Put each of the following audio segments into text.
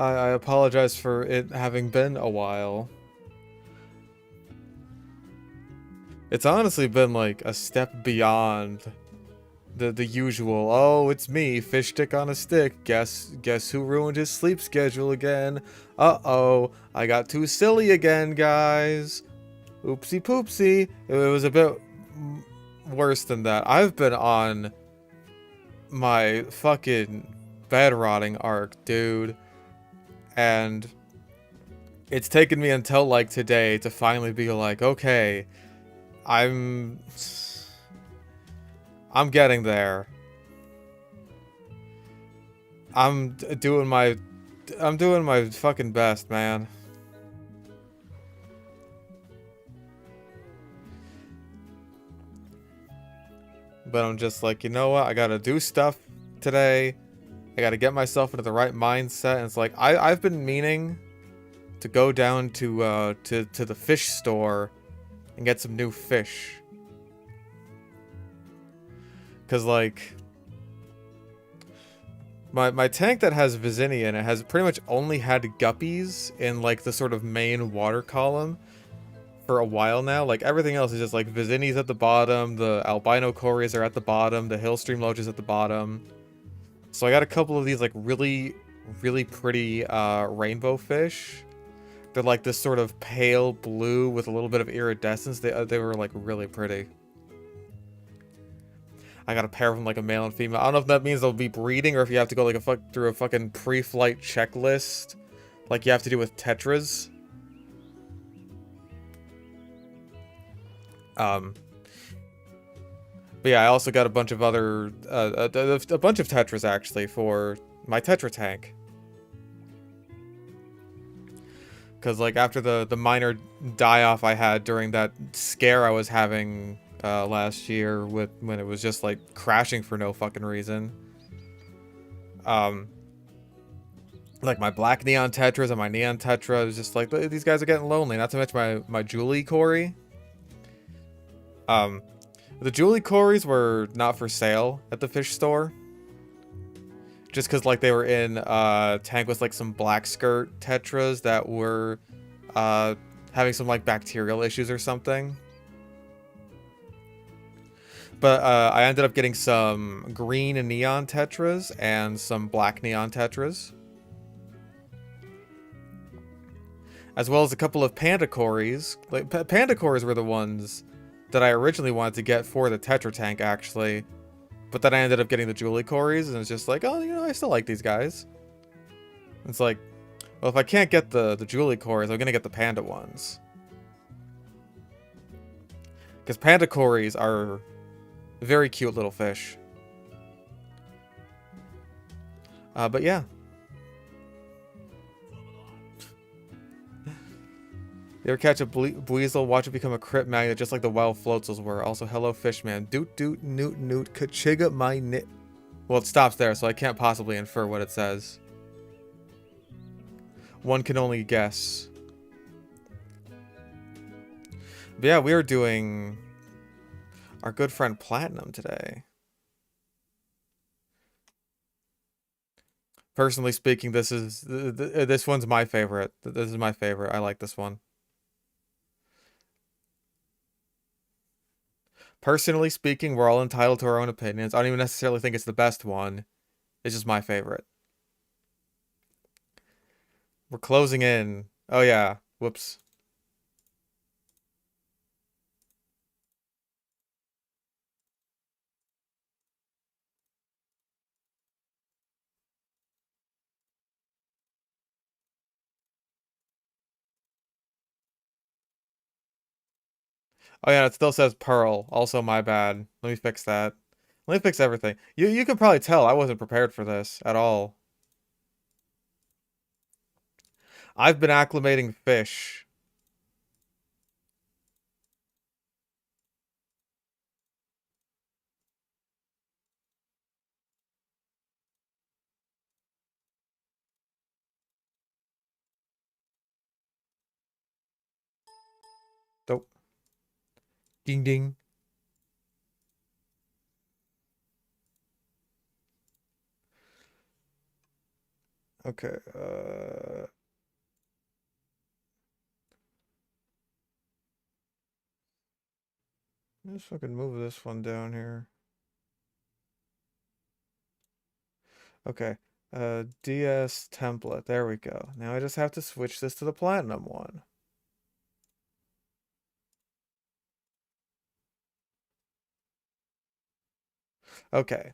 I apologize for it having been a while. It's honestly been like a step beyond the usual. Oh, it's me, fish stick on a stick. Guess who ruined his sleep schedule again? Uh-oh, I got too silly again, guys. Oopsie poopsie. It was a bit worse than that. I've been on my fucking bed rotting arc, dude. And it's taken me until like today to finally be like, okay, I'm getting there. I'm doing my fucking best, man. But I'm just like, you know what? I gotta do stuff today. I gotta get myself into the right mindset. And it's like I've been meaning to go down to the fish store and get some new fish. Cause like my tank that has Vizinnia in it has pretty much only had guppies in like the sort of main water column for a while now. Like everything else is just like Vizinnia's at the bottom, the albino Corys are at the bottom, the Hillstream Loaches at the bottom. So I got a couple of these like really pretty rainbow fish. They're like this sort of pale blue with a little bit of iridescence. They were like really pretty. I got a pair of them like a male and female. I don't know if that means they'll be breeding or if you have to go like through a fucking pre-flight checklist like you have to do with Tetras. But yeah, I also got a bunch of other a bunch of Tetras actually for my Tetra tank. Cause like after the minor die-off I had during that scare I was having last year when it was just like crashing for no fucking reason. Like my black neon Tetras and my neon Tetra was just like these guys are getting lonely. Not to mention my Julie Cory. The Julie Corys were not for sale at the fish store. Just because like they were in tank with like some black skirt Tetras that were having some like bacterial issues or something. But I ended up getting some green and neon Tetras and some black neon Tetras. As well as a couple of Panda Corys. Like, Panda Corys were the ones that I originally wanted to get for the Tetra tank, actually. But then I ended up getting the Julie Corys, and it's just like, oh, you know, I still like these guys. It's like, well, if I can't get the Julie Corys, I'm gonna get the Panda ones. Because Panda Corys are very cute little fish. But yeah. You ever catch a Buizel, watch it become a crypt magnet just like the wild floatals were. Also, hello fishman. Doot doot noot noot kachiga my nit. Well, it stops there, so I can't possibly infer what it says. One can only guess. But yeah, we are doing our good friend Platinum today. Personally speaking, this one's my favorite. This is my favorite. I like this one. Personally speaking, we're all entitled to our own opinions. I don't even necessarily think it's the best one. It's just my favorite. We're closing in. Oh yeah. Whoops. Oh yeah, it still says Pearl. Also my bad. Let me fix that. Let me fix everything. You can probably tell I wasn't prepared for this at all. I've been acclimating fish. Dope. Ding ding. Okay, let's fucking move this one down here. Okay, DS template. There we go. Now I just have to switch this to the platinum one. Okay.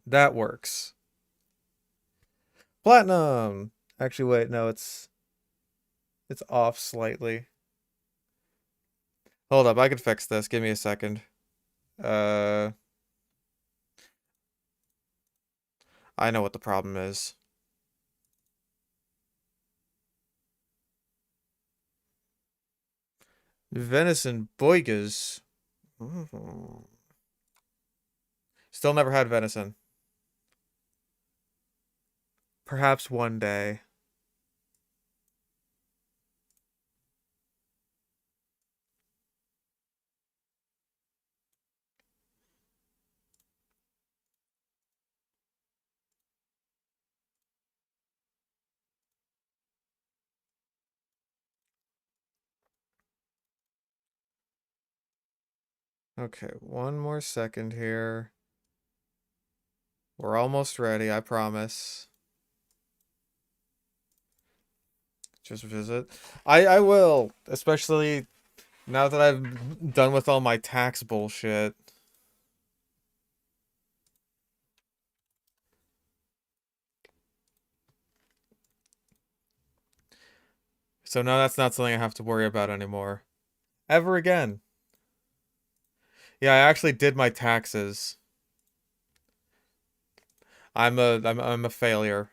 That works. Platinum! Actually, wait, no, it's off slightly. Hold up, I can fix this. Give me a second. I know what the problem is. Venison boigas. Still never had venison. Perhaps one day. Okay, one more second here. We're almost ready, I promise. Just visit. I will, especially now that I've done with all my tax bullshit. So now that's not something I have to worry about anymore. Ever again. Yeah, I actually did my taxes. I'm a failure.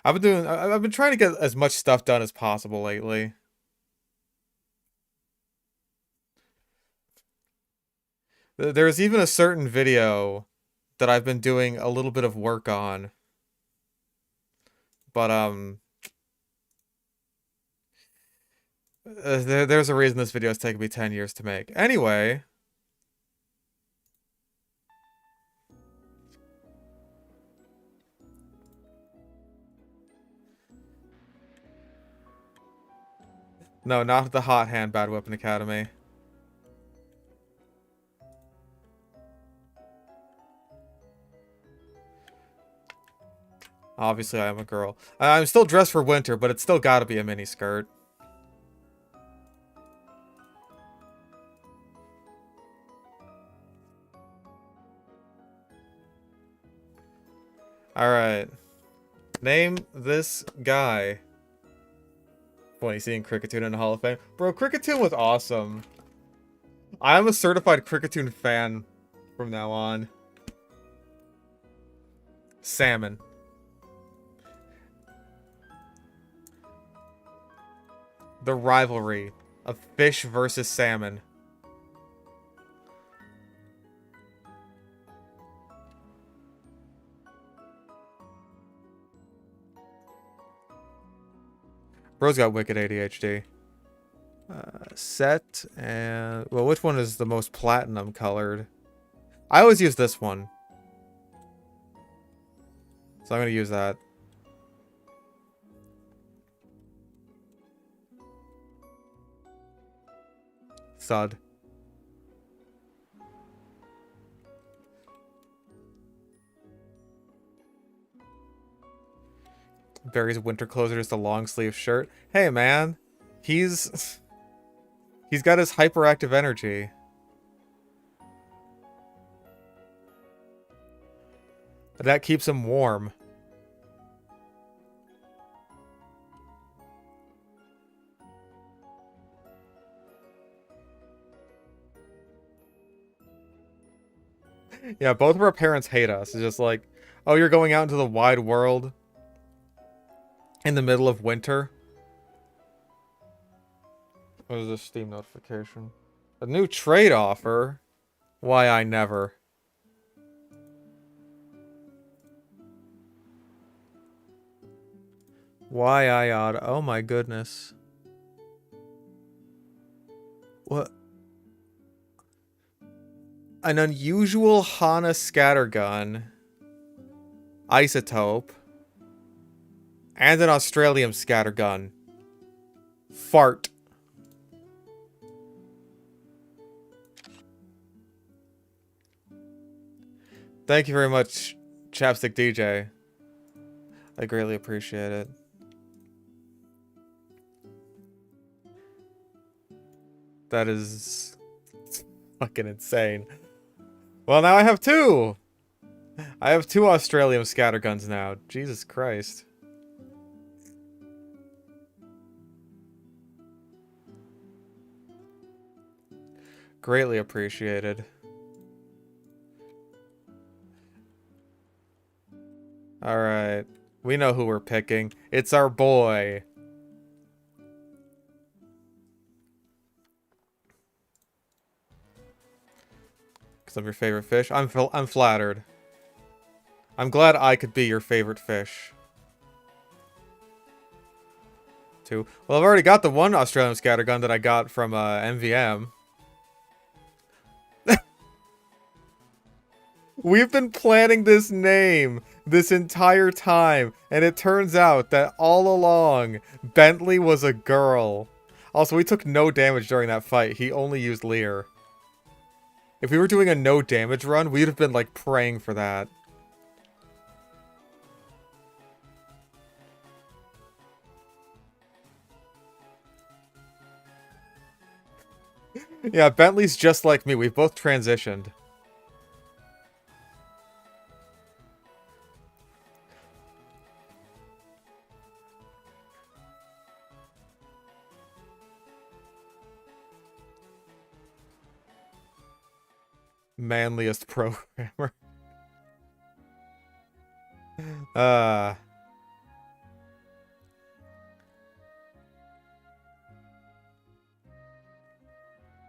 I've been trying to get as much stuff done as possible lately. There's even a certain video that I've been doing a little bit of work on. But there's a reason this video is taking me 10 years to make. Anyway, no, not the Hot Hand Bad Weapon Academy. Obviously, I am a girl. I'm still dressed for winter, but it's still gotta be a mini skirt. Alright. Name this guy. Funny seeing Cricketune in the Hall of Fame. Bro, Cricketune was awesome. I am a certified Cricketune fan from now on. Salmon. The rivalry of fish versus salmon. Bro's got wicked ADHD. Set and... Well, which one is the most platinum colored? I always use this one. So I'm going to use that. Thud. Barry's winter closer is the long sleeve shirt. Hey man, he's got his hyperactive energy. That keeps him warm. Yeah, both of our parents hate us. It's just like, oh, you're going out into the wide world in the middle of winter. What is this Steam notification? A new trade offer? Why, I never. Why, I odd. Oh my goodness. What? An unusual Hana scattergun. Isotope, and an Australian scattergun. Fart. Thank you very much, Chapstick DJ. I greatly appreciate it. That is fucking insane. Well, now I have two! I have two Australian scatterguns now. Jesus Christ. Greatly appreciated. Alright. We know who we're picking. It's our boy. Because I'm your favorite fish. I'm flattered. I'm glad I could be your favorite fish. Two. Well, I've already got the one Australian scattergun that I got from MVM. We've been planning this name this entire time, and it turns out that all along, Bentley was a girl. Also, we took no damage during that fight. He only used Leer. If we were doing a no damage run, we'd have been, like, praying for that. Yeah, Bentley's just like me. We've both transitioned. Manliest programmer.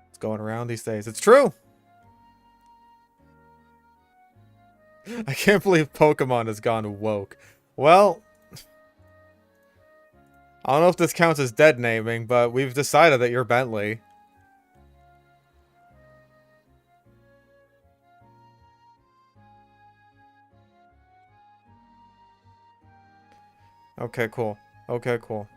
It's going around these days. It's true! I can't believe Pokemon has gone woke. Well, I don't know if this counts as dead naming, but we've decided that you're Bentley. Okay, cool. Okay, cool.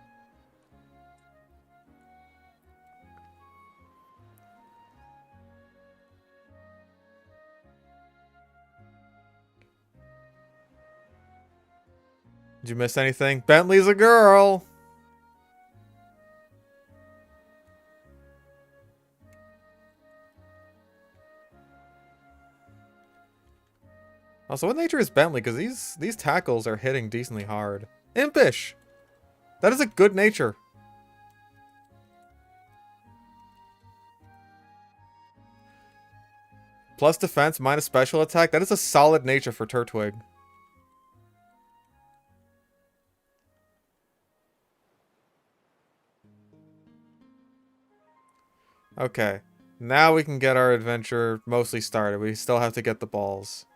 Did you miss anything? Bentley's a girl! Also, what nature is Bentley? Because these tackles are hitting decently hard. Impish! That is a good nature. Plus defense, minus special attack. That is a solid nature for Turtwig. Okay. Now we can get our adventure mostly started. We still have to get the balls.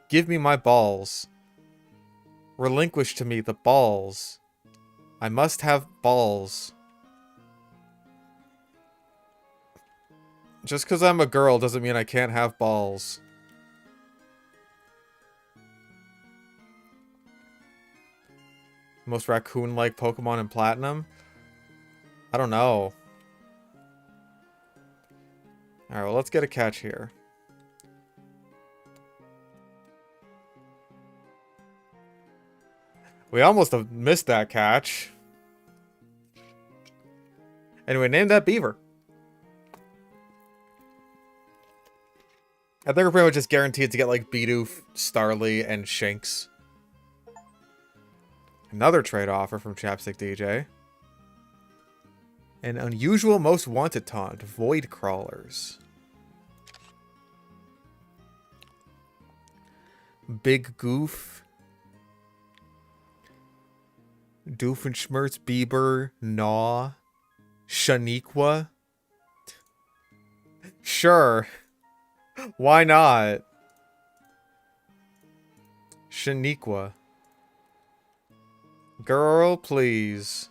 Give me my balls. Relinquish to me the balls. I must have balls. Just because I'm a girl doesn't mean I can't have balls. Most raccoon-like Pokemon in Platinum? I don't know. Alright, well, let's get a catch here. We almost have missed that catch. Anyway, name that beaver. I think we're pretty much just guaranteed to get, like, Bidoof, Starly, and Shinx. Another trade offer from Chapstick DJ. An unusual most wanted taunt, Void Crawlers. Big Goof. Doofenshmirtz, Bieber, Gnaw, Shaniqua. Sure. Why not? Shaniqua. Girl, please.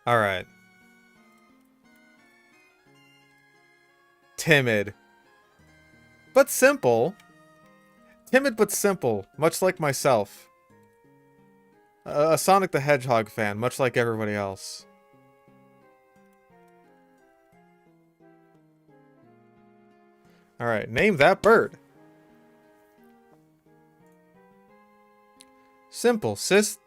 Alright. timid. But simple. Timid but simple, much like myself. A Sonic the Hedgehog fan, much like everybody else. Alright, name that bird. Simple, sis.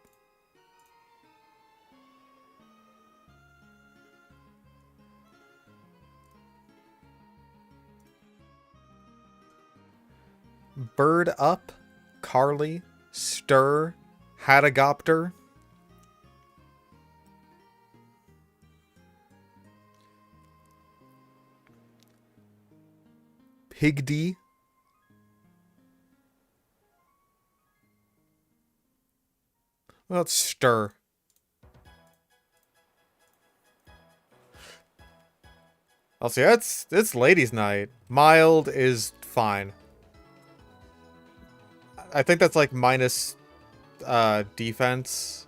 Bird up, Carly, stir, Hadagopter. Pigdy. Let's stir. I'll see. It's ladies' night. Mild is fine. I think that's like minus defense.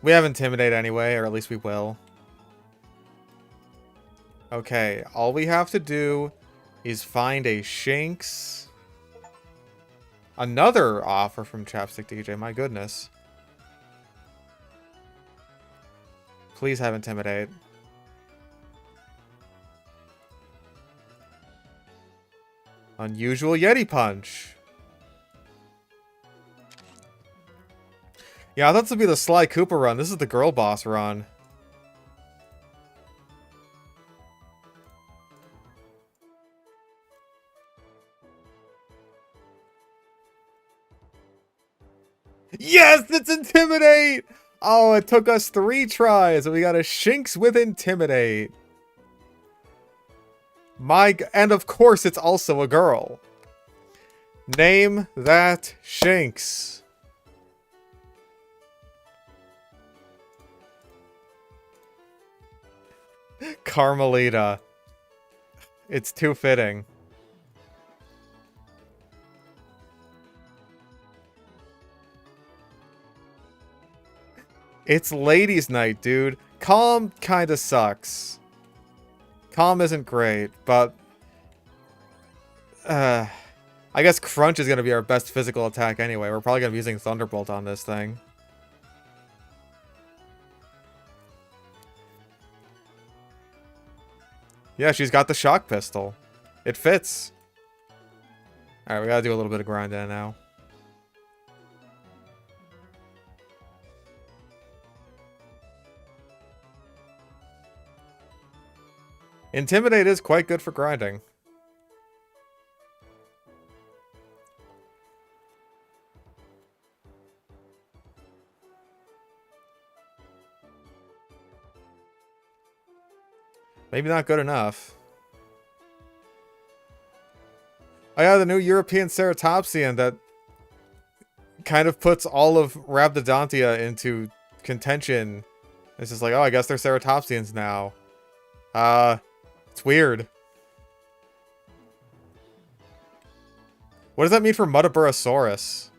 We have Intimidate anyway, or at least we will. Okay, all we have to do is find a Shinx. Another offer from Chapstick DJ, my goodness. Please have Intimidate. Unusual Yeti Punch. Yeah, I thought this would be the Sly Cooper run. This is the girl boss run. Yes, it's Intimidate! Oh, it took us 3 tries, and we got a Shinx with Intimidate. And of course, it's also a girl. Name that Shinx. Carmelita. It's too fitting. It's ladies' night, dude. Calm kinda sucks. Calm isn't great, but... I guess Crunch is gonna be our best physical attack anyway. We're probably gonna be using Thunderbolt on this thing. Yeah, she's got the Shock Pistol. It fits. Alright, we gotta do a little bit of grinding now. Intimidate is quite good for grinding. Maybe not good enough. I got the new European Ceratopsian that kind of puts all of Rabdodontia into contention. It's just like, oh, I guess they're Ceratopsians now. It's weird. What does that mean for Muttaburrasaurus?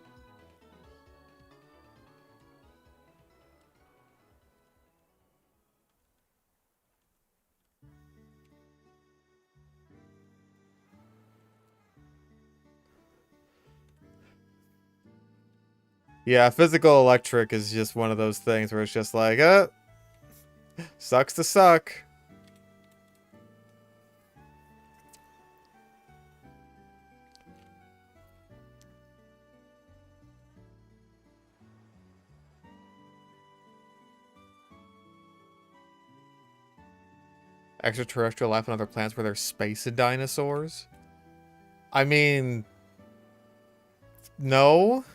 Yeah, physical electric is just one of those things where it's just like, sucks to suck. Extraterrestrial life on other planets where there's space dinosaurs? I mean... no?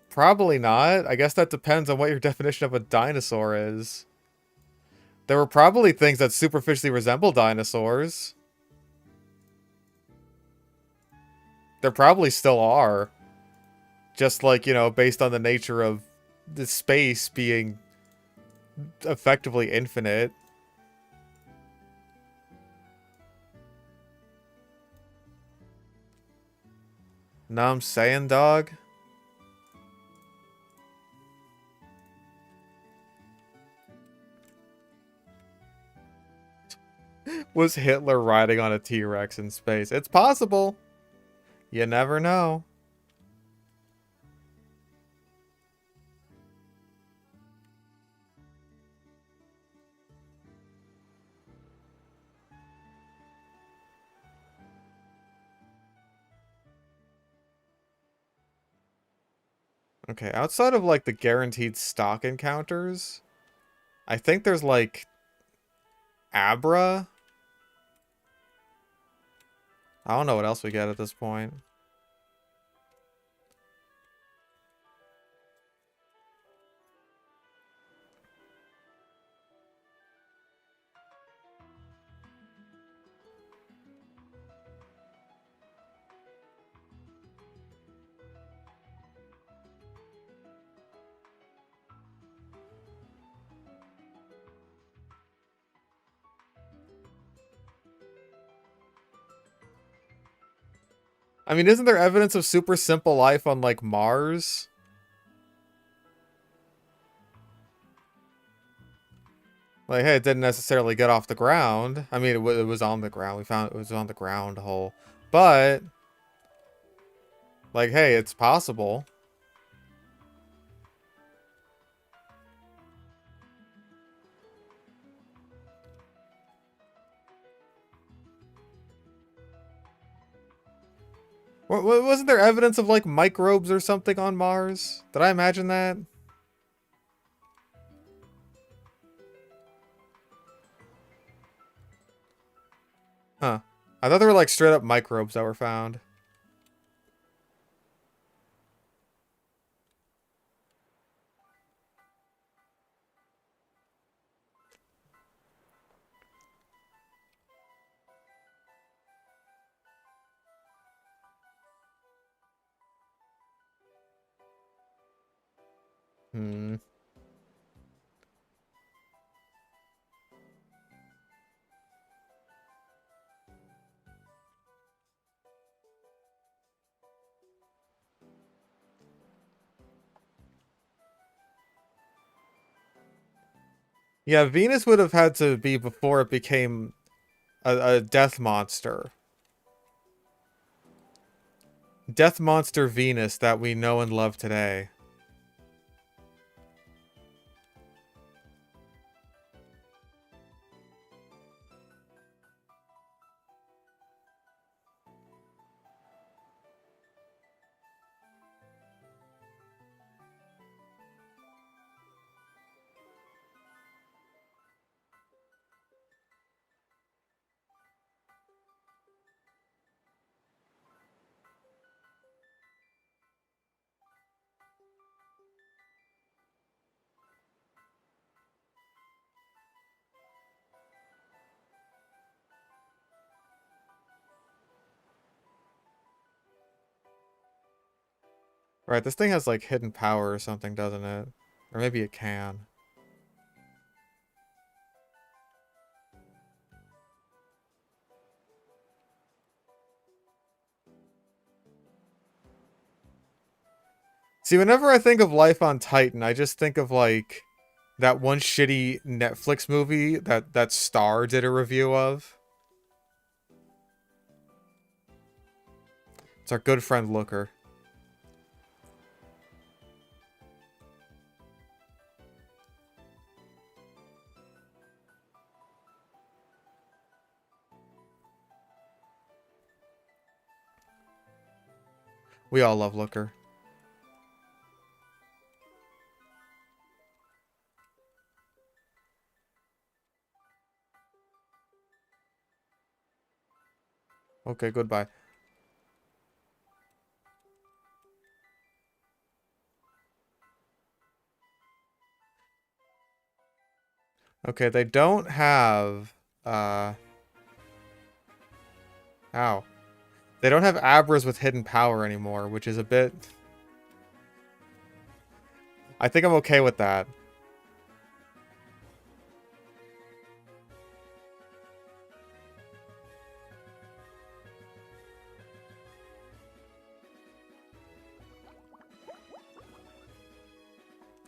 Probably not. I guess that depends on what your definition of a dinosaur is. There were probably things that superficially resemble dinosaurs. There probably still are. Just like, you know, based on the nature of the space being effectively infinite. Know what I'm saying, dog? Was Hitler riding on a T-Rex in space? It's possible. You never know. Okay, outside of like the guaranteed stock encounters, I think there's like Abra. I don't know what else we get at this point. I mean, isn't there evidence of super simple life on like Mars? Like, hey, it didn't necessarily get off the ground. I mean, it was on the ground. We found it was on the ground hole. But, like, hey, it's possible. Wasn't there evidence of, like, microbes or something on Mars? Did I imagine that? Huh. I thought there were, like, straight up microbes that were found. Hmm. Yeah, Venus would have had to be before it became a death monster. Death monster Venus that we know and love today. Right, this thing has like hidden power or something, doesn't it? Or maybe it can. See, whenever I think of life on Titan, I just think of like that one shitty Netflix movie that Star did a review of. It's our good friend Looker. We all love Looker. Okay, goodbye. Okay, they don't have ow. They don't have Abras with hidden power anymore, which is a bit... I think I'm okay with that.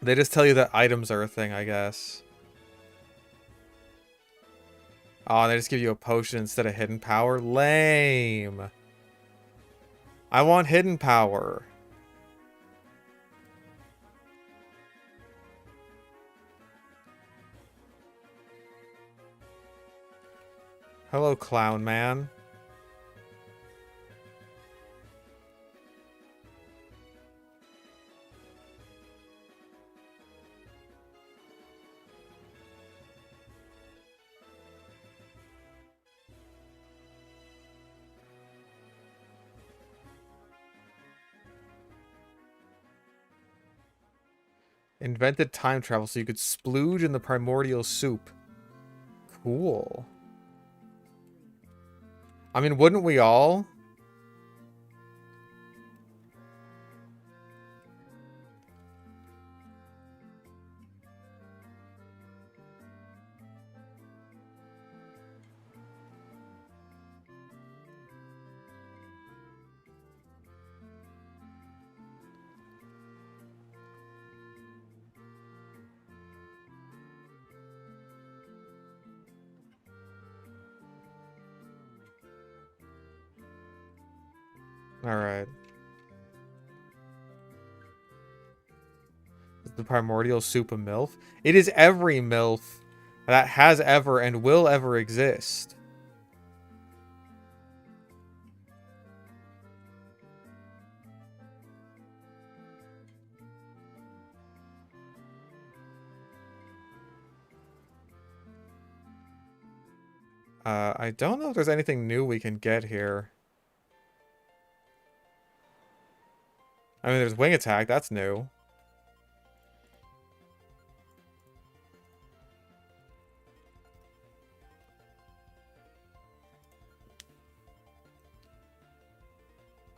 They just tell you that items are a thing, I guess. Oh, they just give you a potion instead of hidden power? Lame. I want hidden power. Hello, clown man. Invented time travel so you could splooge in the primordial soup. Cool. I mean, wouldn't we all? Alright. Is the primordial soup a MILF? It is every MILF that has ever and will ever exist. I don't know if there's anything new we can get here. I mean, there's wing attack. That's new.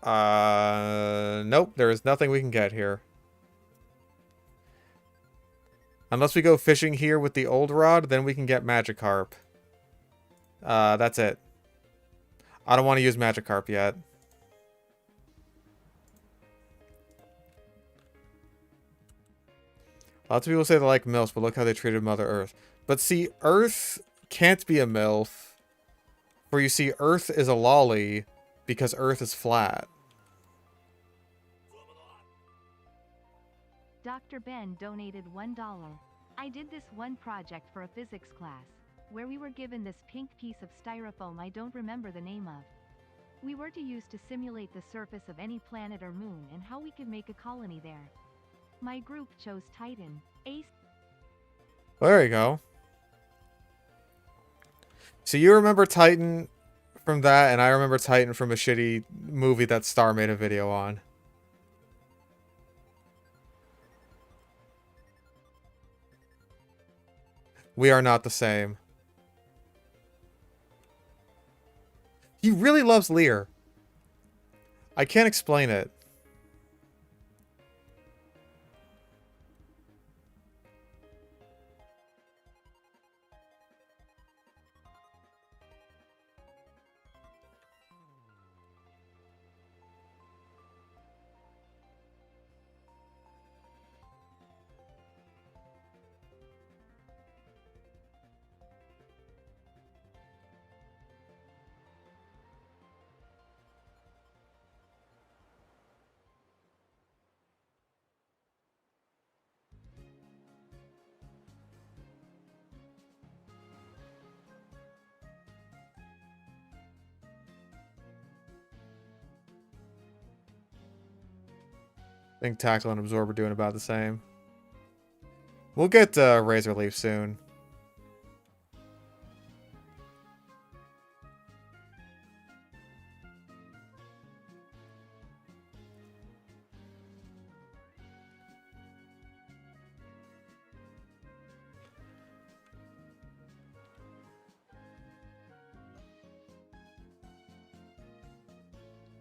Nope. There is nothing we can get here. Unless we go fishing here with the old rod, then we can get Magikarp. That's it. I don't want to use Magikarp yet. Lots of people say they like MILFs, but look how they treated Mother Earth. But see, Earth can't be a MILF. For you see, Earth is a lolly because Earth is flat. Dr. Ben donated $1. I did this one project for a physics class, where we were given this pink piece of styrofoam I don't remember the name of. We were to use to simulate the surface of any planet or moon and how we could make a colony there. My group chose Titan. Well, there you go. So you remember Titan from that, and I remember Titan from a shitty movie that Star made a video on. We are not the same. He really loves Lear. I can't explain it. I think Tackle and Absorb are doing about the same. We'll get Razor Leaf soon.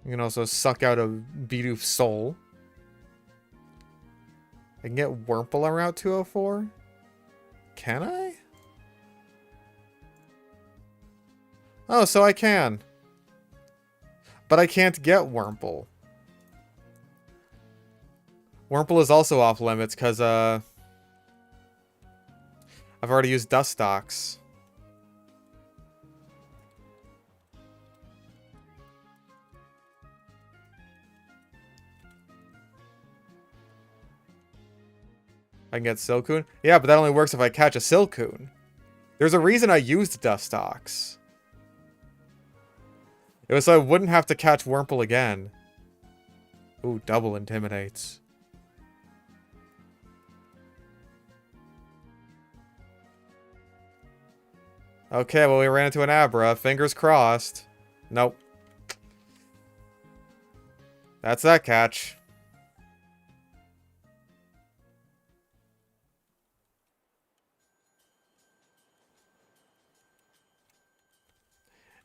You can also suck out a Bidoof's soul. I can get Wurmple on Route 204? Can I? Oh, so I can. But I can't get Wurmple. Wurmple is also off limits because, I've already used Dustox. I can get Silcoon? Yeah, but that only works if I catch a Silcoon. There's a reason I used Dustox. It was so I wouldn't have to catch Wurmple again. Ooh, double intimidates. Okay, well, we ran into an Abra. Fingers crossed. Nope. That's that catch.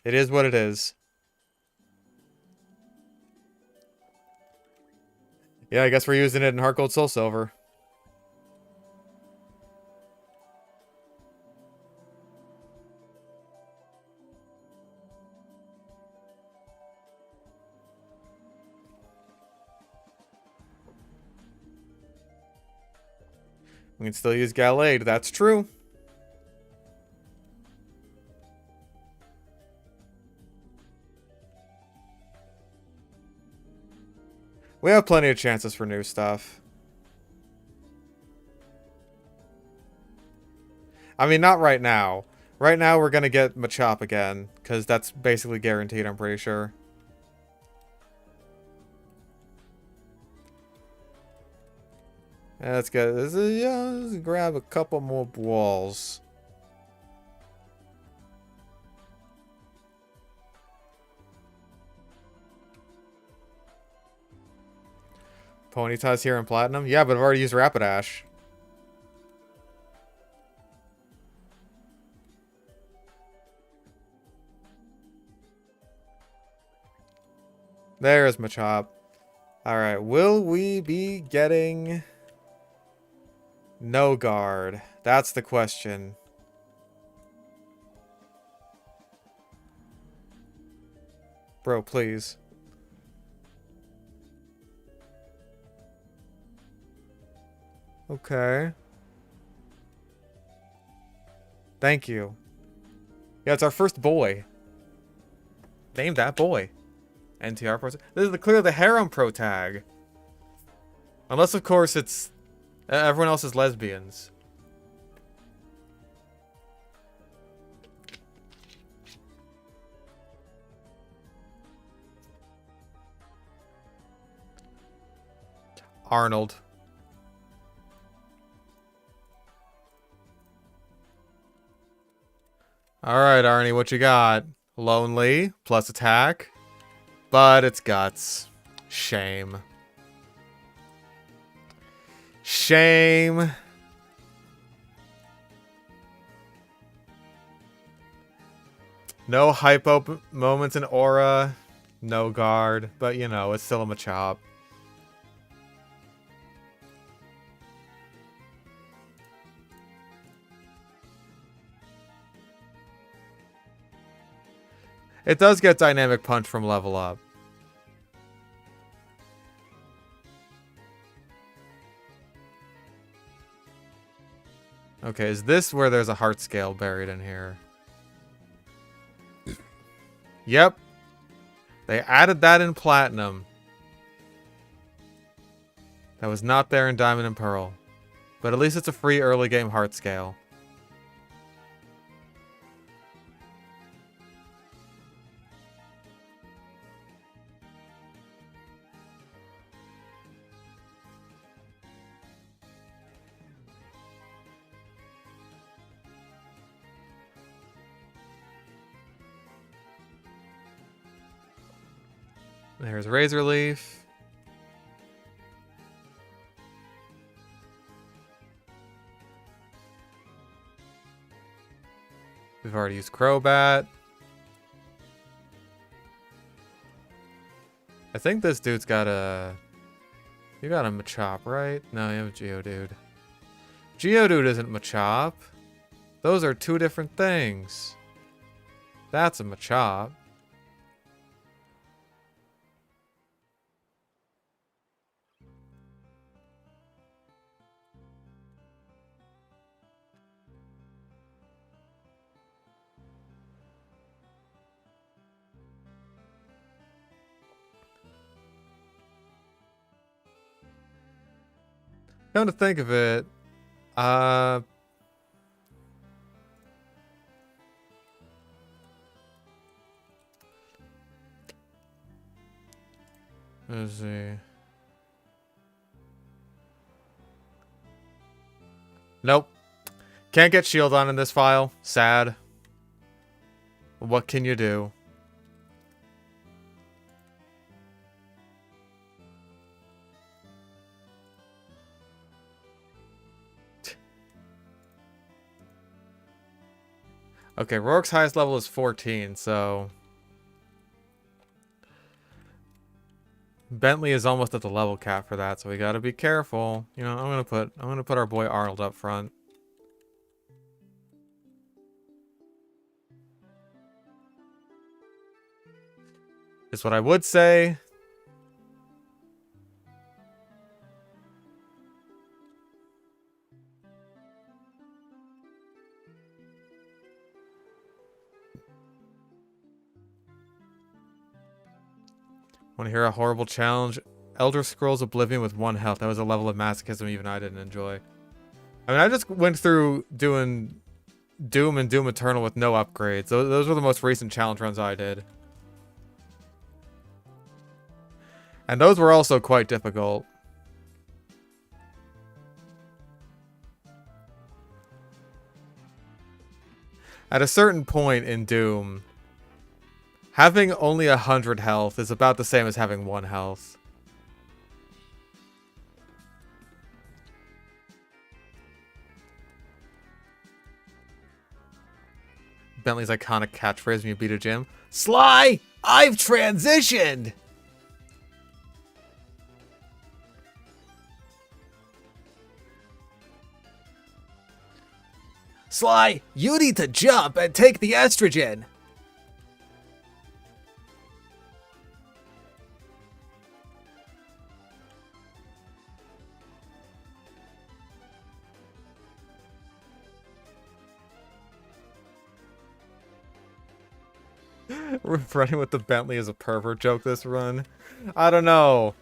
It is what it is. Yeah, I guess we're using it in HeartGold SoulSilver. We can still use Gallade, that's true. We have plenty of chances for new stuff. I mean, not right now. Right now, we're gonna get Machop again, because that's basically guaranteed, I'm pretty sure. Let's get this. Let's grab a couple more balls. Ponyta's here in Platinum? Yeah, but I've already used Rapidash. There's Machop. Alright, will we be getting... No guard? That's the question. Bro, please. Okay. Thank you. Yeah, it's our first boy. Name that boy. NTR Pro. This is clearly the Harem Pro tag. Unless, of course, it's... everyone else is lesbians. Arnold. Alright, Arnie, what you got? Lonely, plus attack. But it's guts. Shame. Shame. No hypo moments in Aura. No guard. But, you know, it's still a Machop. It does get Dynamic Punch from level up. Okay, is this where there's a heart scale buried in here? Yep. They added that in Platinum. That was not there in Diamond and Pearl. But at least it's a free early game heart scale. There's Razor Leaf. We've already used Crobat. I think this dude's got a... You got a Machop, right? No, you have a Geodude. Geodude isn't Machop. Those are two different things. That's a Machop. Come to think of it, Uh, let's see. Nope. Can't get shield on in this file. Sad. What can you do? Okay, Rourke's highest level is 14, so Bentley is almost at the level cap for that, so we gotta be careful. You know, I'm gonna put our boy Arnold up front. Is what I would say. Want to hear a horrible challenge? Elder Scrolls Oblivion with 1 health. That was a level of masochism even I didn't enjoy. I mean, I just went through doing Doom and Doom Eternal with no upgrades. Those were the most recent challenge runs I did. And those were also quite difficult. At a certain point in Doom, having only 100 health is about the same as having 1 health. Bentley's iconic catchphrase when you beat a gym. Sly, I've transitioned! Sly, you need to jump and take the estrogen. We're running with the Bentley as a pervert joke this run. I don't know.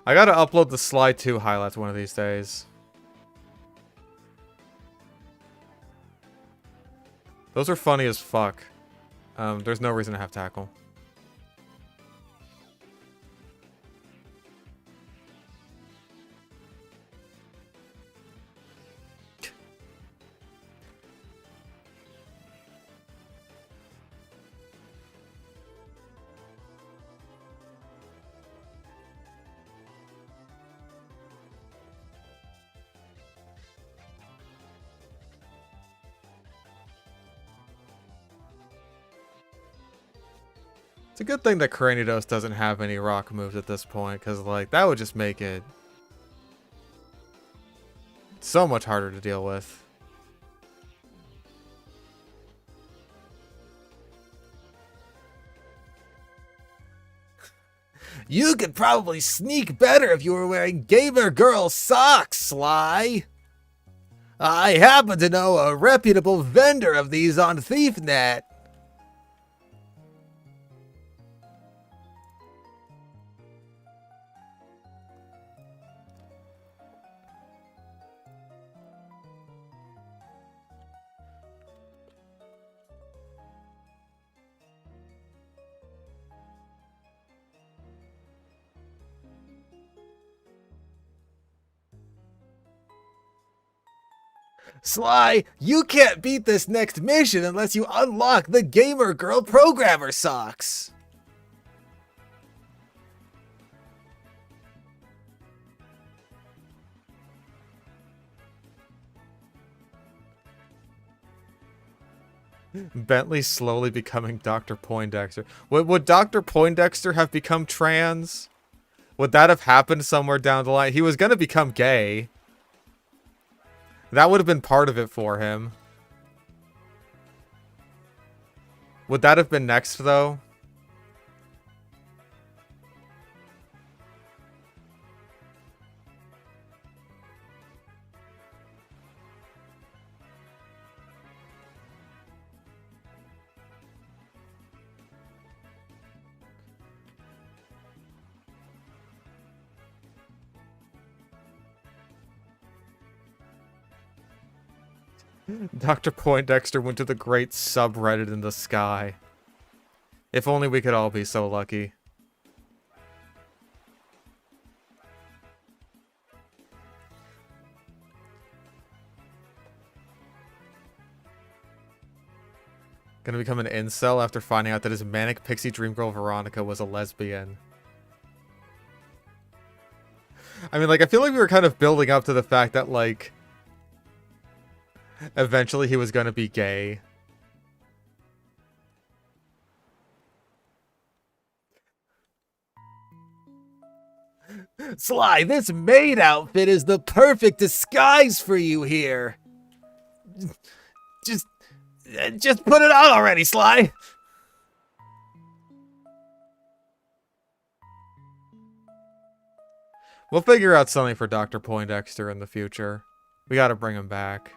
I gotta upload the Sly 2 highlights one of these days. Those are funny as fuck. There's no reason to have tackle. It's a good thing that Cranidos doesn't have any rock moves at this point, because, like, that would just make it so much harder to deal with. You could probably sneak better if you were wearing gamer girl socks, Sly. I happen to know a reputable vendor of these on ThiefNet. Sly, you can't beat this next mission unless you unlock the Gamer Girl Programmer Socks. Bentley slowly becoming Dr. Poindexter. Would Dr. Poindexter have become trans? Would that have happened somewhere down the line? He was gonna become gay. That would have been part of it for him. Would that have been next, though? Dr. Poindexter went to the great subreddit in the sky. If only we could all be so lucky. Gonna become an incel after finding out that his manic pixie dream girl Veronica was a lesbian. I mean, like, I feel like we were kind of building up to the fact that, like, eventually he was gonna be gay. Sly, this maid outfit is the perfect disguise for you here. Just put it on already, Sly. We'll figure out something for Dr. Poindexter in the future. We gotta bring him back.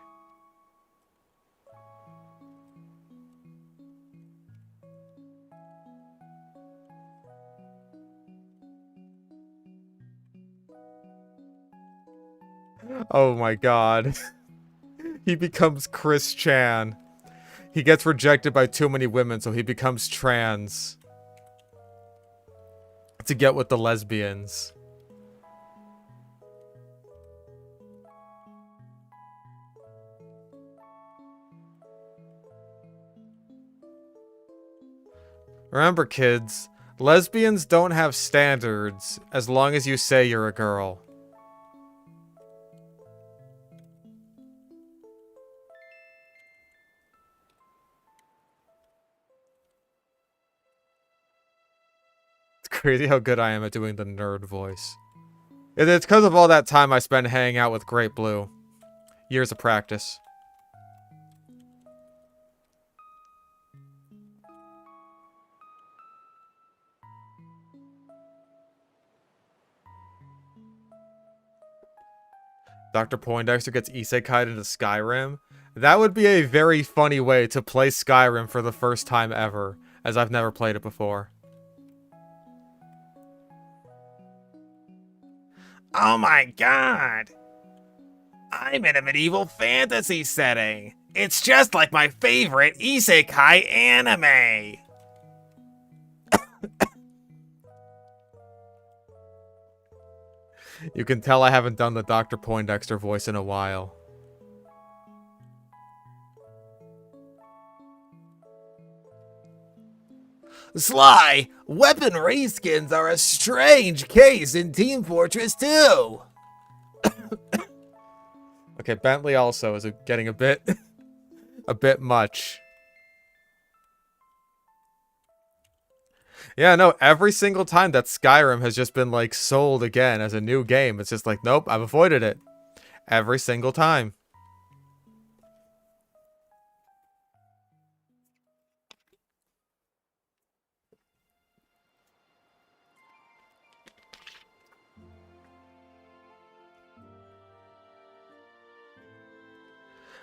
Oh my god. He becomes Chris Chan. He gets rejected by too many women, so he becomes trans. To get with the lesbians. Remember, kids, lesbians don't have standards as long as you say you're a girl. It's crazy how good I am at doing the nerd voice. It's because of all that time I spent hanging out with Great Blue. Years of practice. Dr. Poindexter gets isekai'd into Skyrim. That would be a very funny way to play Skyrim for the first time ever, as I've never played it before. Oh my god! I'm in a medieval fantasy setting. It's just like my favorite isekai anime. You can tell I haven't done the Dr. Poindexter voice in a while. Sly, weapon reskins are a strange case in Team Fortress 2. Okay, Bentley also is getting a bit much. Yeah, no, every single time that Skyrim has just been, like, sold again as a new game, it's just like, nope, I've avoided it. Every single time.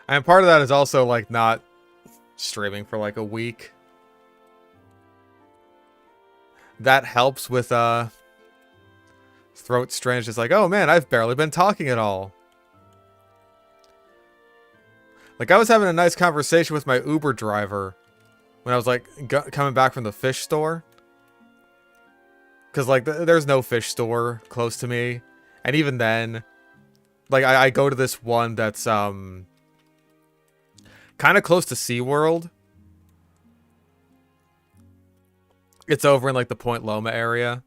And part of that is also, like, not streaming for, like, a week. That helps with, throat strange. It's like, oh man, I've barely been talking at all. Like, I was having a nice conversation with my Uber driver when I was, like, coming back from the fish store. Because, like, there's no fish store close to me. And even then, like, I go to this one that's, kind of close to SeaWorld. It's over in, like, the Point Loma area.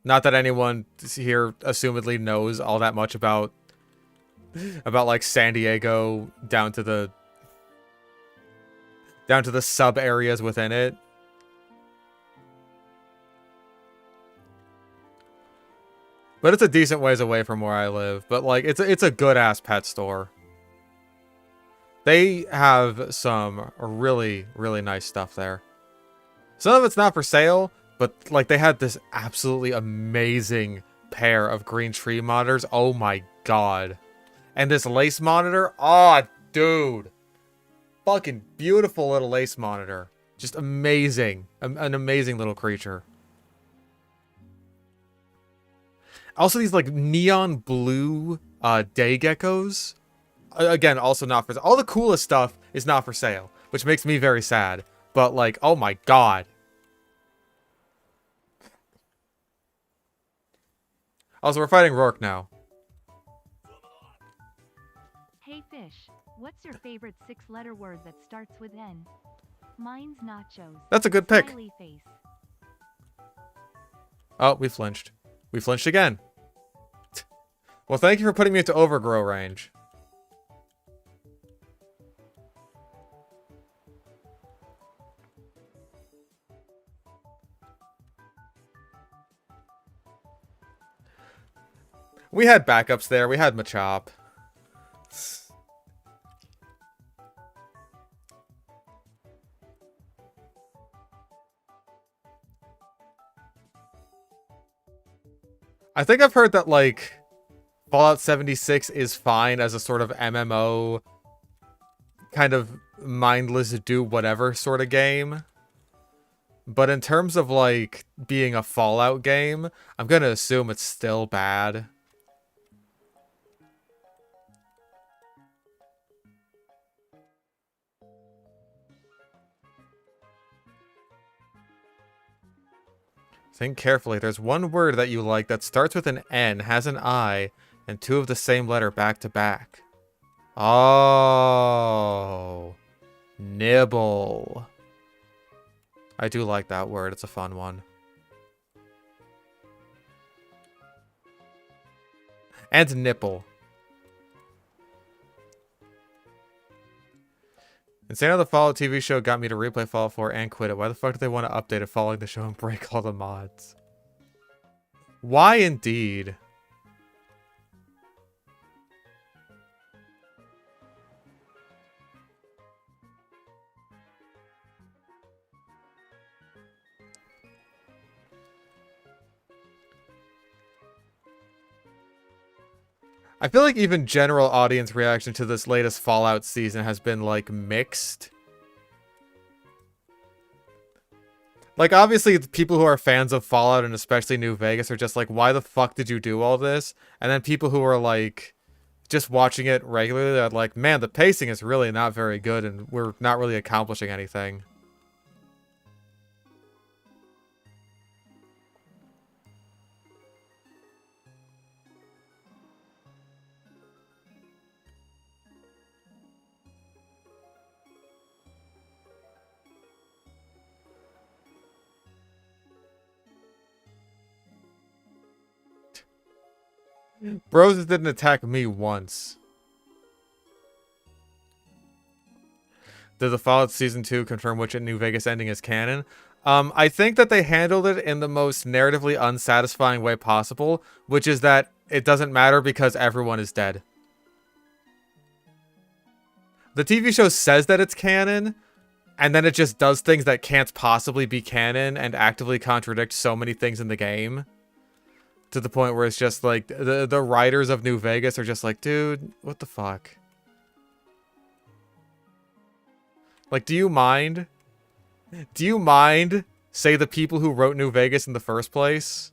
Not that anyone here assumedly knows all that much about like, San Diego down to the sub areas within it. But it's a decent ways away from where I live. But, like, it's a good-ass pet store. They have some really, really nice stuff there. Some of it's not for sale, but, like, they had this absolutely amazing pair of green tree monitors. Oh my god. And this lace monitor. Oh, dude. Fucking beautiful little lace monitor. Just amazing. An amazing little creature. Also, these, like, neon blue day geckos. again, also not for sale. All the coolest stuff is not for sale, which makes me very sad. But, like, oh my god. Also, we're fighting Rourke now. Hey Fish, what's your favorite 6-letter word that starts with N? Mine's nachos. That's a good pick. Smiley face. Oh, we flinched. We flinched again. Well, thank you for putting me into overgrow range. We had backups there. We had Machop. I think I've heard that, like, Fallout 76 is fine as a sort of MMO kind of mindless do-whatever sort of game. But in terms of, like, being a Fallout game, I'm gonna assume it's still bad. Think carefully. There's one word that you like that starts with an N, has an I, and 2 of the same letter back to back. Oh. Nibble. I do like that word. It's a fun one. And nipple. Insane how the Fallout TV show got me to replay Fallout 4 and quit it. Why the fuck do they want to update it following the show and break all the mods? Why indeed? I feel like even general audience reaction to this latest Fallout season has been, like, mixed. Like, obviously, the people who are fans of Fallout and especially New Vegas are just like, why the fuck did you do all this? And then people who are, like, just watching it regularly are like, man, the pacing is really not very good and we're not really accomplishing anything. Bros didn't attack me once. Did the Fallout Season 2 confirm which New Vegas ending is canon? I think that they handled it in the most narratively unsatisfying way possible, which is that it doesn't matter because everyone is dead. The TV show says that it's canon, and then it just does things that can't possibly be canon and actively contradict so many things in the game. To the point where it's just like, the writers of New Vegas are just like, dude, what the fuck? Like, do you mind? Do you mind, say, the people who wrote New Vegas in the first place?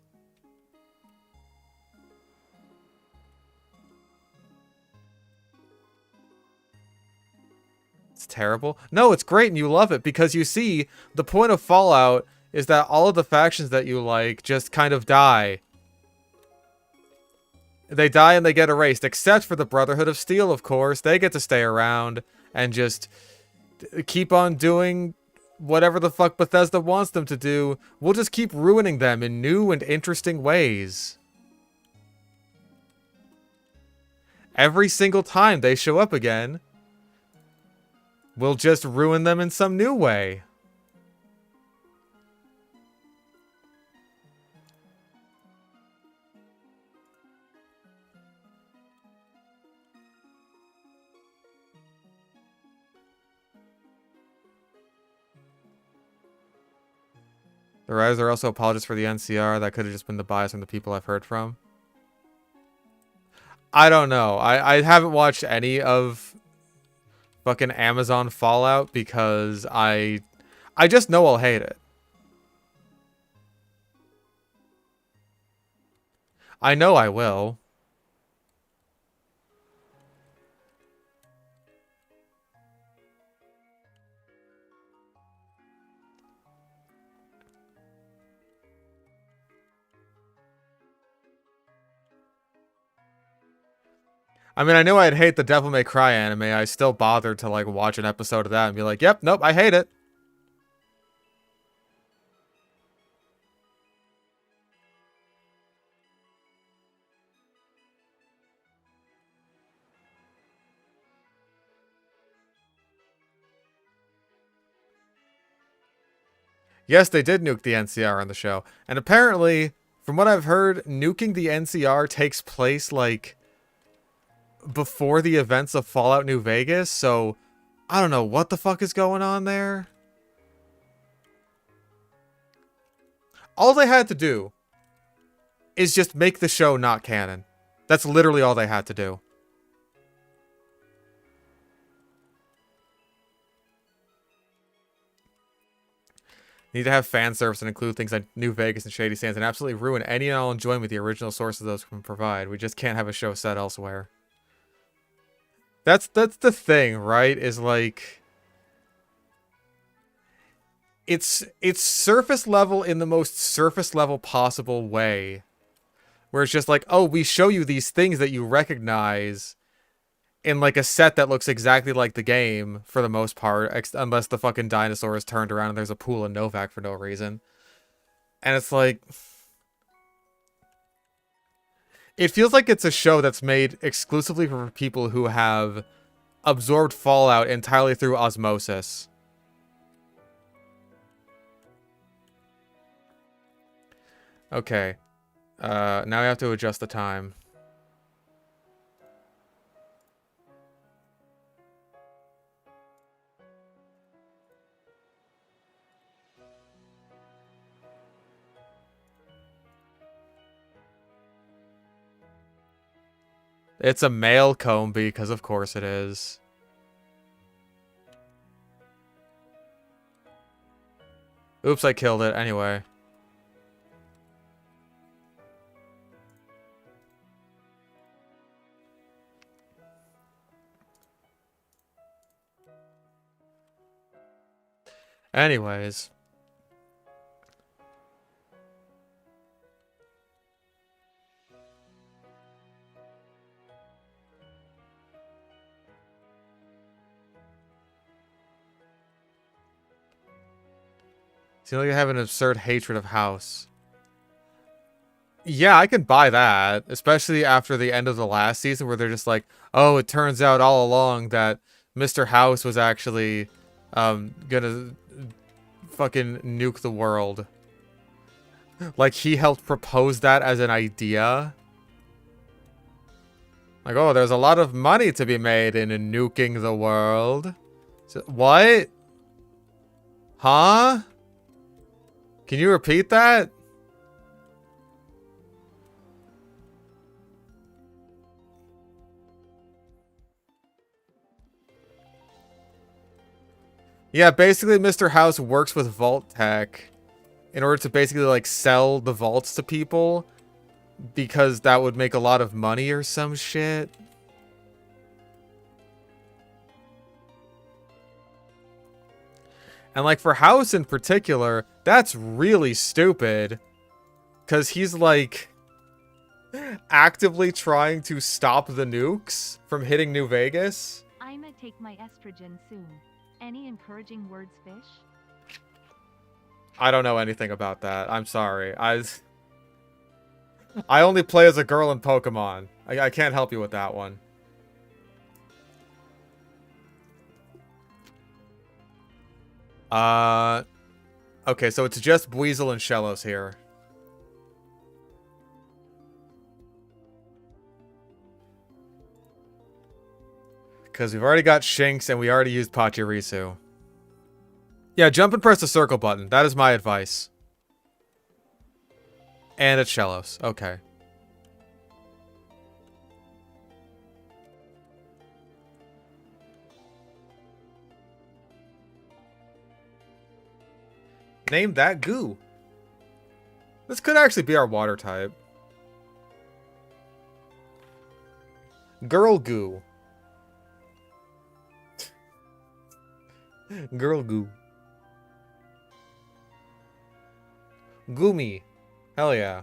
It's terrible. No, it's great and you love it because you see, the point of Fallout is that all of the factions that you like just kind of die. They die and they get erased, except for the Brotherhood of Steel, of course. They get to stay around and just keep on doing whatever the fuck Bethesda wants them to do. We'll just keep ruining them in new and interesting ways. Every single time they show up again, we'll just ruin them in some new way. The writers are also apologists for the NCR. That could have just been the bias from the people I've heard from. I don't know. I haven't watched any of fucking Amazon Fallout because I just know I'll hate it. I know I will. I mean, I knew I'd hate the Devil May Cry anime. I still bothered to, like, watch an episode of that and be like, yep, nope, I hate it. Yes, they did nuke the NCR on the show. And apparently, from what I've heard, nuking the NCR takes place, like, before the events of Fallout New Vegas, so I don't know what the fuck is going on there. All they had to do is just make the show not canon. That's literally all they had to do. Need to have fan service and include things like New Vegas and Shady Sands and absolutely ruin any and all enjoyment the original sources those can provide. We just can't have a show set elsewhere. That's the thing, right? Is like it's surface level in the most surface level possible way. Where it's just like, oh, we show you these things that you recognize in like a set that looks exactly like the game for the most part, unless the fucking dinosaur is turned around and there's a pool of Novak for no reason. And it's like, it feels like it's a show that's made exclusively for people who have absorbed Fallout entirely through osmosis. Okay. Now we have to adjust the time. It's a male comb because of course it is. Oops, I killed it anyway. Anyways. Seems like I have an absurd hatred of House. Yeah, I can buy that. Especially after the end of the last season where they're just like, oh, it turns out all along that Mr. House was actually gonna fucking nuke the world. Like, he helped propose that as an idea. Like, oh, there's a lot of money to be made in nuking the world. So, what? Huh? Can you repeat that? Yeah, basically Mr. House works with Vault Tech in order to basically like sell the vaults to people because that would make a lot of money or some shit. And like for House in particular, that's really stupid because he's like actively trying to stop the nukes from hitting New Vegas. I'ma take my estrogen soon. Any encouraging words, Fish? I don't know anything about that. I'm sorry. I only play as a girl in Pokemon. I can't help you with that one. Okay, so it's just Buizel and Shellos here. Because we've already got Shinx and we already used Pachirisu. Yeah, jump and press the circle button. That is my advice. And it's Shellos. Okay. Name that goo. This could actually be our water type. Girl goo. Girl goo. Goomy. Hell yeah.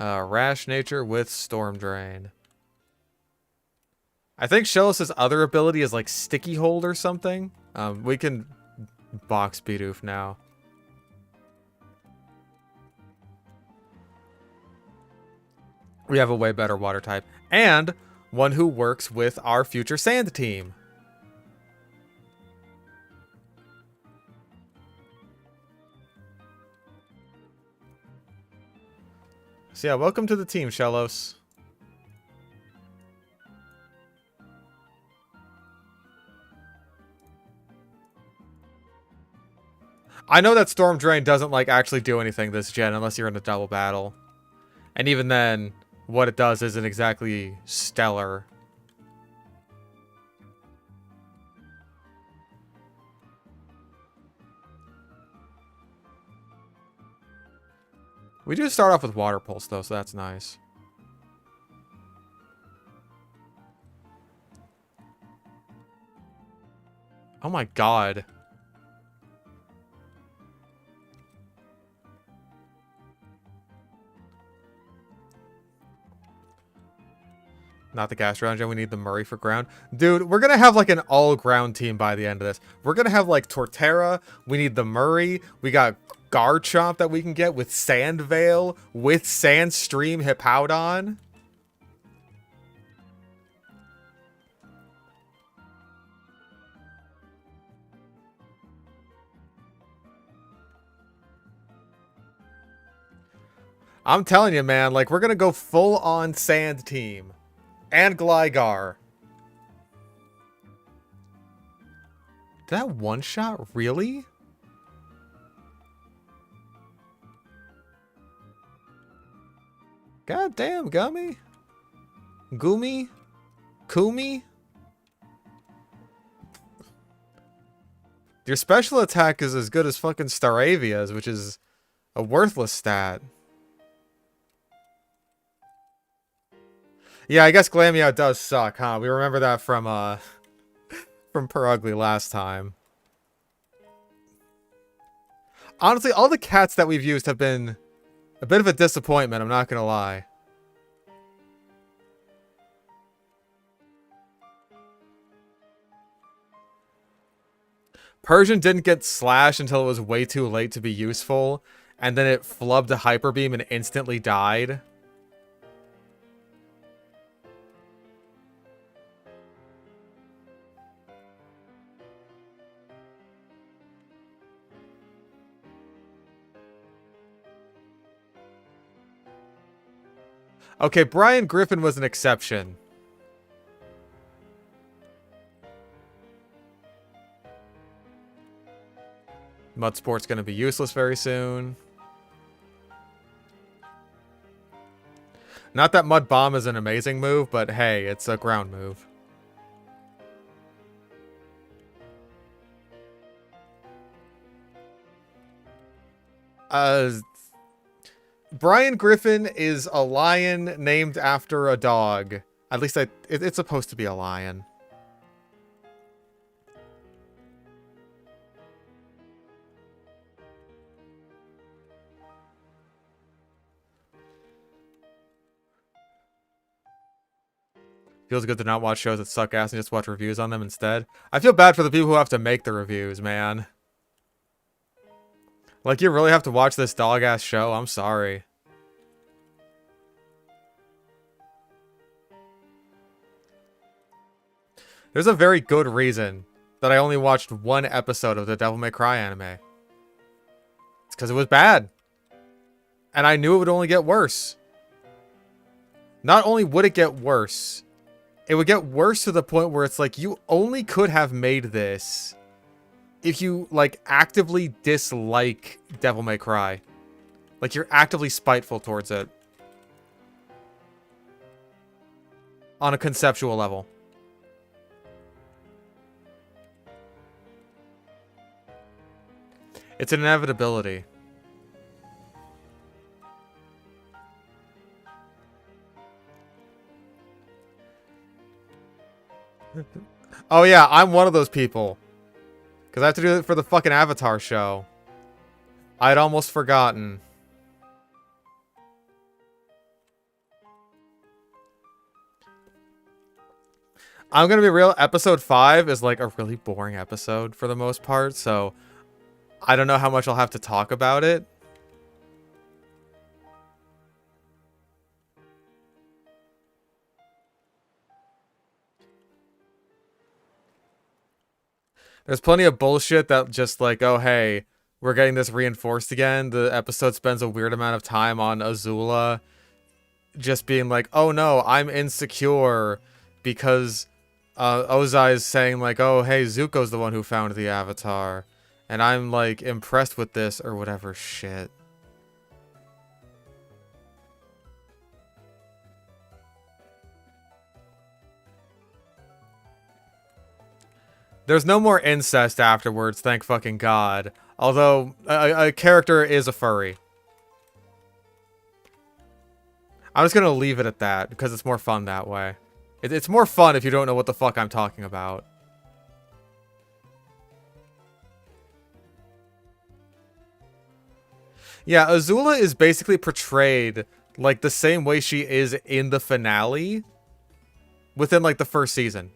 Rash Nature with Storm Drain. I think Shellos' other ability is like Sticky Hold or something. We can box Bidoof now. We have a way better water type. And one who works with our future sand team. So yeah, welcome to the team, Shellos. I know that Storm Drain doesn't like actually do anything this gen unless you're in a double battle. And even then, what it does isn't exactly stellar. We do start off with Water Pulse though, so that's nice. Oh my god. Not the Gastrodon gen, we need the Murray for ground. Dude, we're gonna have like an all-ground team by the end of this. We're gonna have like Torterra, we need the Murray, we got Garchomp that we can get with Sand Veil, with Sandstream Hippowdon. I'm telling you, man, like, we're gonna go full-on Sand team. And Gligar. Did that one-shot? Really? God damn, Gummy. Goomy? Kumi? Your special attack is as good as fucking Staravia's, which is a worthless stat. Yeah, I guess Glameow does suck, huh? We remember that from Perugly last time. Honestly, all the cats that we've used have been a bit of a disappointment, I'm not gonna lie. Persian didn't get Slash until it was way too late to be useful, and then it flubbed a Hyper Beam and instantly died. Okay, Brian Griffin was an exception. Mudsport's going to be useless very soon. Not that Mud Bomb is an amazing move, but hey, it's a ground move. Brian Griffin is a lion named after a dog. At least it's supposed to be a lion. Feels good to not watch shows that suck ass and just watch reviews on them instead. I feel bad for the people who have to make the reviews, man. Like, you really have to watch this dog-ass show? I'm sorry. There's a very good reason that I only watched one episode of the Devil May Cry anime. It's because it was bad. And I knew it would only get worse. Not only would it get worse, it would get worse to the point where it's like, you only could have made this if you, like, actively dislike Devil May Cry. Like, you're actively spiteful towards it. On a conceptual level. It's an inevitability. Oh yeah, I'm one of those people. Because I have to do it for the fucking Avatar show. I'd almost forgotten. I'm gonna be real, episode 5 is like a really boring episode for the most part, so I don't know how much I'll have to talk about it. There's plenty of bullshit that just like, oh hey, we're getting this reinforced again. The episode spends a weird amount of time on Azula just being like, oh no, I'm insecure because Ozai is saying like, oh hey, Zuko's the one who found the Avatar. And I'm like impressed with this or whatever shit. There's no more incest afterwards, thank fucking God. Although, a character is a furry. I'm just gonna leave it at that, because it's more fun that way. It's more fun if you don't know what the fuck I'm talking about. Yeah, Azula is basically portrayed like the same way she is in the finale within like the first season.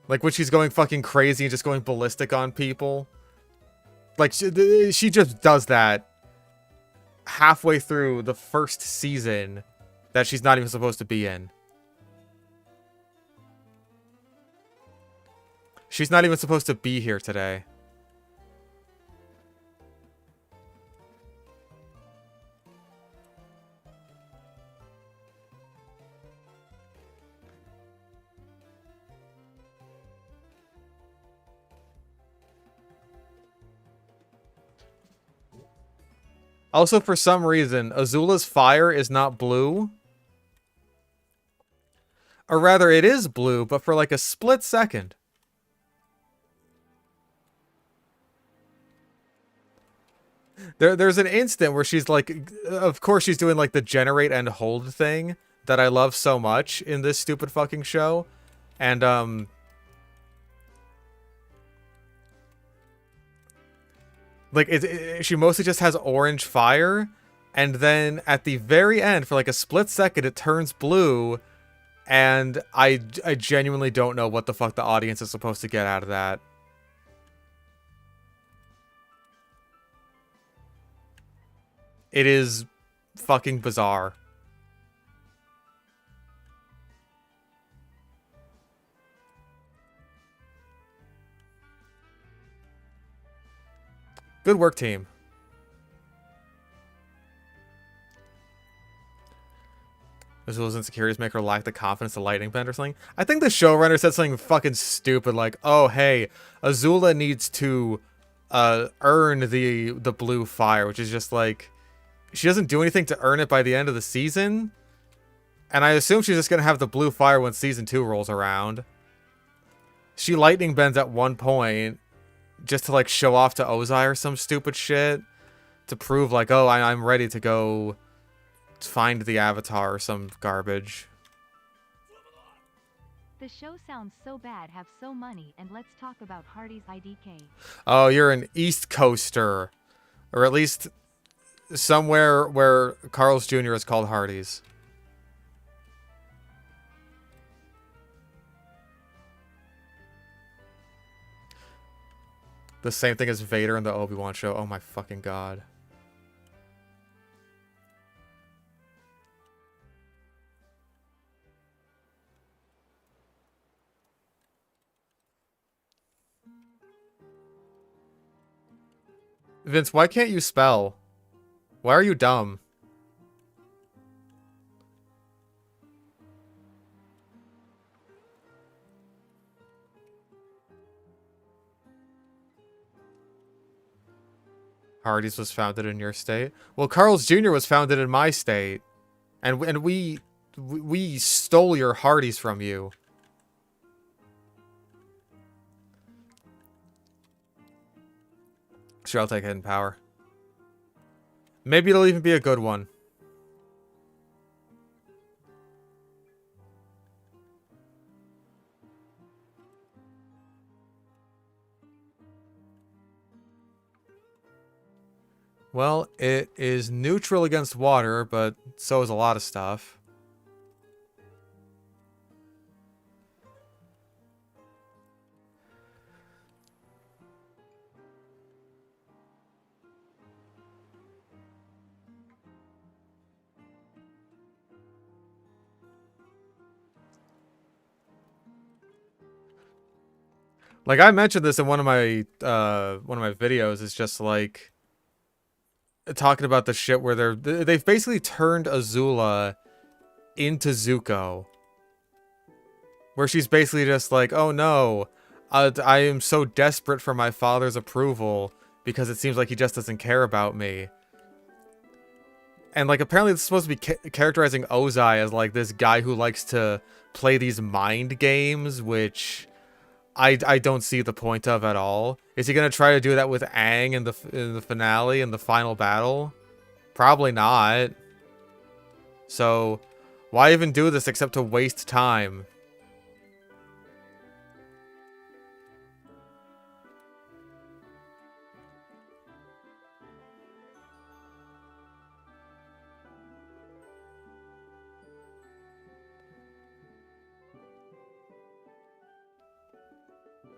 Like when she's going fucking crazy and just going ballistic on people. Like she just does that halfway through the first season that she's not even supposed to be in. She's not even supposed to be here today. Also, for some reason, Azula's fire is not blue. Or rather, it is blue, but for like a split second. There's an instant where she's like, of course she's doing like the generate and hold thing that I love so much in this stupid fucking show. And, like, she mostly just has orange fire, and then at the very end, for like a split second, it turns blue, and I genuinely don't know what the fuck the audience is supposed to get out of that. It is fucking bizarre. Good work, team. Azula's insecurities make her lack the confidence to lightning bend or something. I think the showrunner said something fucking stupid like, oh, hey, Azula needs to earn the blue fire, which is just like, she doesn't do anything to earn it by the end of the season. And I assume she's just going to have the blue fire when season 2 rolls around. She lightning bends at one point just to like show off to Ozai or some stupid shit. To prove like, oh, I'm ready to go find the Avatar or some garbage. The show sounds so bad, have so money, and let's talk about Hardy's IDK. Oh, you're an East Coaster. Or at least somewhere where Carl's Jr. is called Hardy's. The same thing as Vader in the Obi-Wan show. Oh my fucking God. Vince, why can't you spell? Why are you dumb? Hardee's was founded in your state. Well, Carl's Jr. was founded in my state, and we stole your Hardee's from you. Sure, I'll take Hidden Power. Maybe it'll even be a good one. Well, it is neutral against water, but so is a lot of stuff. Like I mentioned this in one of my videos, is just like talking about the shit where they've basically turned Azula into Zuko. Where she's basically just like, oh no, I am so desperate for my father's approval because it seems like he just doesn't care about me. And like apparently it's supposed to be characterizing Ozai as like this guy who likes to play these mind games, which I don't see the point of at all. Is he gonna try to do that with Aang in the finale, in the final battle? Probably not. So, why even do this except to waste time?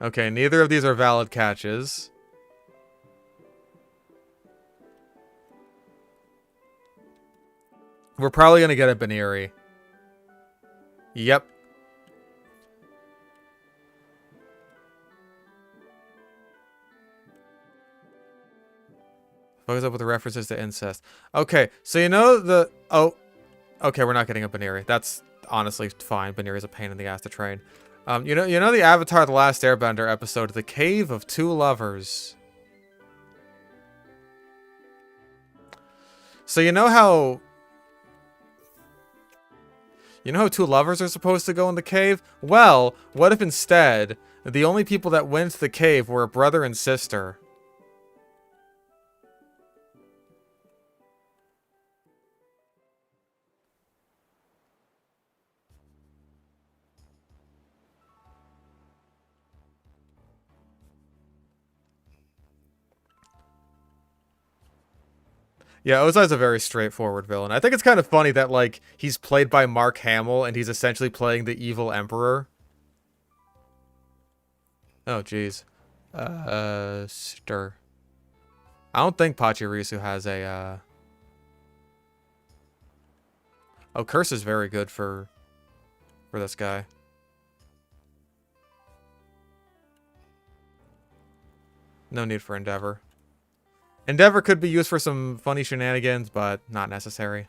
Okay, neither of these are valid catches. We're probably gonna get a Baniri. Yep. Focus up with the references to incest. Okay, so you know the... Oh, okay, we're not getting a Baniri. That's honestly fine. Baniri's a pain in the ass to train. You know the Avatar: The Last Airbender episode, The Cave of Two Lovers. So you know how two lovers are supposed to go in the cave? Well, what if instead the only people that went to the cave were a brother and sister? Yeah, Ozai's a very straightforward villain. I think it's kind of funny that, like, he's played by Mark Hamill, and he's essentially playing the evil emperor. Oh, jeez. Stir. I don't think Pachirisu has a, Oh, Curse is very good for this guy. No need for Endeavor. Endeavor could be used for some funny shenanigans, but not necessary.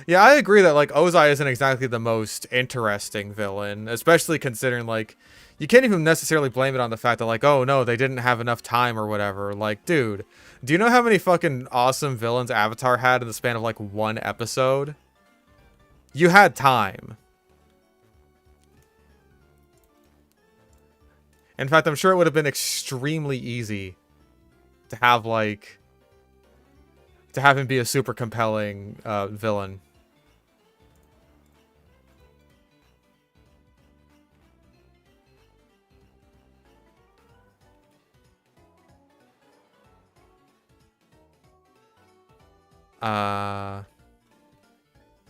Yeah, I agree that, like, Ozai isn't exactly the most interesting villain, especially considering, like, you can't even necessarily blame it on the fact that, like, oh, no, they didn't have enough time or whatever. Like, dude, do you know how many fucking awesome villains Avatar had in the span of, like, one episode? You had time. In fact, I'm sure it would have been extremely easy to have, like, to have him be a super compelling villain.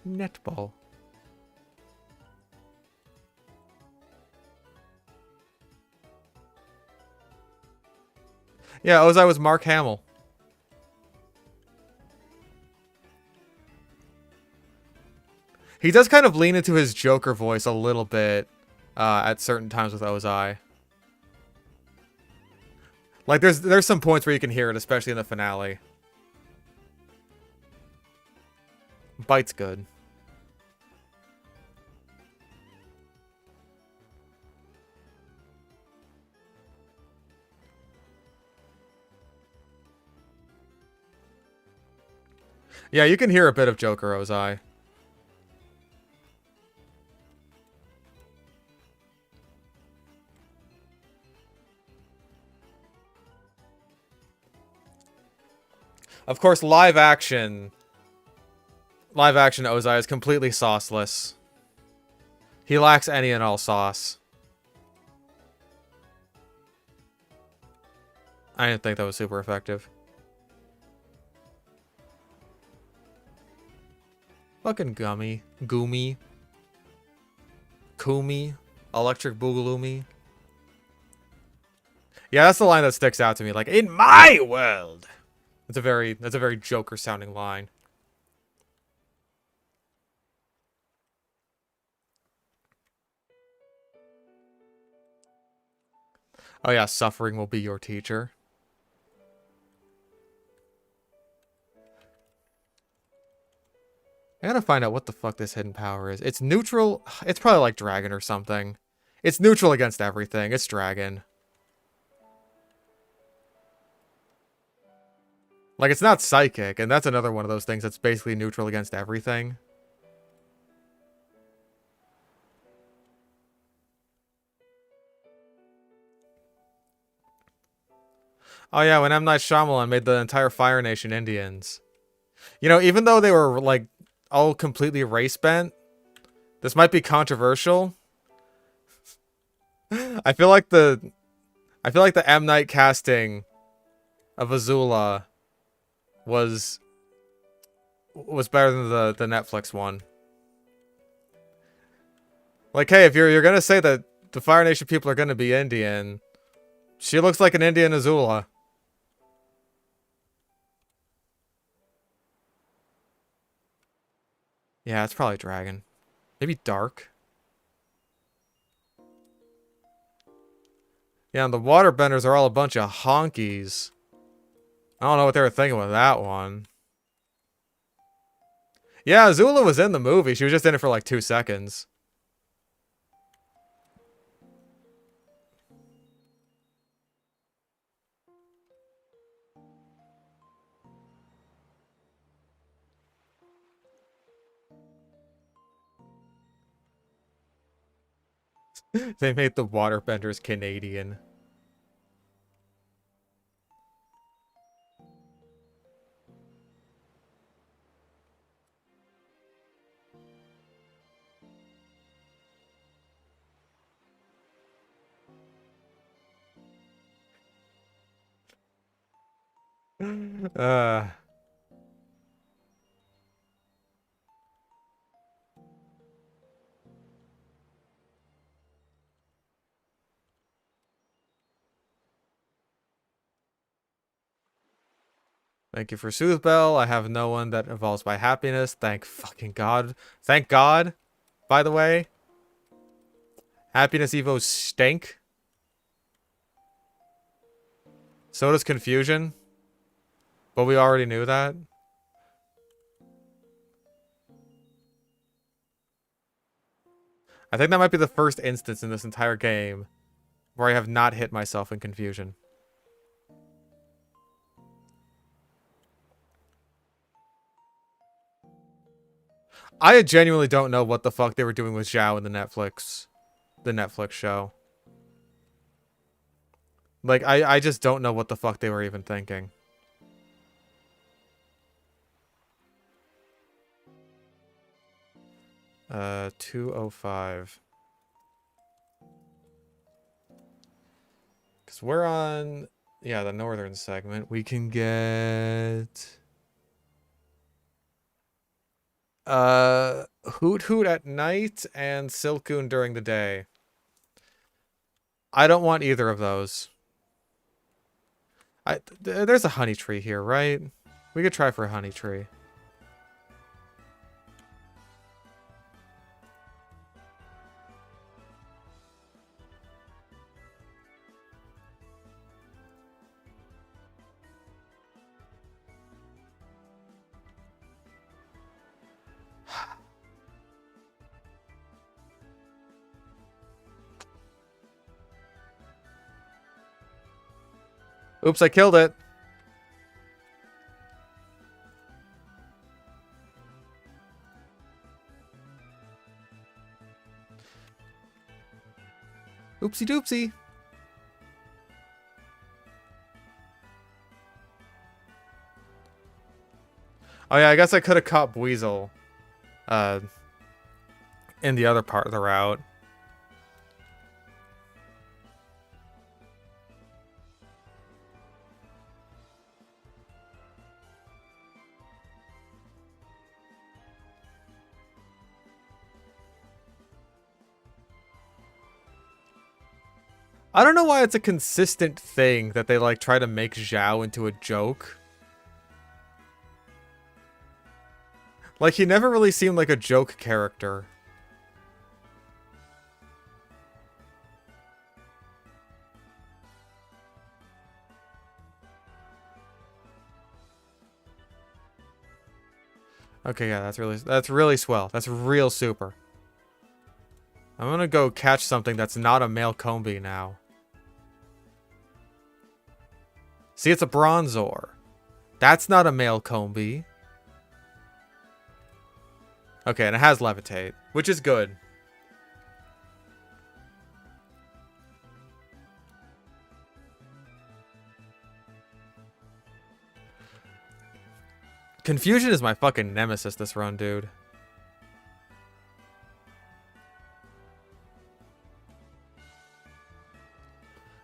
Netball. Yeah, Ozai was Mark Hamill. He does kind of lean into his Joker voice a little bit at certain times with Ozai. Like, there's some points where you can hear it, especially in the finale. Bite's good. Yeah, you can hear a bit of Joker Ozai. Of course, live action Ozai is completely sauceless. He lacks any and all sauce. I didn't think that was super effective. Fucking gummy. Goomy. Kumi. Electric Boogaloomy. Yeah, that's the line that sticks out to me. Like, in my world! That's a very Joker sounding line. Oh yeah, suffering will be your teacher. I gotta find out what the fuck this hidden power is. It's neutral. It's probably like dragon or something. It's neutral against everything. It's dragon. Like, it's not psychic, and that's another one of those things that's basically neutral against everything. Oh yeah, when M. Night Shyamalan made the entire Fire Nation Indians. You know, even though they were, like, all completely race-bent, this might be controversial. I feel like the M. Night casting of Azula was better than the Netflix one. Like, hey, if you're gonna say that the Fire Nation people are gonna be Indian, she looks like an Indian Azula. Yeah, it's probably dragon. Maybe dark. Yeah, and the waterbenders are all a bunch of honkies. I don't know what they were thinking with that one. Yeah, Azula was in the movie. She was just in it for like 2 seconds. They made the waterbenders Canadian. uh Thank you for Sooth Bell. I have no one that evolves by happiness. Thank fucking God. Thank God, by the way. Happiness Evos stink. So does confusion. But we already knew that. I think that might be the first instance in this entire game where I have not hit myself in confusion. I genuinely don't know what the fuck they were doing with Zhao in the Netflix show. Like, I just don't know what the fuck they were even thinking. Uh, 205. Because we're on, yeah, the northern segment. We can get... Hoot Hoot at night and Silcoon during the day. I don't want either of those. There's a honey tree here, right? We could try for a honey tree. Oops, I killed it. Oopsie doopsie. Oh yeah, I guess I could have caught Buizel in the other part of the route. I don't know why it's a consistent thing that they like try to make Zhao into a joke. Like, he never really seemed like a joke character. Okay, yeah, that's really swell. That's real super. I'm gonna go catch something that's not a male Combi now. See, it's a Bronzor. That's not a male Combi. Okay, and it has Levitate, which is good. Confusion is my fucking nemesis this run, dude.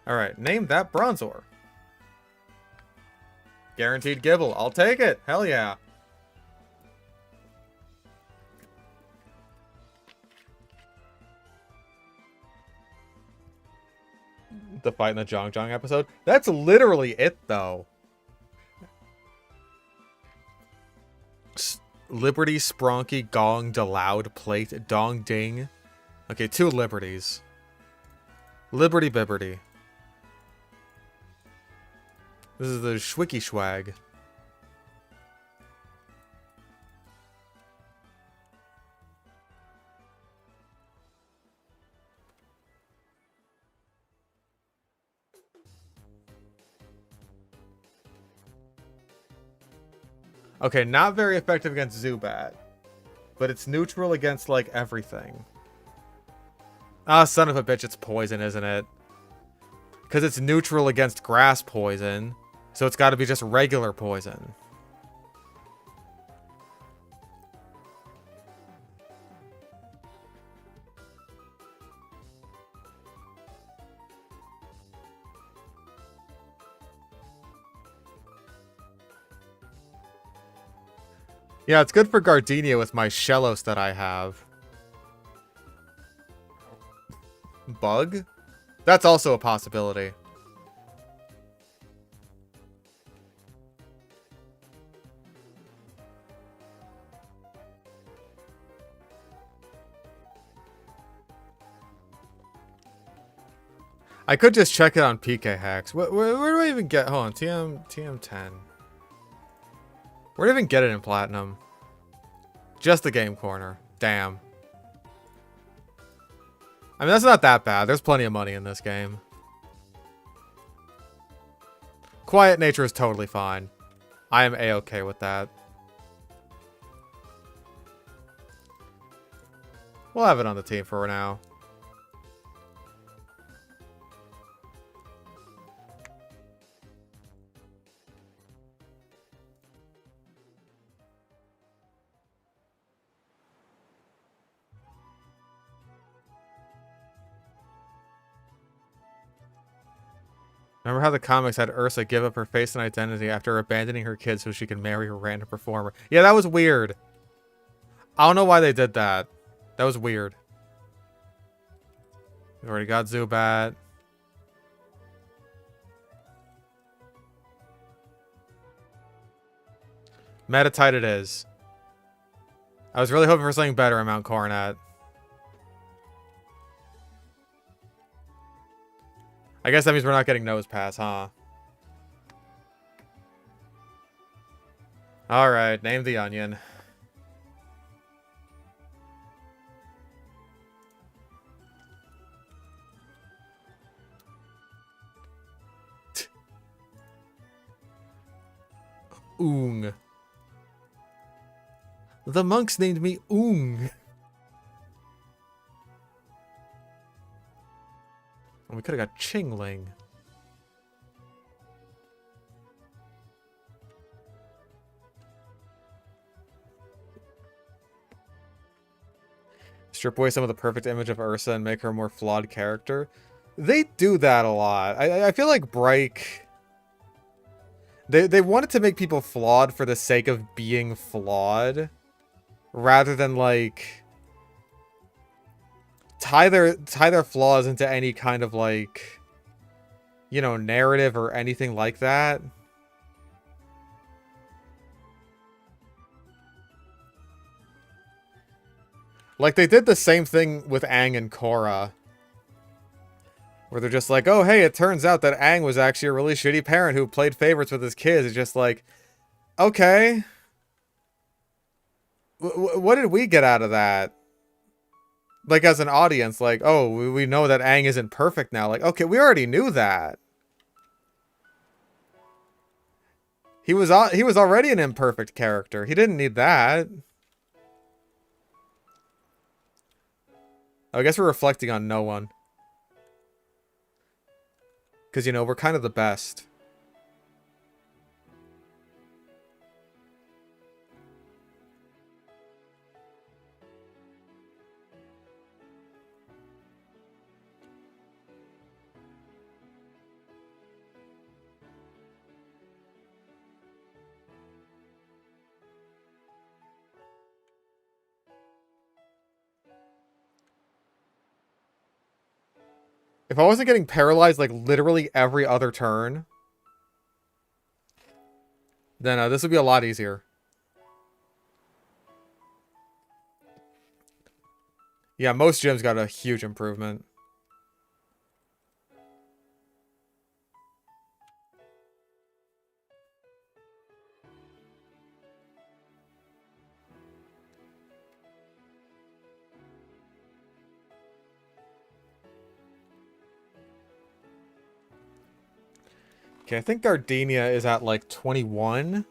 Alright, name that Bronzor. Guaranteed Gibble. I'll take it. Hell yeah. The fight in the Zhong episode. That's literally it, though. Liberty, Spronky, Gong, Deloud, Plate, Dong, Ding. Okay, 2 Liberties. Liberty Bibberty. This is the Schwicky Schwag. Okay, not very effective against Zubat. But it's neutral against, like, everything. Ah, son of a bitch, it's poison, isn't it? Because it's neutral against grass poison. So it's got to be just regular poison. Yeah, it's good for Gardenia with my Shellos that I have. Bug? That's also a possibility. I could just check it on PK Hacks. Where do I even get... Hold on, TM10. Where do I even get it in Platinum? Just the Game Corner. Damn. I mean, that's not that bad. There's plenty of money in this game. Quiet Nature is totally fine. I am A-okay with that. We'll have it on the team for now. Remember how the comics had Ursa give up her face and identity after abandoning her kids so she could marry a random performer? Yeah, that was weird. I don't know why they did that. That was weird. We already got Zubat. Metatite it is. I was really hoping for something better in Mount Coronet. I guess that means we're not getting Nose Pass, huh? Alright, name the onion. Oong. The monks named me Oong. We could have got Chingling. Strip away some of the perfect image of Ursa and make her a more flawed character. They do that a lot. I feel like Break... They wanted to make people flawed for the sake of being flawed. Rather than, like... tie their flaws into any kind of, like, you know, narrative or anything like that. Like, they did the same thing with Aang and Korra. Where they're just like, oh, hey, it turns out that Aang was actually a really shitty parent who played favorites with his kids. It's just like, okay. What did we get out of that? Like, as an audience, like, oh, we know that Aang isn't perfect now. Like, okay, we already knew that. He was already an imperfect character. He didn't need that. I guess we're reflecting on no one. Because, you know, we're kind of the best. If I wasn't getting paralyzed, like, literally every other turn, then this would be a lot easier. Yeah, most gyms got a huge improvement. Okay, I think Gardenia is at, like, 21.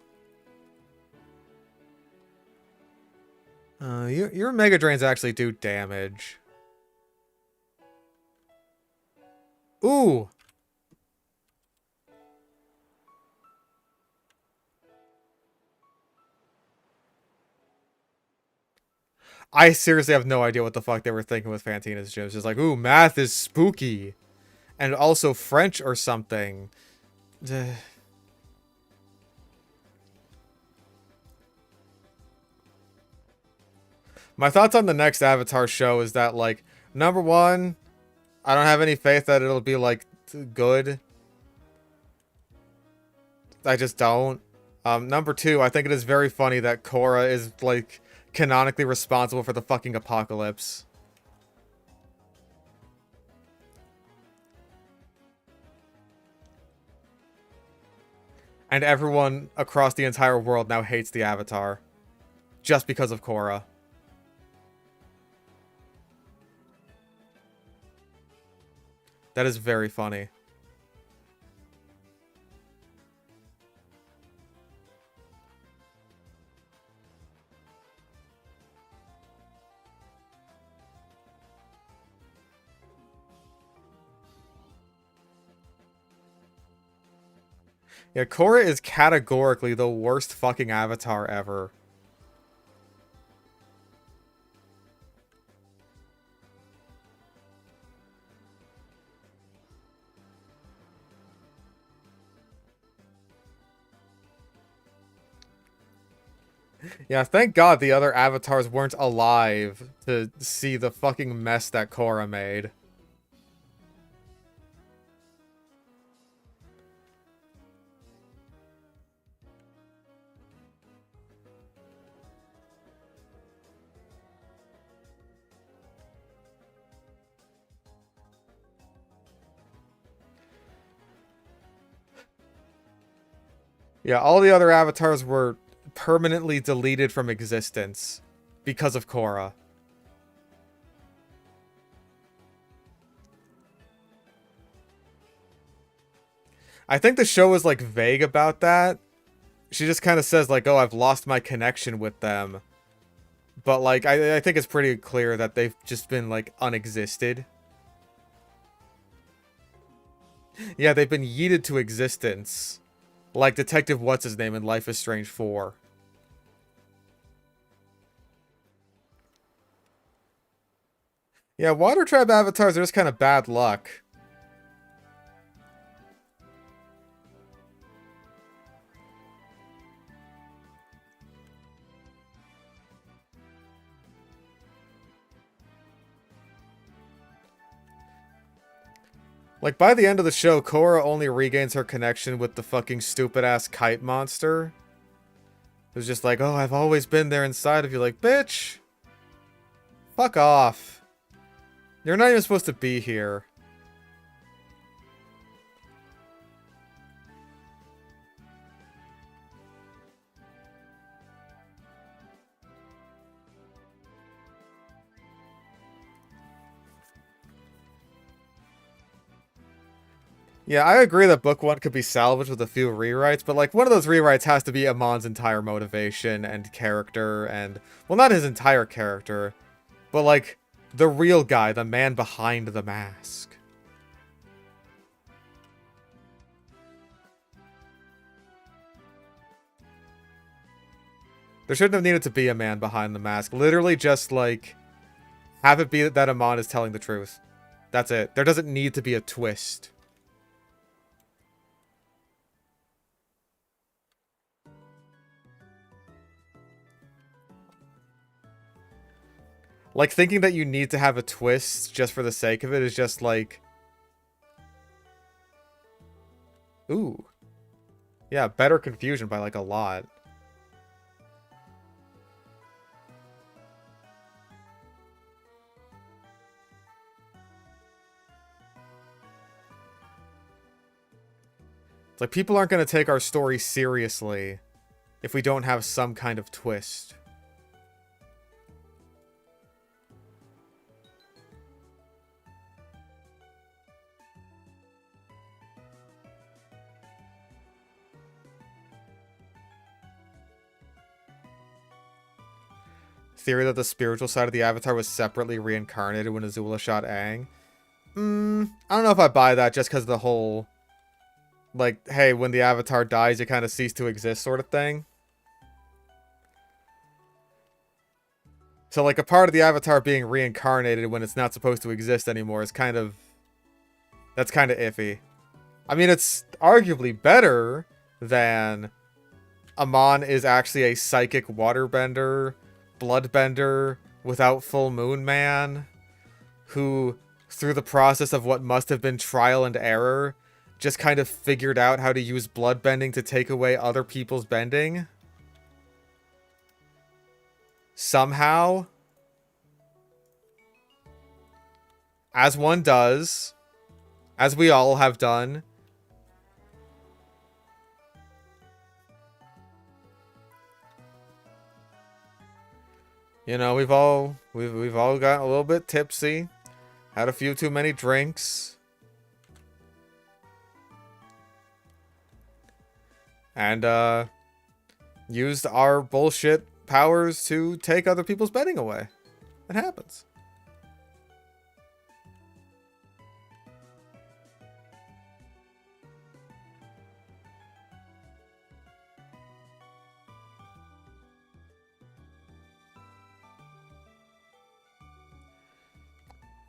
Your Mega Drains actually do damage. Ooh! I seriously have no idea what the fuck they were thinking with Fantina's gyms. Just like, ooh, math is spooky. And also French or something. My thoughts on the next Avatar show is that, like, number one, I don't have any faith that it'll be, like, good. I just don't. Number two, I think it is very funny that Korra is, like, canonically responsible for the fucking apocalypse. And everyone across the entire world now hates the Avatar. Just because of Korra. That is very funny. Yeah, Korra is categorically the worst fucking Avatar ever. Yeah, thank God the other avatars weren't alive to see the fucking mess that Korra made. Yeah, all the other avatars were permanently deleted from existence because of Korra. I think the show is, like, vague about that. She just kind of says, like, oh, I've lost my connection with them. But, like, I think it's pretty clear that they've just been, like, unexisted. Yeah, they've been yeeted to existence. Like Detective What's-His-Name in Life is Strange 4. Yeah, Water Tribe avatars are just kind of bad luck. Like, by the end of the show, Korra only regains her connection with the fucking stupid-ass kite monster. Who's just like, oh, I've always been there inside of you. Like, bitch! Fuck off. You're not even supposed to be here. Yeah, I agree that book 1 could be salvaged with a few rewrites, but like one of those rewrites has to be Amon's entire motivation and character and, well, not his entire character, but like the real guy, the man behind the mask. There shouldn't have needed to be a man behind the mask. Literally just like have it be that Amon is telling the truth. That's it. There doesn't need to be a twist. Like, thinking that you need to have a twist just for the sake of it is just like... Ooh. Yeah, better confusion by, like, a lot. It's like, people aren't going to take our story seriously if we don't have some kind of twist. Theory that the spiritual side of the Avatar was separately reincarnated when Azula shot Aang. I don't know if I buy that just because of the whole, like, hey, when the Avatar dies, you kind of cease to exist sort of thing. So, like, a part of the Avatar being reincarnated when it's not supposed to exist anymore is kind of... That's kind of iffy. I mean, it's arguably better than Amon is actually a psychic waterbender, bloodbender without full moon man, who, through the process of what must have been trial and error, just kind of figured out how to use bloodbending to take away other people's bending. Somehow. As one does. As we all have done. You know, we've all gotten a little bit tipsy, had a few too many drinks, and used our bullshit powers to take other people's betting away. It happens.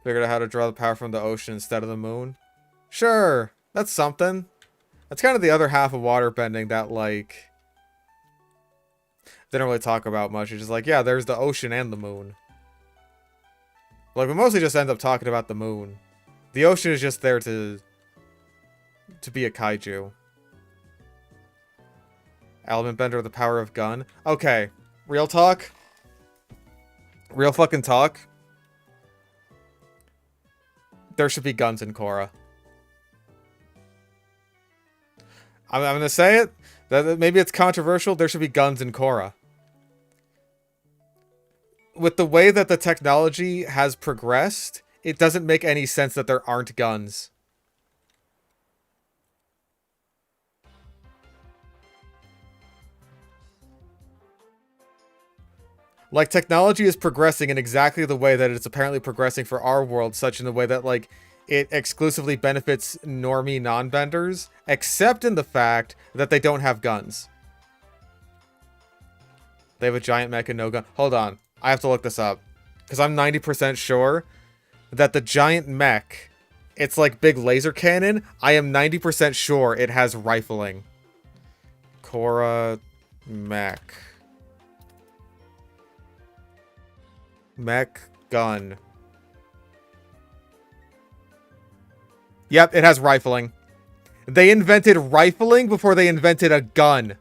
Figured out how to draw the power from the ocean instead of the moon. Sure, that's something. That's kind of the other half of waterbending that, like, they don't really talk about much. It's just like, yeah, there's the ocean and the moon. Like, we mostly just end up talking about the moon. The ocean is just there to be a kaiju. Element bender with the power of gun. Okay, real talk. Real fucking talk. There should be guns in Korra. I'm gonna say it. That maybe it's controversial. There should be guns in Korra. With the way that the technology has progressed, it doesn't make any sense that there aren't guns. Like, technology is progressing in exactly the way that it's apparently progressing for our world, such in the way that, like, it exclusively benefits normie non-benders, except in the fact that they don't have guns. They have a giant mech and no gun. Hold on. I have to look this up. Because I'm 90% sure that the giant mech, it's like big laser cannon. I am 90% sure it has rifling. Korra mech. Mech gun. Yep, it has rifling. They invented rifling before they invented a gun.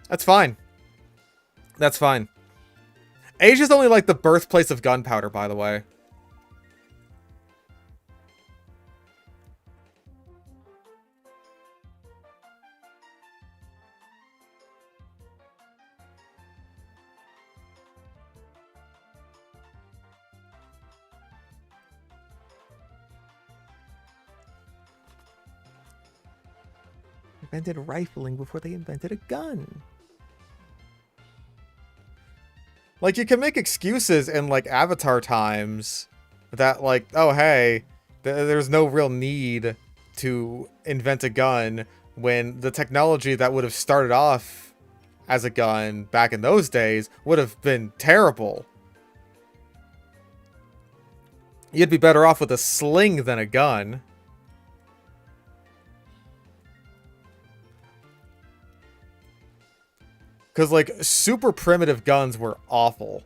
That's fine. That's fine. Asia's only like the birthplace of gunpowder, by the way. Invented rifling before they invented a gun. Like, you can make excuses in, like, Avatar times that, like, oh, hey, there's no real need to invent a gun when the technology that would have started off as a gun back in those days would have been terrible. You'd be better off with a sling than a gun. Because, like, super primitive guns were awful.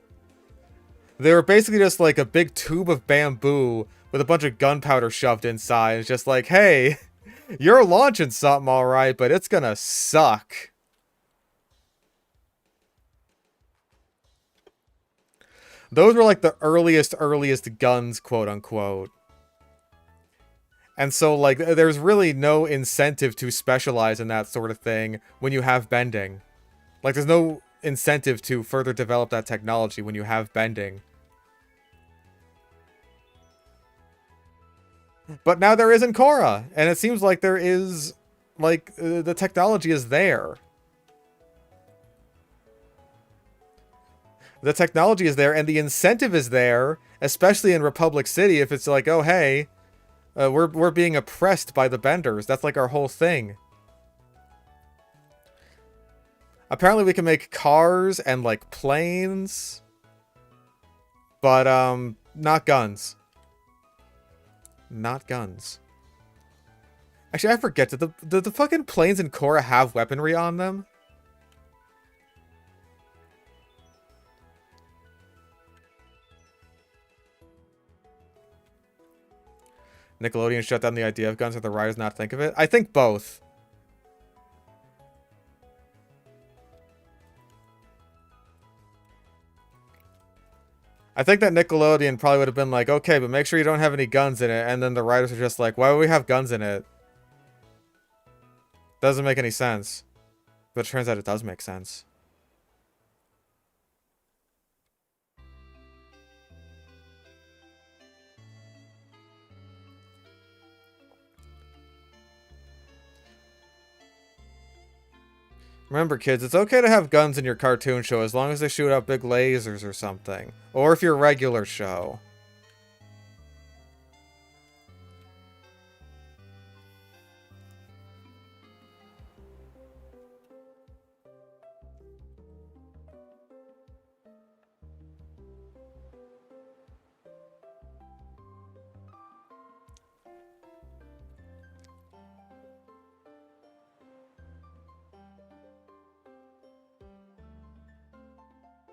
They were basically just, like, a big tube of bamboo with a bunch of gunpowder shoved inside. It's just like, hey, you're launching something alright, but it's gonna suck. Those were, like, the earliest guns, quote-unquote. And so, like, there's really no incentive to specialize in that sort of thing when you have bending. Like, there's no incentive to further develop that technology when you have bending. But now there is in Korra, and it seems like there is, like, the technology is there. The technology is there, and the incentive is there, especially in Republic City, if it's like, oh, hey, we're being oppressed by the benders. That's, like, our whole thing. Apparently we can make cars and, like, planes. But, not guns. Not guns. Actually, I forget, did the fucking planes in Korra have weaponry on them? Nickelodeon shut down the idea of guns, or the writers not think of it? I think both. I think that Nickelodeon probably would have been like, okay, but make sure you don't have any guns in it. And then the writers are just like, why would we have guns in it? Doesn't make any sense. But it turns out it does make sense. Remember, kids, it's okay to have guns in your cartoon show as long as they shoot out big lasers or something. Or if you're a regular show.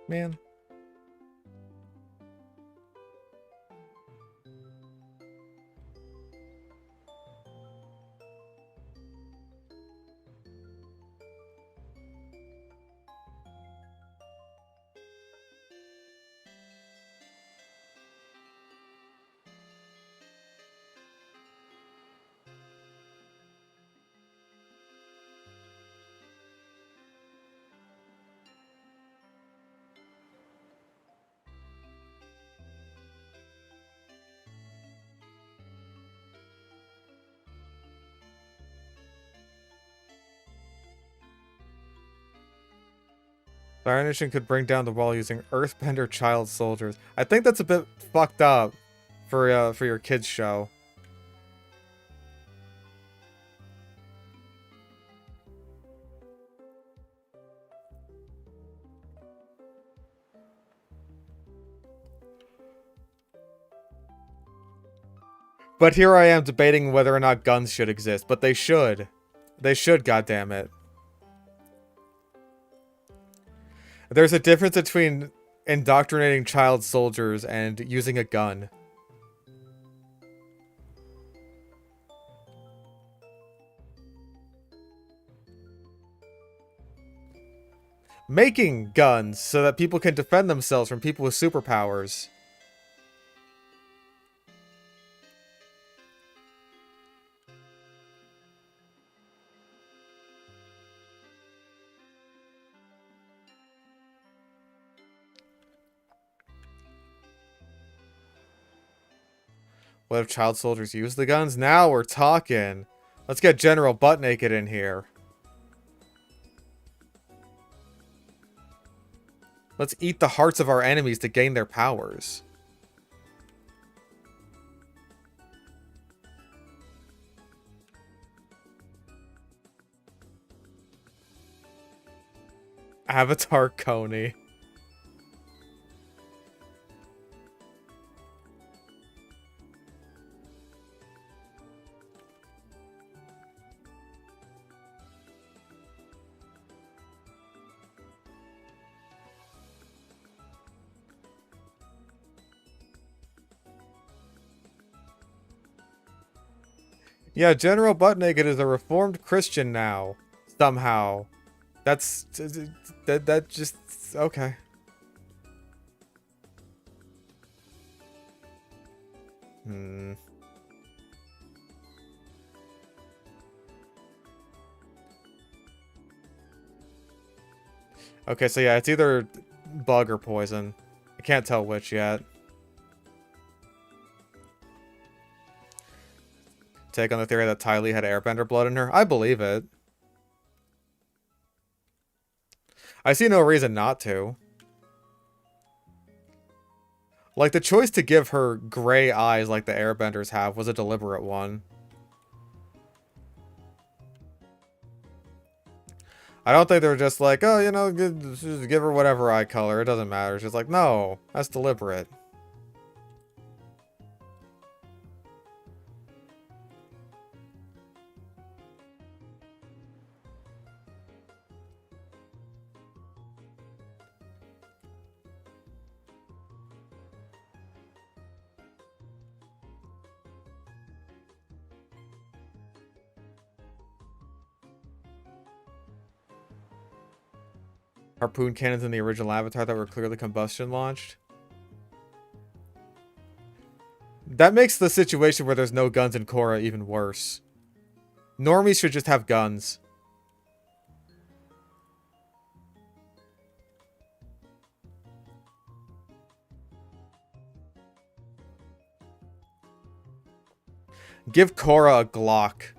Man. Fire Nation could bring down the wall using Earthbender child soldiers. I think that's a bit fucked up for your kids' show. But here I am debating whether or not guns should exist, but they should. They should, goddammit. There's a difference between indoctrinating child soldiers and using a gun. Making guns so that people can defend themselves from people with superpowers. What if child soldiers use the guns? Now we're talking. Let's get General Butt Naked in here. Let's eat the hearts of our enemies to gain their powers. Avatar Coney. Yeah, General Butt Naked is a reformed Christian now. Somehow. That's... That just... Okay. Okay, so yeah, it's either bug or poison. I can't tell which yet. Take on the theory that Ty Lee had airbender blood in her? I believe it. I see no reason not to. Like, the choice to give her gray eyes like the airbenders have was a deliberate one. I don't think they were just like, oh, you know, just give her whatever eye color. It doesn't matter. It's just like, no, that's deliberate. Harpoon cannons in the original Avatar that were clearly combustion launched. That makes the situation where there's no guns in Korra even worse. Normies should just have guns. Give Korra a Glock.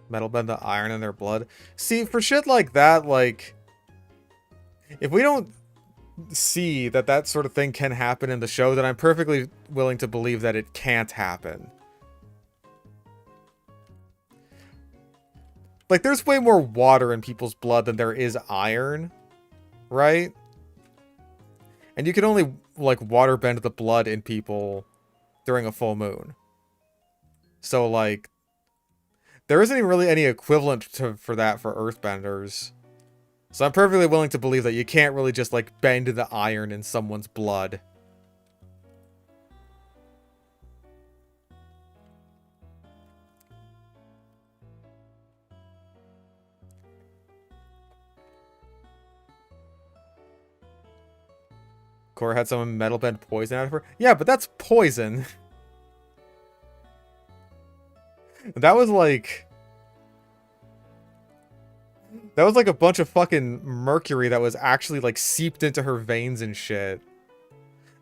Metal bend the iron in their blood. See, for shit like that, like... If we don't see that that sort of thing can happen in the show, then I'm perfectly willing to believe that it can't happen. Like, there's way more water in people's blood than there is iron, right? And you can only, like, water bend the blood in people during a full moon. So, like... There isn't even really any equivalent for that for earthbenders. So I'm perfectly willing to believe that you can't really just, like, bend the iron in someone's blood. Korra had someone metal bend poison out of her? Yeah, but that's poison. That was like a bunch of fucking mercury that was actually like seeped into her veins and shit.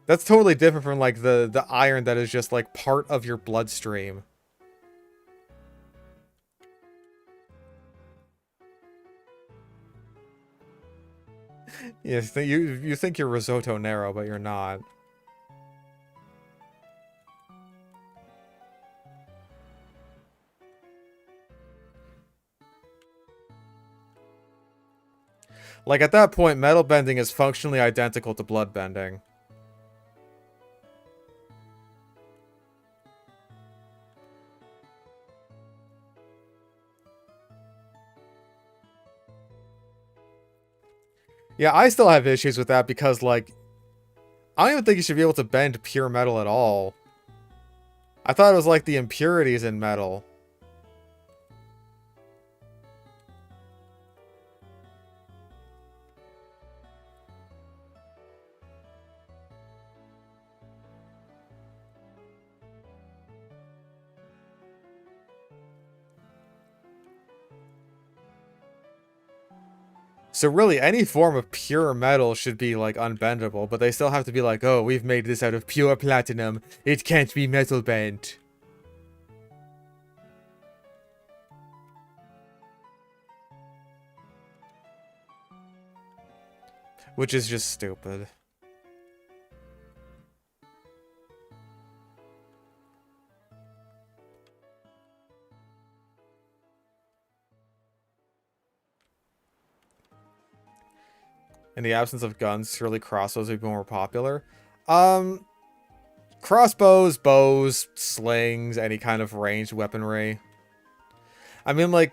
That's totally different from like the iron that is just like part of your bloodstream. Yes, you think you're risotto Nero, but you're not. Like, at that point, metal bending is functionally identical to blood bending. Yeah, I still have issues with that because, like, I don't even think you should be able to bend pure metal at all. I thought it was like the impurities in metal. So really, any form of pure metal should be, like, unbendable, but they still have to be like, oh, we've made this out of pure platinum. It can't be metal bent. Which is just stupid. In the absence of guns, surely crossbows would be more popular. Crossbows, bows, slings, any kind of ranged weaponry. I mean, like,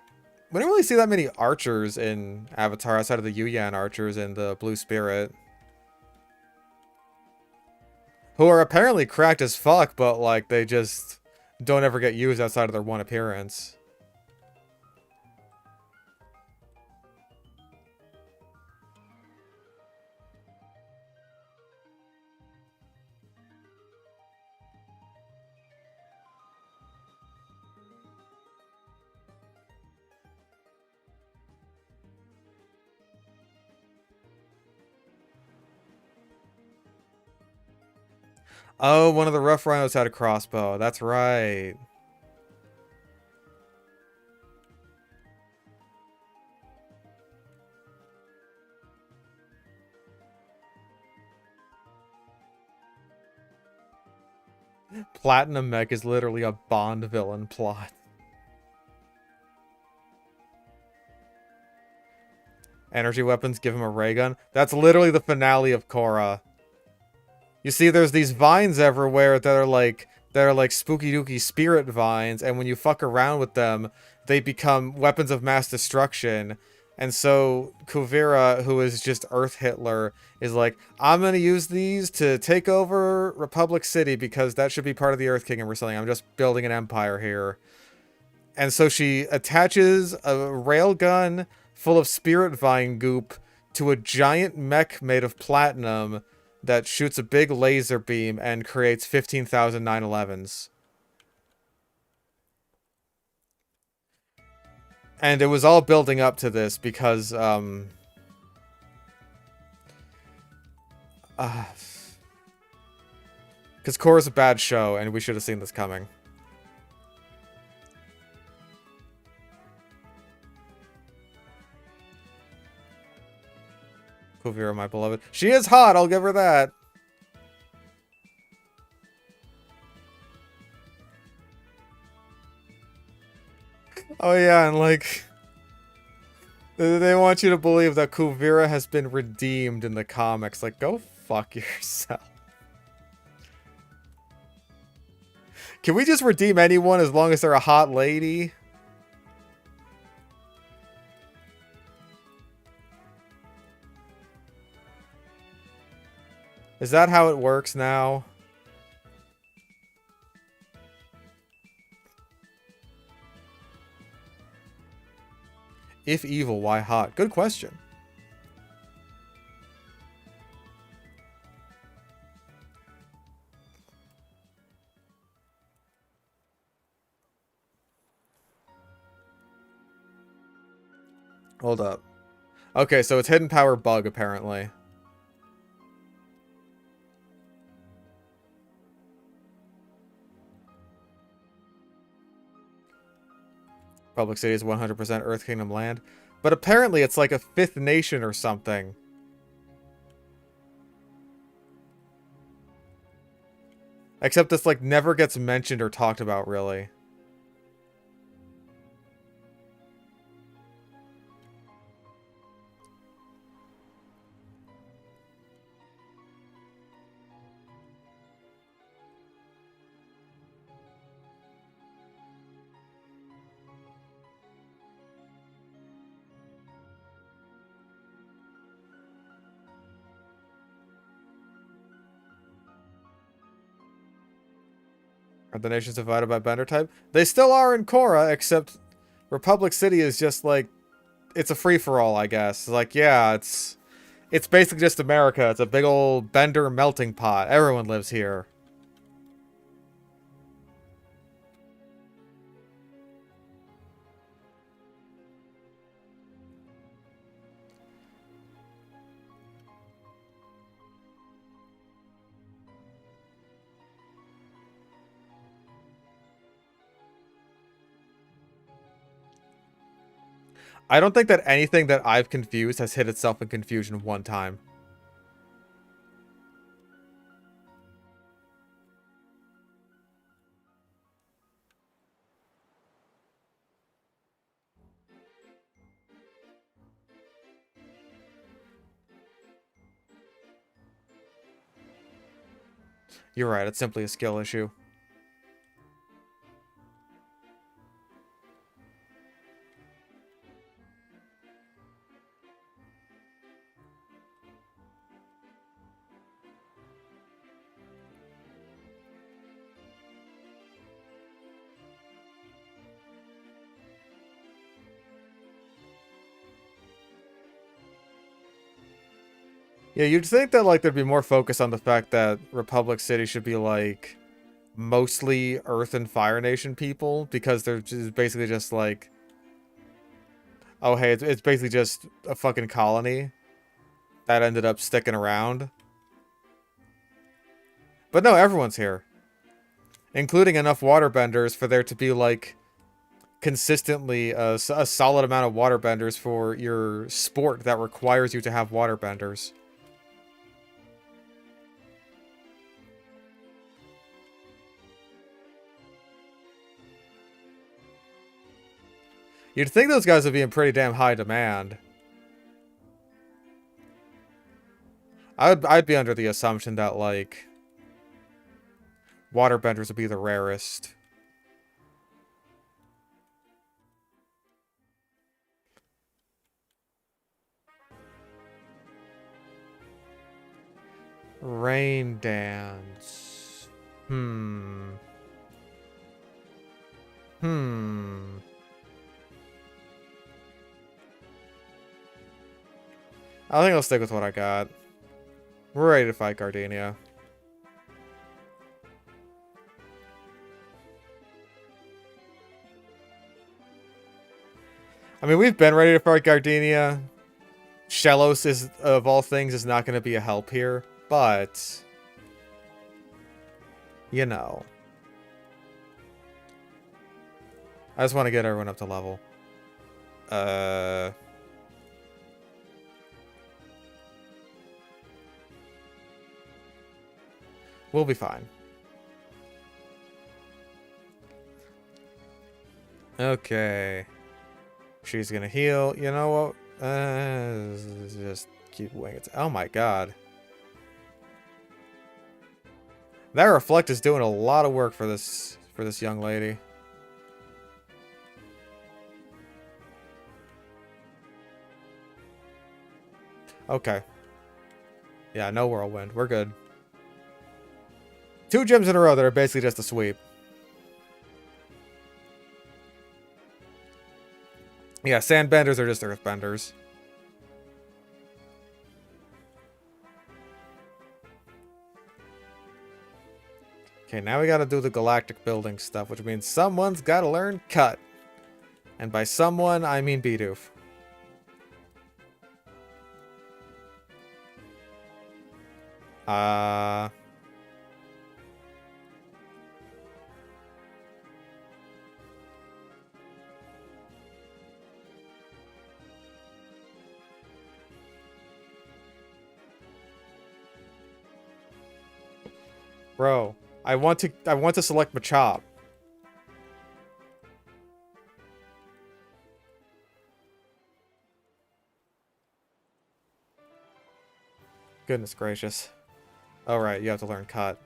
we don't really see that many archers in Avatar outside of the Yuyan archers and the Blue Spirit. Who are apparently cracked as fuck, but, like, they just don't ever get used outside of their one appearance. Oh, one of the rough rhinos had a crossbow. That's right. Platinum Mech is literally a Bond villain plot. Energy weapons give him a ray gun. That's literally the finale of Korra. You see, there's these vines everywhere that are like spooky dooky spirit vines, and when you fuck around with them, they become weapons of mass destruction. And so Kuvira, who is just Earth Hitler, is like, I'm gonna use these to take over Republic City because that should be part of the Earth Kingdom or something. I'm just building an empire here. And so she attaches a railgun full of spirit vine goop to a giant mech made of platinum that shoots a big laser beam and creates 15,000 911s. And it was all building up to this because, because Korra's a bad show, and we should have seen this coming. Kuvira, my beloved. She is hot, I'll give her that. Oh yeah, and like, they want you to believe that Kuvira has been redeemed in the comics. Like, go fuck yourself. Can we just redeem anyone as long as they're a hot lady? Is that how it works now? If evil, why hot? Good question. Hold up. Okay, so it's hidden power bug, apparently. Public City is 100% Earth Kingdom land. But apparently it's like a fifth nation or something. Except this, like, never gets mentioned or talked about, really. Are the nations divided by bender type? They still are in Korra, except Republic City is just like, it's a free-for-all, I guess. Like, yeah, it's basically just America. It's a big old bender melting pot. Everyone lives here. I don't think that anything that I've confused has hit itself in confusion one time. You're right, it's simply a skill issue. Yeah, you'd think that, like, there'd be more focus on the fact that Republic City should be, like, mostly Earth and Fire Nation people, because they're just basically just, like, oh, hey, it's basically just a fucking colony that ended up sticking around. But no, everyone's here. Including enough waterbenders for there to be, like, consistently a solid amount of waterbenders for your sport that requires you to have waterbenders. You'd think those guys would be in pretty damn high demand. I'd be under the assumption that, like, waterbenders would be the rarest. Rain dance. Hmm. I think I'll stick with what I got. We're ready to fight Gardenia. I mean, we've been ready to fight Gardenia. Shellos is, of all things, is not going to be a help here, but you know. I just want to get everyone up to level. We'll be fine. Okay. She's gonna heal. You know what? Just keep winging it. Oh my god. That reflect is doing a lot of work for this young lady. Okay. Yeah, no whirlwind. We're good. 2 gyms in a row that are basically just a sweep. Yeah, sandbenders are just earthbenders. Okay, now we gotta do the galactic building stuff, which means someone's gotta learn cut. And by someone, I mean Bidoof. Bro, I want to select Machop. Goodness gracious. Alright, you have to learn cut.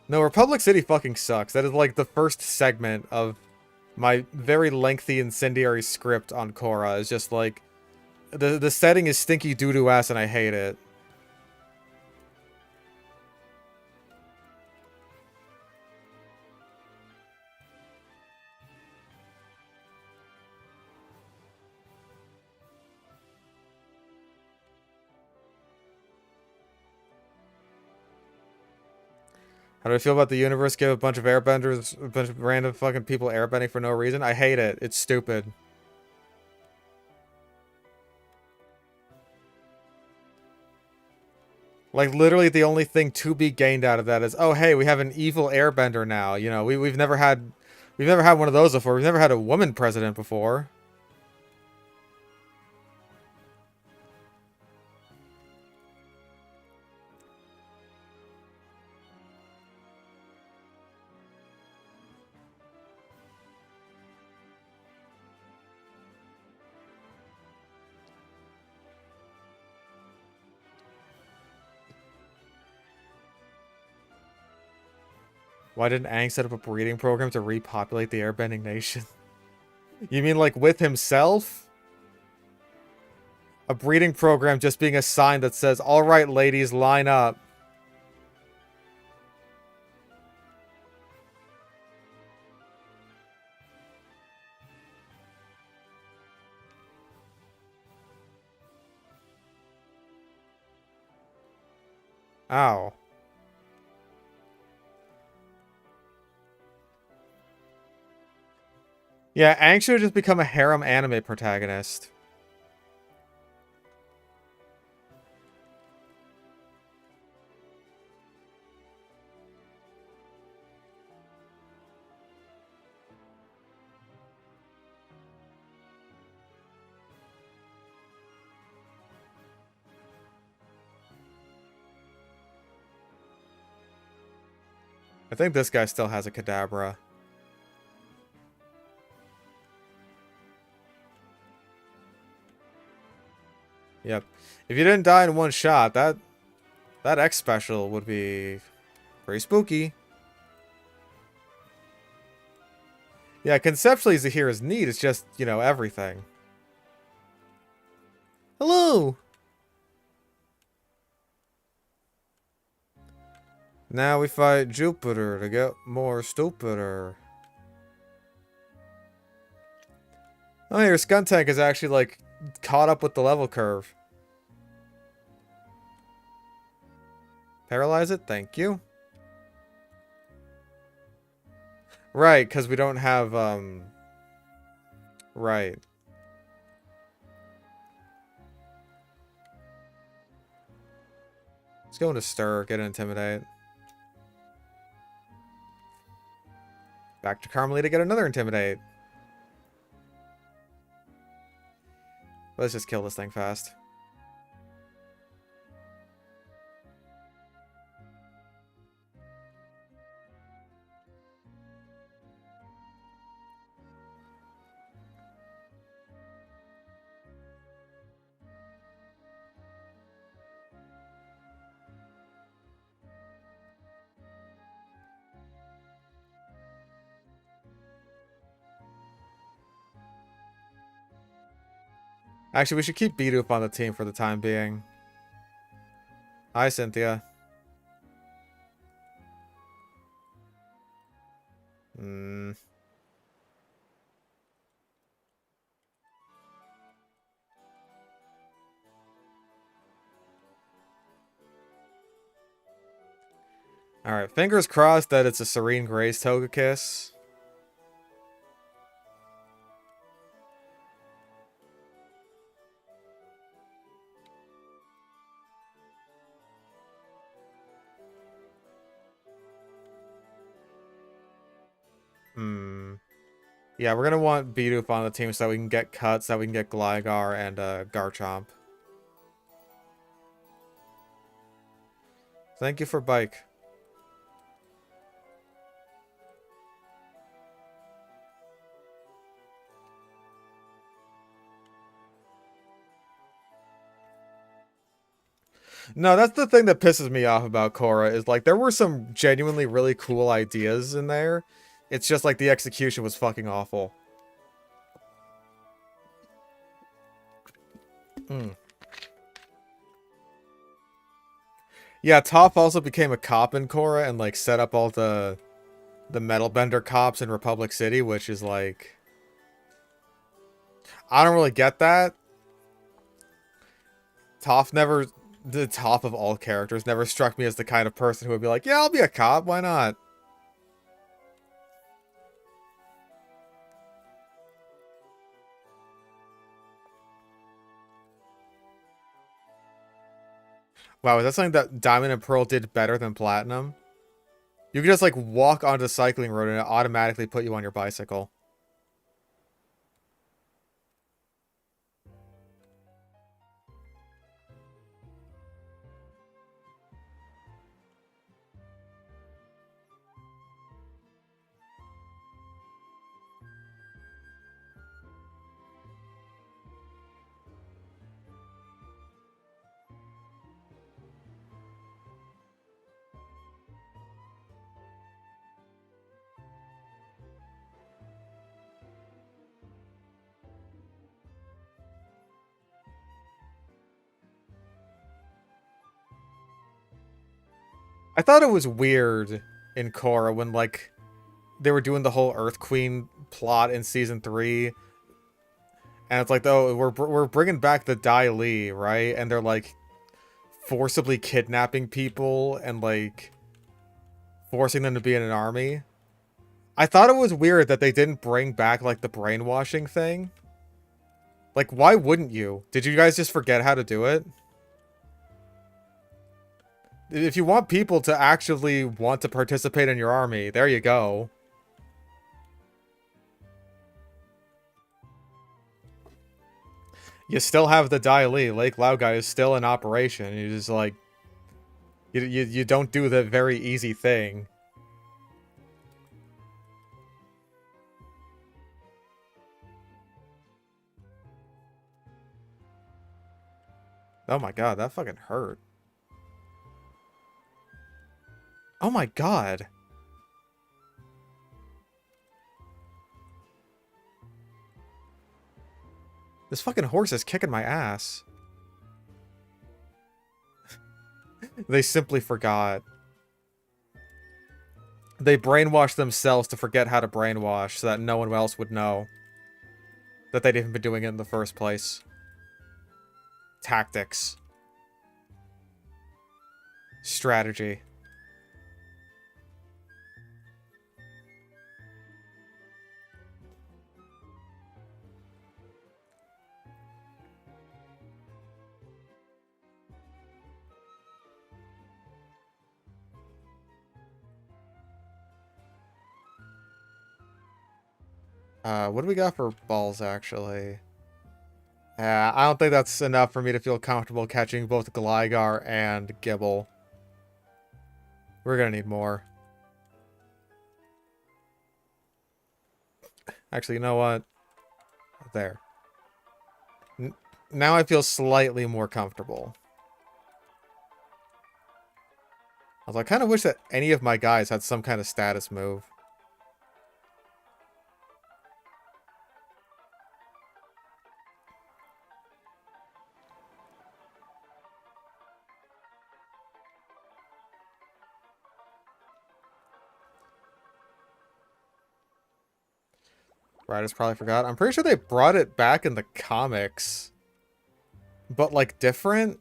No, Republic City fucking sucks. That is like the first segment of my very lengthy incendiary script on Korra. Is just like, The setting is stinky doo-doo ass and I hate it. How do I feel about the universe? Give a bunch of airbenders, a bunch of random fucking people airbending for no reason? I hate it. It's stupid. Like, literally the only thing to be gained out of that is, oh, hey, we have an evil airbender now. You know, we've never had one of those before. We've never had a woman president before. Why didn't Aang set up a breeding program to repopulate the airbending nation? You mean like with himself? A breeding program just being a sign that says, alright ladies, line up. Ow. Yeah, Aang should have just become a harem anime protagonist. I think this guy still has a Kadabra. Yep. If you didn't die in one shot, that X special would be pretty spooky. Yeah, conceptually Zahir is neat, it's just, you know, everything. Hello! Now we fight Jupiter to get more stupider. Oh, your Skuntank is actually, like, caught up with the level curve. Paralyze it? Thank you. Right, because we don't have, right. Let's go into Stir, get an Intimidate. Back to Carmelita, get another Intimidate. Let's just kill this thing fast. Actually, we should keep Bidoof on the team for the time being. Hi, Cynthia. Alright, fingers crossed that it's a Serene Grace Togekiss. Yeah, we're gonna want Bidoof on the team so we can get cuts, so we can get Gligar and Garchomp. Thank you for Bike. No, that's the thing that pisses me off about Korra, is like there were some genuinely really cool ideas in there. It's just like the execution was fucking awful. Mm. Yeah, Toph also became a cop in Korra and like set up all the metal bender cops in Republic City, which is like, I don't really get that. Toph never, the top of all characters, never struck me as the kind of person who would be like, yeah, I'll be a cop, why not? Wow, is that something that Diamond and Pearl did better than Platinum? You could just like walk onto the cycling road and it automatically put you on your bicycle. I thought it was weird in Korra when like they were doing the whole Earth Queen plot in season 3, and it's like, oh, we're bringing back the Dai Li, right? And they're like forcibly kidnapping people and like forcing them to be in an army. I thought it was weird that they didn't bring back like the brainwashing thing. Like, why wouldn't you? Did you guys just forget how to do it? If you want people to actually want to participate in your army, there you go. You still have the Dai Li. Lake Laogai is still in operation. You just like, you don't do the very easy thing. Oh my god, that fucking hurt. Oh my god. This fucking horse is kicking my ass. They simply forgot. They brainwashed themselves to forget how to brainwash so that no one else would know that they'd even been doing it in the first place. Tactics. Strategy. What do we got for balls, actually? I don't think that's enough for me to feel comfortable catching both Gligar and Gibble. We're gonna need more. Actually, you know what? There. Now I feel slightly more comfortable. Although I kind of wish that any of my guys had some kind of status move. Writers probably forgot. I'm pretty sure they brought it back in the comics. But, like, different?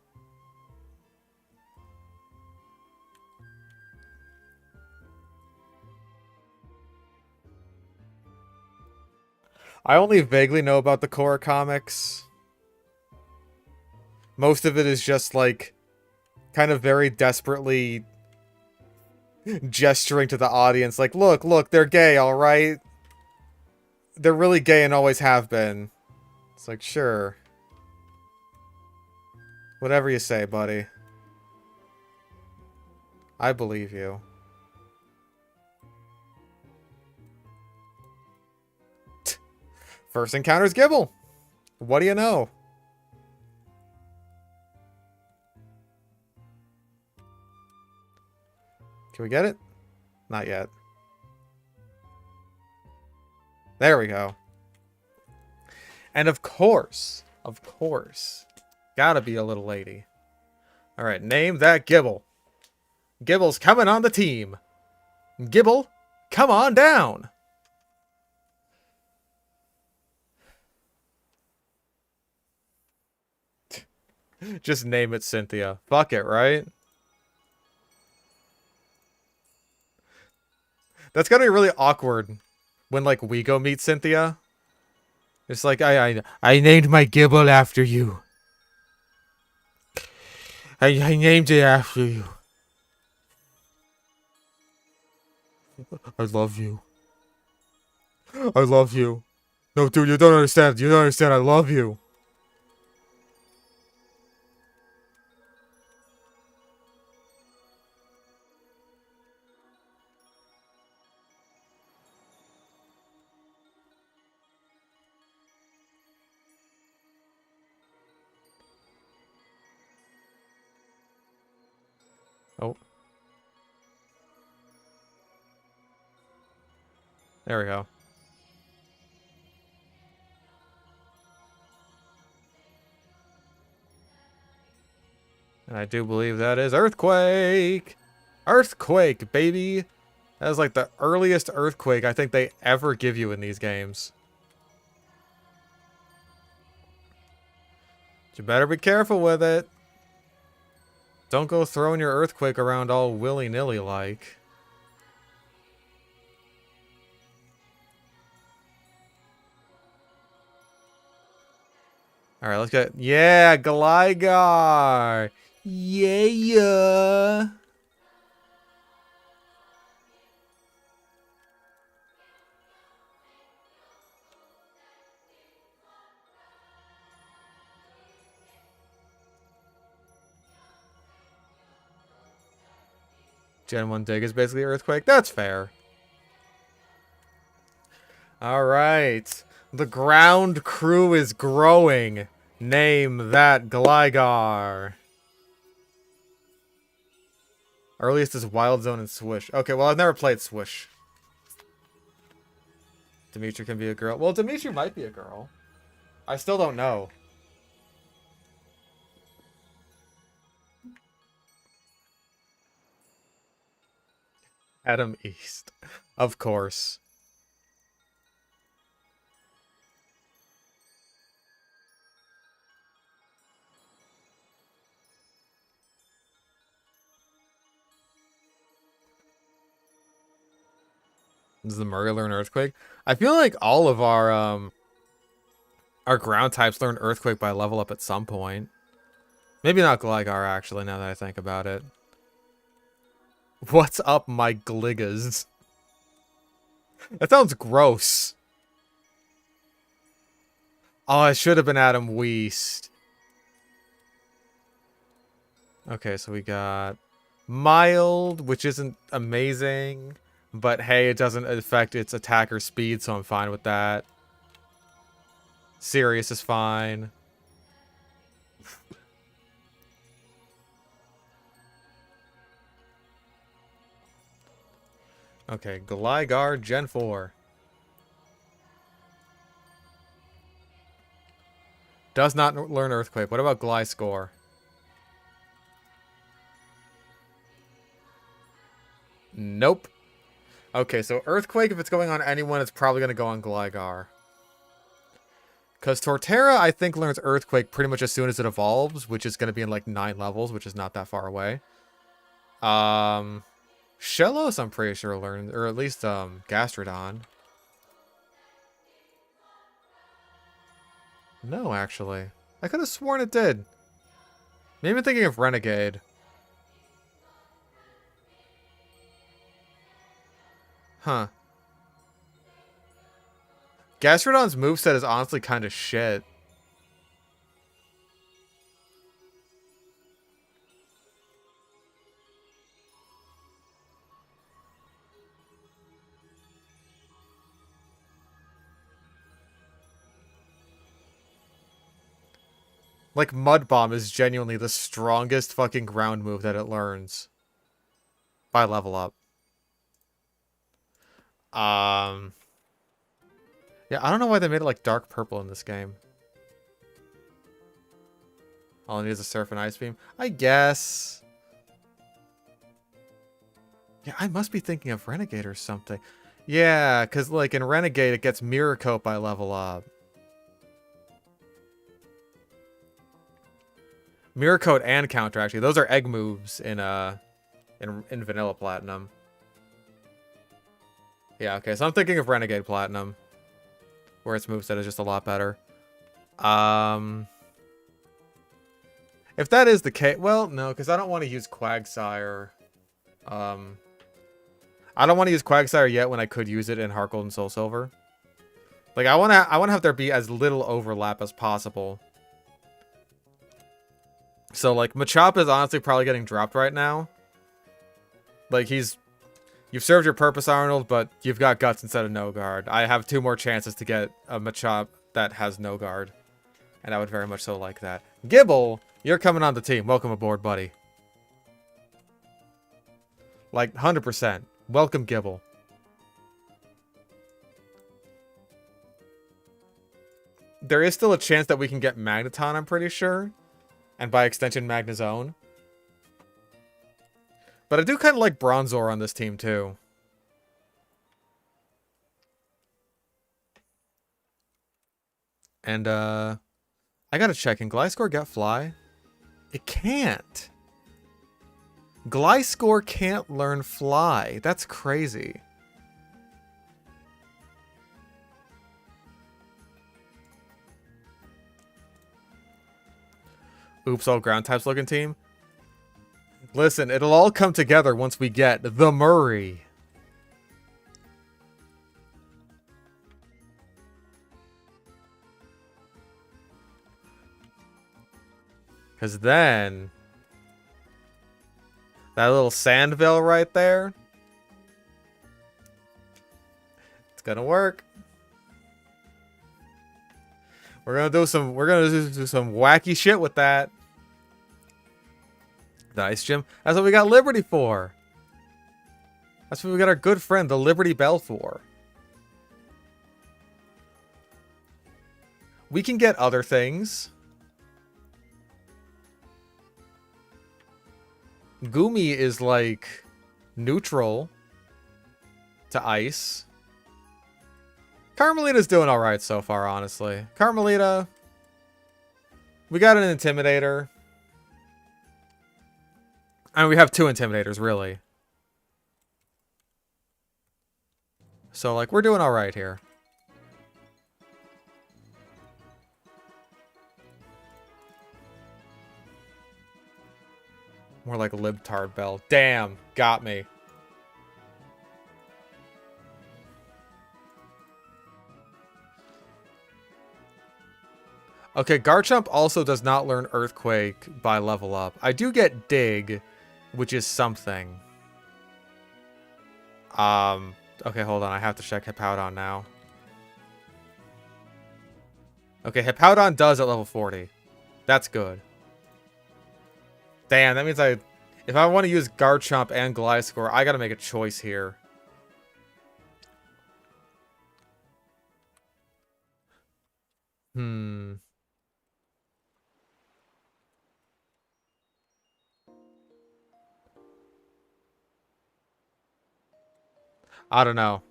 I only vaguely know about the Korra comics. Most of it is just, like, kind of very desperately gesturing to the audience. Like, look, they're gay, alright? They're really gay and always have been. It's like, sure. Whatever you say, buddy. I believe you. First encounter's Gibble. What do you know? Can we get it? Not yet. There we go. And of course, Gotta be a little lady. Alright, name that Gibble. Gibble's coming on the team. Gibble, come on down. Just name it Cynthia. Fuck it, right? That's gonna be really awkward when, like, we go meet Cynthia. It's like, I named my Gibble after you. I named it after you. I love you. I love you. No, dude, you don't understand. You don't understand. I love you. Oh. There we go. And I do believe that is Earthquake! Earthquake, baby! That is like the earliest Earthquake I think they ever give you in these games. You better be careful with it. Don't go throwing your Earthquake around all willy-nilly like. Alright, let's get... Yeah, Gligar! Yeah! Gen 1 Dig is basically Earthquake. That's fair. Alright. The ground crew is growing. Name that Gligar. Earliest is Wild Zone and Swish. Okay, well, I've never played Swish. Dimitri can be a girl. Well, Dimitri might be a girl. I still don't know. Adam East. Of course. Does the Murray learn Earthquake? I feel like all of our ground types learn Earthquake by level up at some point. Maybe not Gligar, actually, now that I think about it. What's up, my Gligas? That sounds gross. Oh, it should have been Adam Weast. Okay, so we got Mild, which isn't amazing. But hey, it doesn't affect its attacker speed, so I'm fine with that. Sirius is fine. Okay, Gligar Gen 4. Does not learn Earthquake. What about Gliscor? Nope. Okay, so Earthquake, if it's going on anyone, it's probably going to go on Gligar. Because Torterra, I think, learns Earthquake pretty much as soon as it evolves, which is going to be in, like, 9 levels, which is not that far away. Shellos, I'm pretty sure, learns, or at least, Gastrodon. No, actually. I could have sworn it did. Maybe I'm thinking of Renegade. Huh. Gastrodon's moveset is honestly kind of shit. Like, Mud Bomb is genuinely the strongest fucking ground move that it learns. By level up. Yeah, I don't know why they made it like dark purple in this game. All I need is a Surf and Ice Beam. I guess. Yeah, I must be thinking of Renegade or something. Yeah, because, like, in Renegade, it gets Mirror Coat by level up. Mirror Coat and Counter, actually. Those are egg moves in Vanilla Platinum. Yeah, okay, so I'm thinking of Renegade Platinum, where its moveset is just a lot better. If that is the case... Well, no, because I don't want to use Quagsire. I don't want to use Quagsire yet when I could use it in HeartGold and SoulSilver. Like, I want to have there be as little overlap as possible. So, like, Machop is honestly probably getting dropped right now. Like, you've served your purpose, Arnold, but you've got Guts instead of No Guard. I have 2 more chances to get a Machop that has No Guard. And I would very much so like that. Gibble, you're coming on the team. Welcome aboard, buddy. Like, 100%. Welcome, Gibble. There is still a chance that we can get Magneton, I'm pretty sure. And by extension, Magnezone. But I do kind of like Bronzor on this team, too. And, I gotta check. Can Gliscor get Fly? It can't. Gliscor can't learn Fly. That's crazy. Oops, all ground types looking team. Listen, it'll all come together once we get the Murray. Because then... that little Sandville right there. It's gonna work. We're gonna do some wacky shit with that. Nice, Jim. That's what we got Liberty for. That's what we got our good friend, the Liberty Bell, for. We can get other things. Gumi is like neutral to ice. Carmelita's doing alright so far, honestly. Carmelita. We got an Intimidator. I mean, we have 2 Intimidators, really. So, like, we're doing alright here. More like Libtard Bell. Damn, got me. Okay, Garchomp also does not learn Earthquake by level up. I do get Dig, which is something. Okay, hold on. I have to check Hippowdon now. Okay, Hippowdon does at level 40. That's good. Damn, that means if I want to use Garchomp and Gliscor, I gotta make a choice here. I don't know.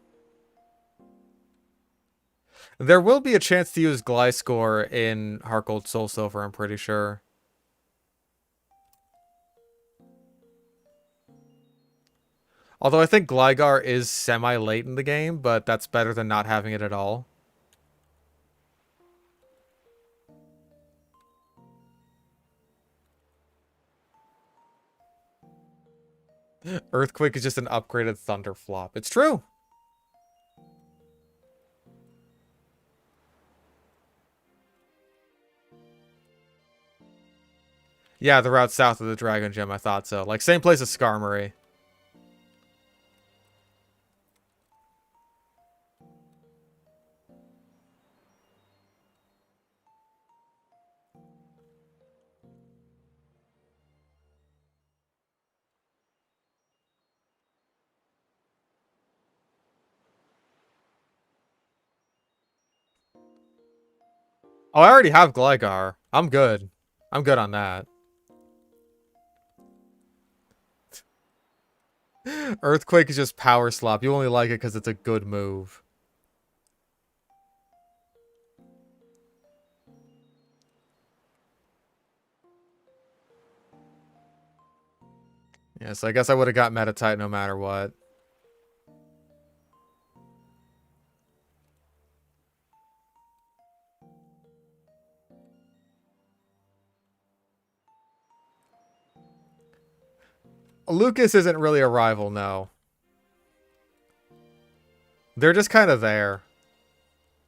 There will be a chance to use Gliscor in HeartGold SoulSilver, I'm pretty sure. Although I think Gligar is semi-late in the game, but that's better than not having it at all. Earthquake is just an upgraded Thunderflop. It's true. Yeah, the route south of the Dragon Gem, I thought so. Like, same place as Skarmory. Oh, I already have Gligar. I'm good. I'm good on that. Earthquake is just power slop. You only like it because it's a good move. Yeah, so I guess I would have got Metatite no matter what. Lucas isn't really a rival, no. They're just kind of there.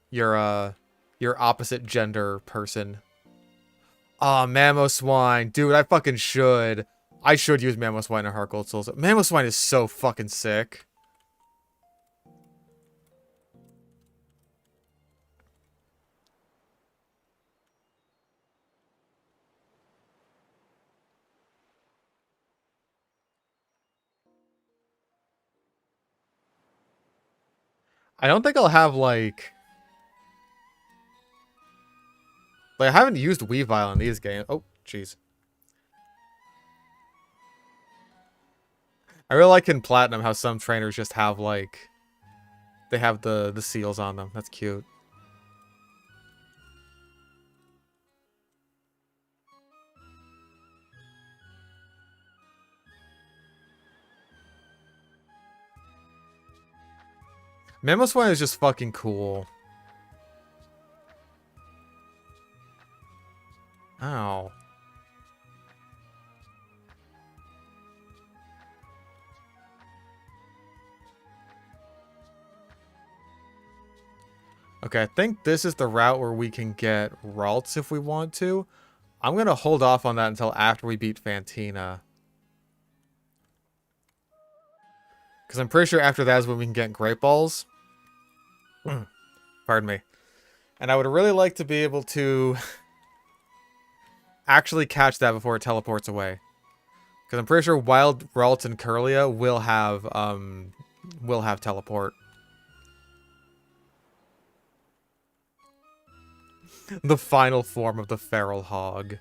Your opposite gender person. Aw, Mamoswine. Dude, I fucking should. I should use Mamoswine and HeartGold Souls. Mamoswine is so fucking sick. I don't think I'll have, like, I haven't used Weavile in these games. Oh, jeez. I really like in Platinum how some trainers just have, like, they have the seals on them. That's cute. Mamoswine is just fucking cool. Ow. Okay, I think this is the route where we can get Ralts if we want to. I'm going to hold off on that until after we beat Fantina. Because I'm pretty sure after that is when we can get Great Balls. Pardon me. And I would really like to be able to actually catch that before it teleports away. Because I'm pretty sure Wild Ralts and Kirlia will have teleport. The final form of the feral hog.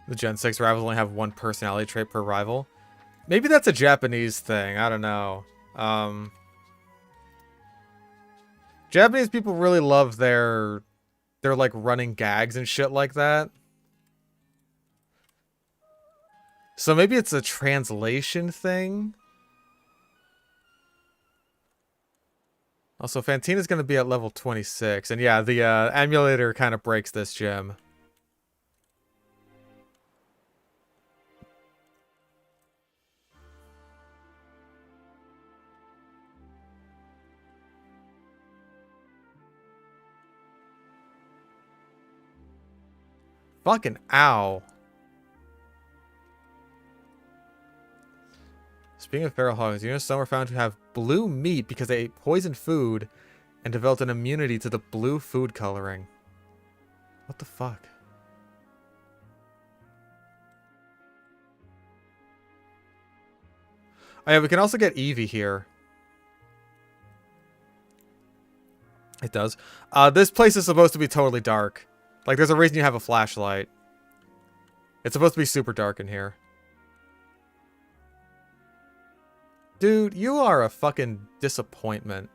The Gen 6 rivals only have one personality trait per rival. Maybe that's a Japanese thing. I don't know. Japanese people really love their like running gags and shit like that. So maybe it's a translation thing. Also, Fantina's going to be at level 26. And yeah, the emulator kind of breaks this gym. Fucking ow. Speaking of feral hogs, you know some were found to have blue meat because they ate poisoned food and developed an immunity to the blue food coloring. What the fuck? Oh yeah, we can also get Eevee here. It does. This place is supposed to be totally dark. Like, there's a reason you have a flashlight. It's supposed to be super dark in here. Dude, you are a fucking disappointment.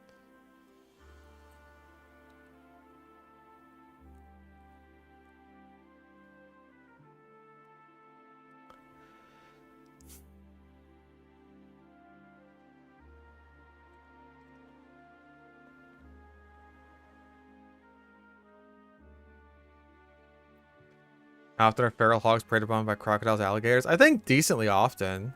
How often are feral hogs preyed upon by crocodiles, alligators? I think decently often.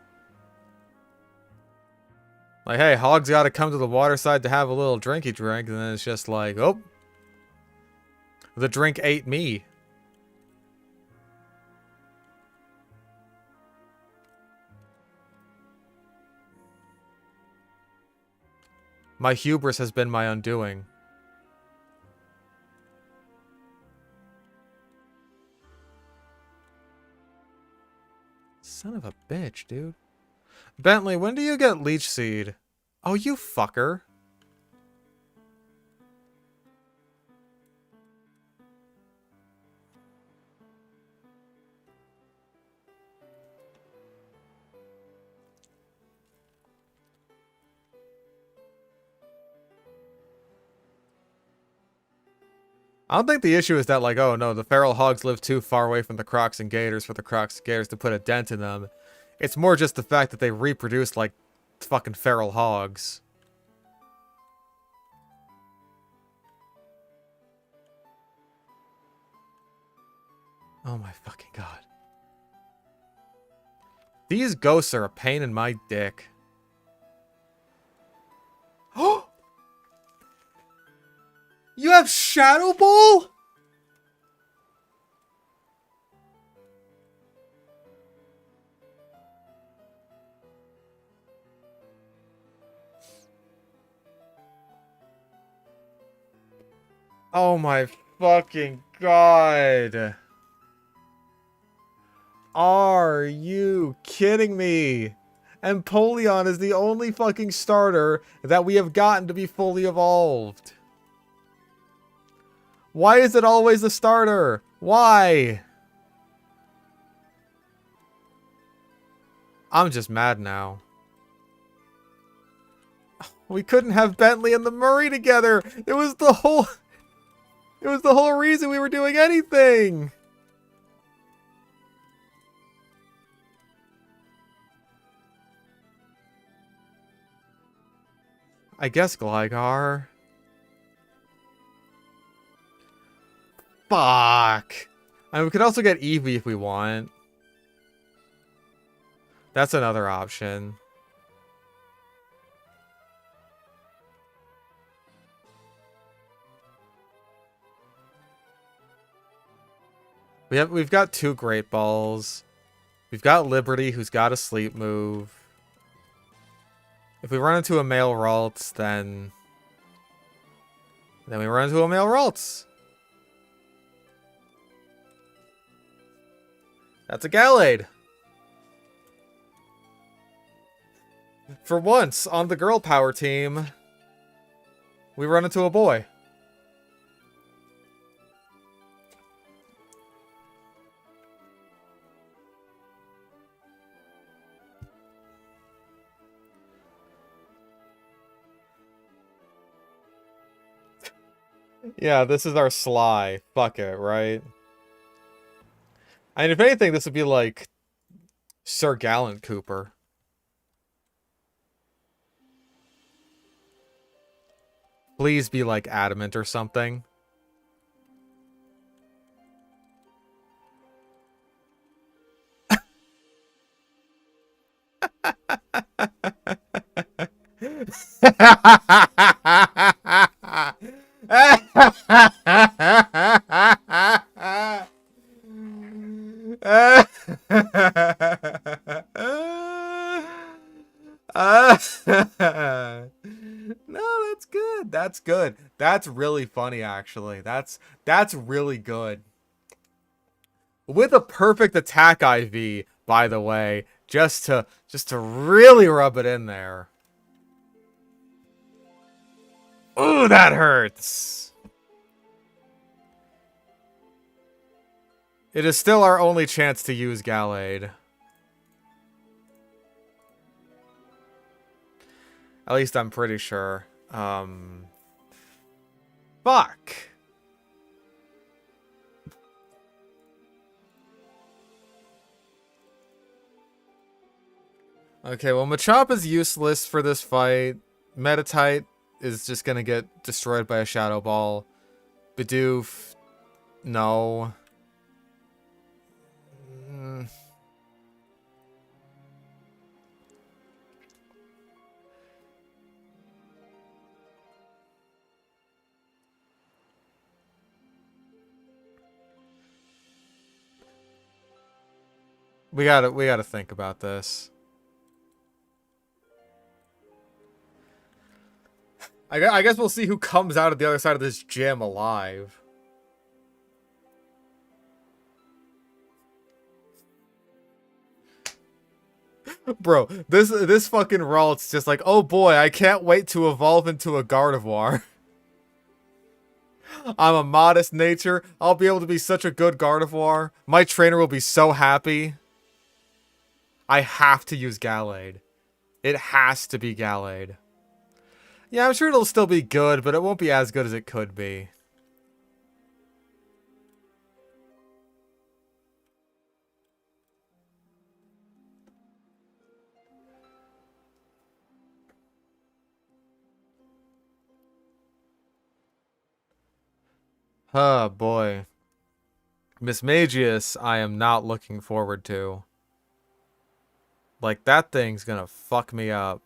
Like, hey, hogs gotta come to the water side to have a little drinky drink, and then it's just like, oh, the drink ate me. My hubris has been my undoing. Son of a bitch, dude. Bentley, when do you get Leech Seed? Oh, you fucker. I don't think the issue is that, like, oh no, the feral hogs live too far away from the crocs and gators for the crocs and gators to put a dent in them. It's more just the fact that they reproduce like fucking feral hogs. Oh my fucking god. These ghosts are a pain in my dick. Oh! You have Shadow Ball? Oh my fucking god. Are you kidding me? Empoleon is the only fucking starter that we have gotten to be fully evolved. Why is it always the starter? Why? I'm just mad now. We couldn't have Bentley and the Murray together. It was the whole reason we were doing anything. I guess Gligar. Fuck. I mean, we could also get Eevee if we want. That's another option. We've got 2 Great Balls. We've got Liberty, who's got a sleep move. If we run into a male Ralts, then we run into a male Ralts. That's a Gallade. For once, on the girl power team, we run into a boy. Yeah, this is our Sly. Fuck it, right? I mean, if anything, this would be like Sir Gallant Cooper. Please be like Adamant or something. No, that's good. That's good. That's really funny, actually. That's really good. With a perfect attack IV, by the way, just to really rub it in there. Ooh, that hurts. It is still our only chance to use Gallade. At least I'm pretty sure. Fuck. Okay, well, Machop is useless for this fight. Metatite is just gonna get destroyed by a Shadow Ball. Bidoof, no. We gotta think about this. I guess we'll see who comes out of the other side of this gym alive. Bro, this fucking Ralt's just like, oh boy, I can't wait to evolve into a Gardevoir. I'm a modest nature. I'll be able to be such a good Gardevoir. My trainer will be so happy. I have to use Gallade. It has to be Gallade. Yeah, I'm sure it'll still be good, but it won't be as good as it could be. Oh boy. Mismagius, I am not looking forward to. Like, that thing's gonna fuck me up.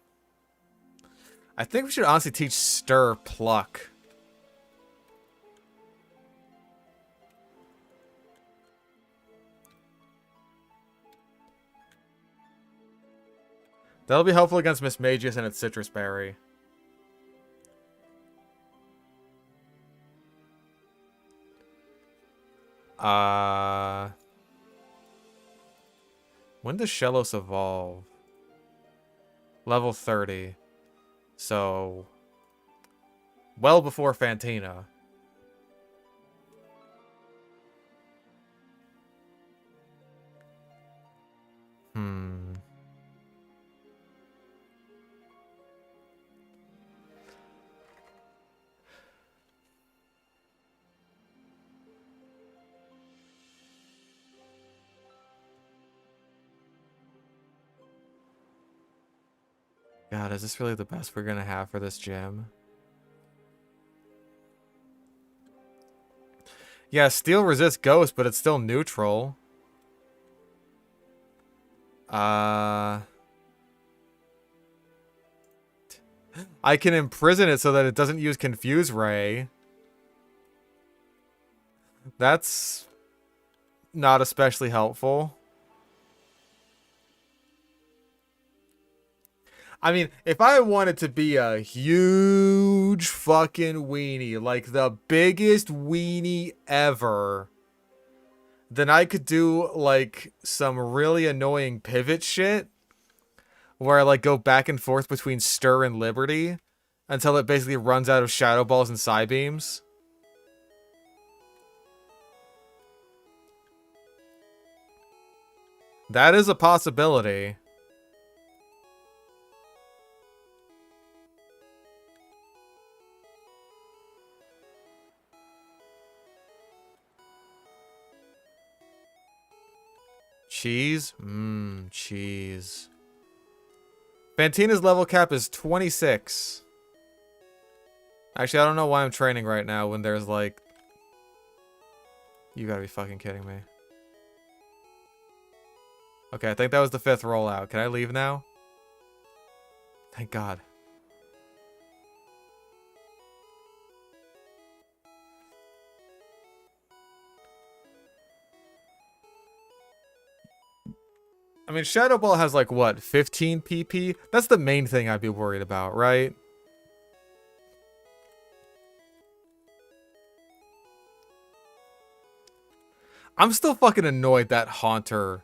I think we should honestly teach Stir Pluck. That'll be helpful against Mismagius and its Citrus Berry. When does Shellos evolve? Level 30. So, well before Fantina. God, is this really the best we're gonna have for this gym? Yeah, Steel resists Ghost, but it's still neutral. I can imprison it so that it doesn't use Confuse Ray. That's not especially helpful. I mean, if I wanted to be a huge fucking weenie, like the biggest weenie ever, then I could do, like, some really annoying pivot shit where I, like, go back and forth between Stir and Liberty until it basically runs out of Shadow Balls and Psybeams. That is a possibility. Cheese? Mmm, cheese. Fantina's level cap is 26. Actually, I don't know why I'm training right now when there's like... You gotta be fucking kidding me. Okay, I think that was the 5th rollout. Can I leave now? Thank God. I mean, Shadow Ball has like, what, 15 PP? That's the main thing I'd be worried about, right? I'm still fucking annoyed that Haunter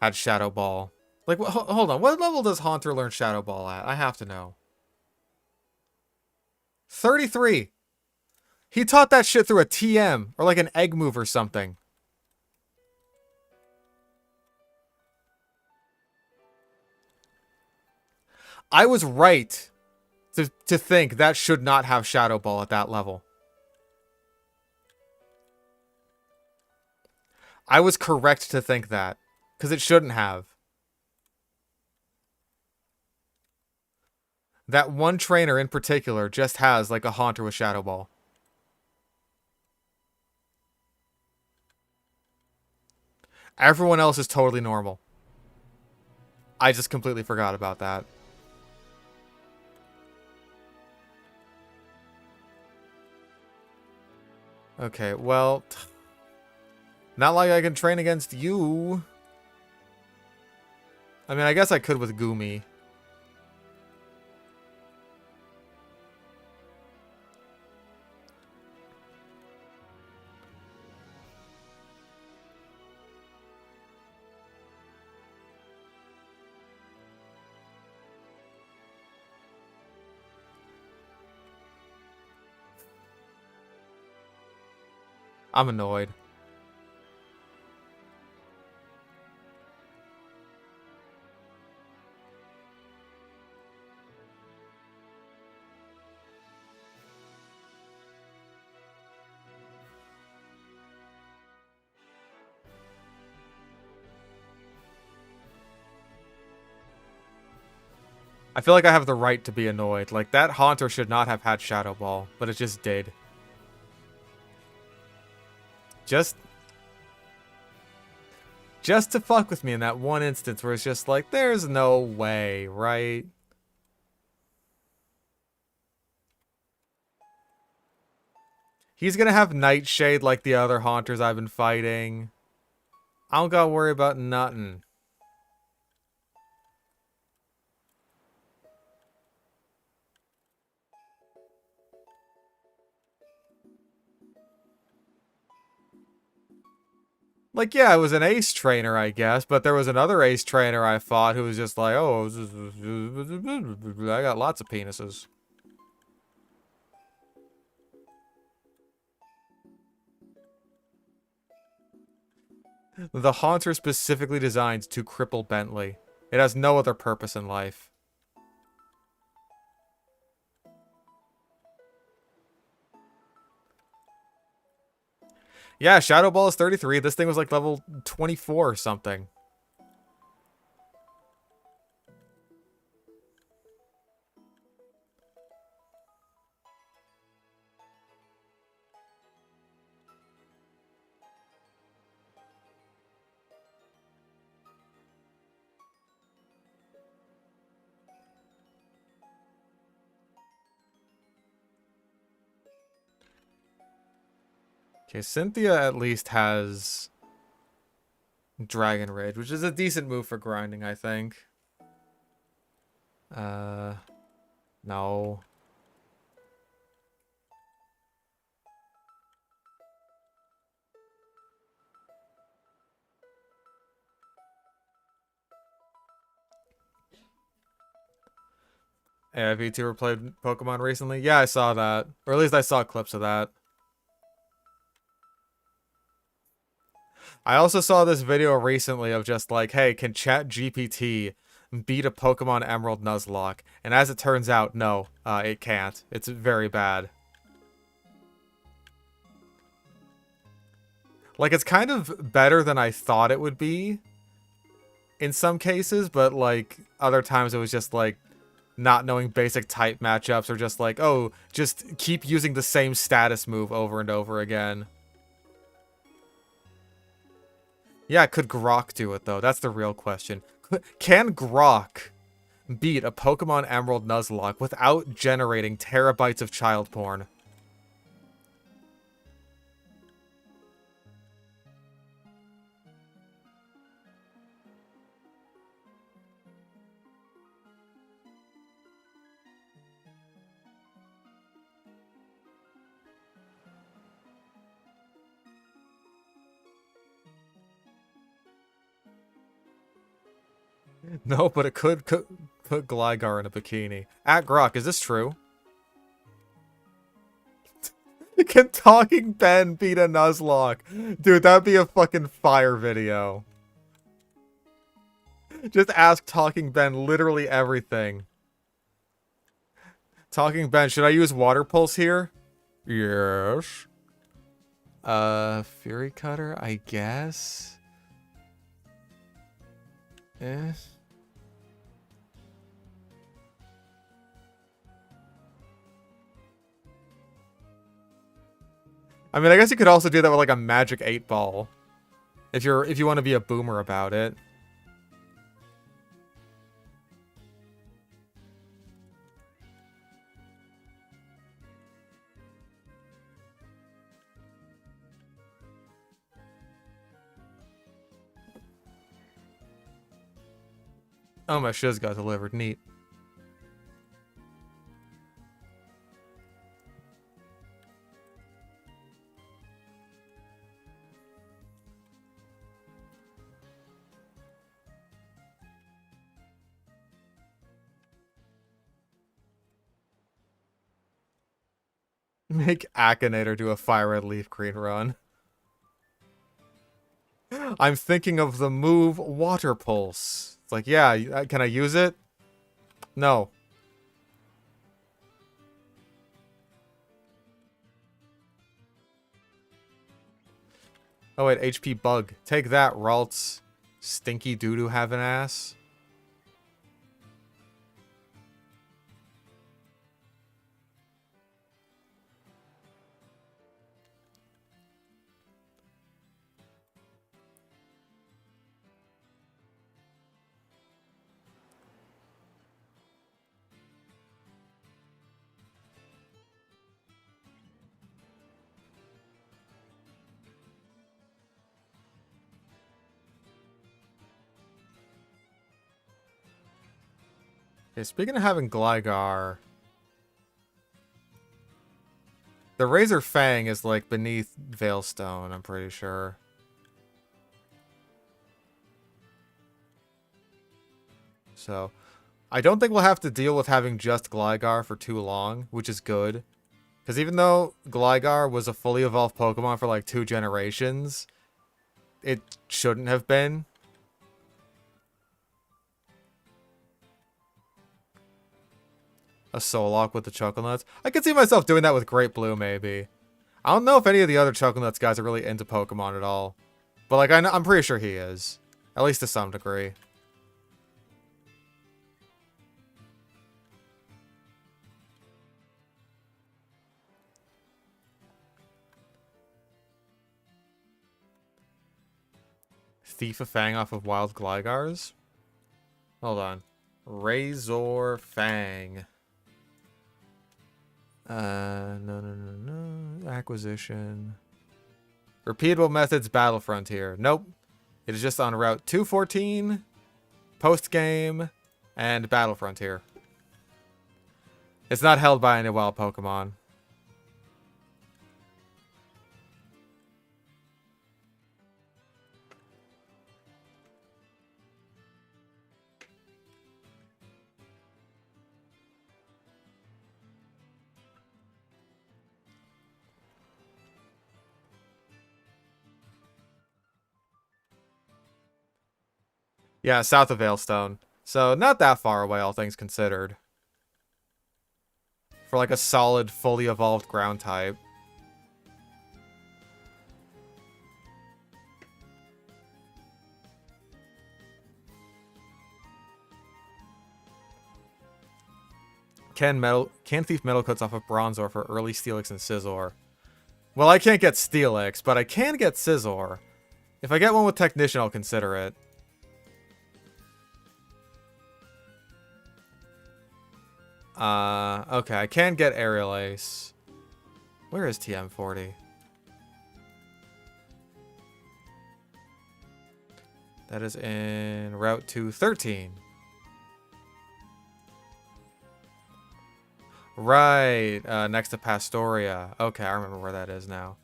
had Shadow Ball. Like, hold on. What level does Haunter learn Shadow Ball at? I have to know. 33. He taught that shit through a TM or like an egg move or something. I was right to think that should not have Shadow Ball at that level. I was correct to think that, because it shouldn't have. That one trainer in particular just has like a Haunter with Shadow Ball. Everyone else is totally normal. I just completely forgot about that. Okay, well... Not like I can train against you. I mean, I guess I could with Gumi. I'm annoyed. I feel like I have the right to be annoyed. Like, that Haunter should not have had Shadow Ball, but it just did. Just to fuck with me in that one instance where it's just like, there's no way, right? He's gonna have Nightshade like the other Haunters I've been fighting. I don't gotta worry about nothing. Like, yeah, I was an ace trainer, I guess, but there was another ace trainer I fought who was just like, oh, I got lots of penises. The Haunter specifically designed to cripple Bentley. It has no other purpose in life. Yeah, Shadow Ball is 33. This thing was like level 24 or something. Okay, Cynthia at least has Dragon Rage, which is a decent move for grinding, I think. No. Hey, have you two played Pokemon recently? Yeah, I saw that. Or at least I saw clips of that. I also saw this video recently of just like, hey, can ChatGPT beat a Pokemon Emerald Nuzlocke? And as it turns out, no, it can't. It's very bad. Like, it's kind of better than I thought it would be in some cases, but like other times it was just like not knowing basic type matchups or just like, oh, just keep using the same status move over and over again. Yeah, could Grok do it, though? That's the real question. Can Grok beat a Pokemon Emerald Nuzlocke without generating terabytes of child porn? No, but it could put Gligar in a bikini. At Grok, is this true? Can Talking Ben beat a Nuzlocke? Dude, that'd be a fucking fire video. Just ask Talking Ben literally everything. Talking Ben, should I use Water Pulse here? Yes. Fury Cutter, I guess? Eh. I mean, I guess you could also do that with like a Magic 8 Ball. If you want to be a boomer about it. Oh, my shiz got delivered. Neat. Make Akinator do a FireRed LeafGreen run. I'm thinking of the move Water Pulse. It's like, yeah, can I use it? No. Oh wait, HP Bug. Take that, Ralts. Stinky doo-doo have an ass. Okay, speaking of having Gligar, the Razor Fang is like beneath Veilstone, I'm pretty sure. So, I don't think we'll have to deal with having just Gligar for too long, which is good. Because even though Gligar was a fully evolved Pokemon for like 2 generations, it shouldn't have been. A Sollock with the Choconuts. I could see myself doing that with Great Blue, maybe. I don't know if any of the other Choconuts guys are really into Pokemon at all. But, like, I'm pretty sure he is. At least to some degree. Thief a Fang off of Wild Glygars? Hold on. Razor Fang. No. Acquisition. Repeatable methods Battle Frontier. Nope. It is just on Route 214, Post-Game, and Battle Frontier. It's not held by any wild Pokemon. Yeah, south of Veilstone. So, not that far away, all things considered. For like a solid, fully evolved ground type. Can Thief Metal Coats off of Bronzor for early Steelix and Scizor? Well, I can't get Steelix, but I can get Scizor. If I get one with Technician, I'll consider it. Okay, I can get Aerial Ace. Where is TM40? That is in Route 213. Right, next to Pastoria. Okay, I remember where that is now.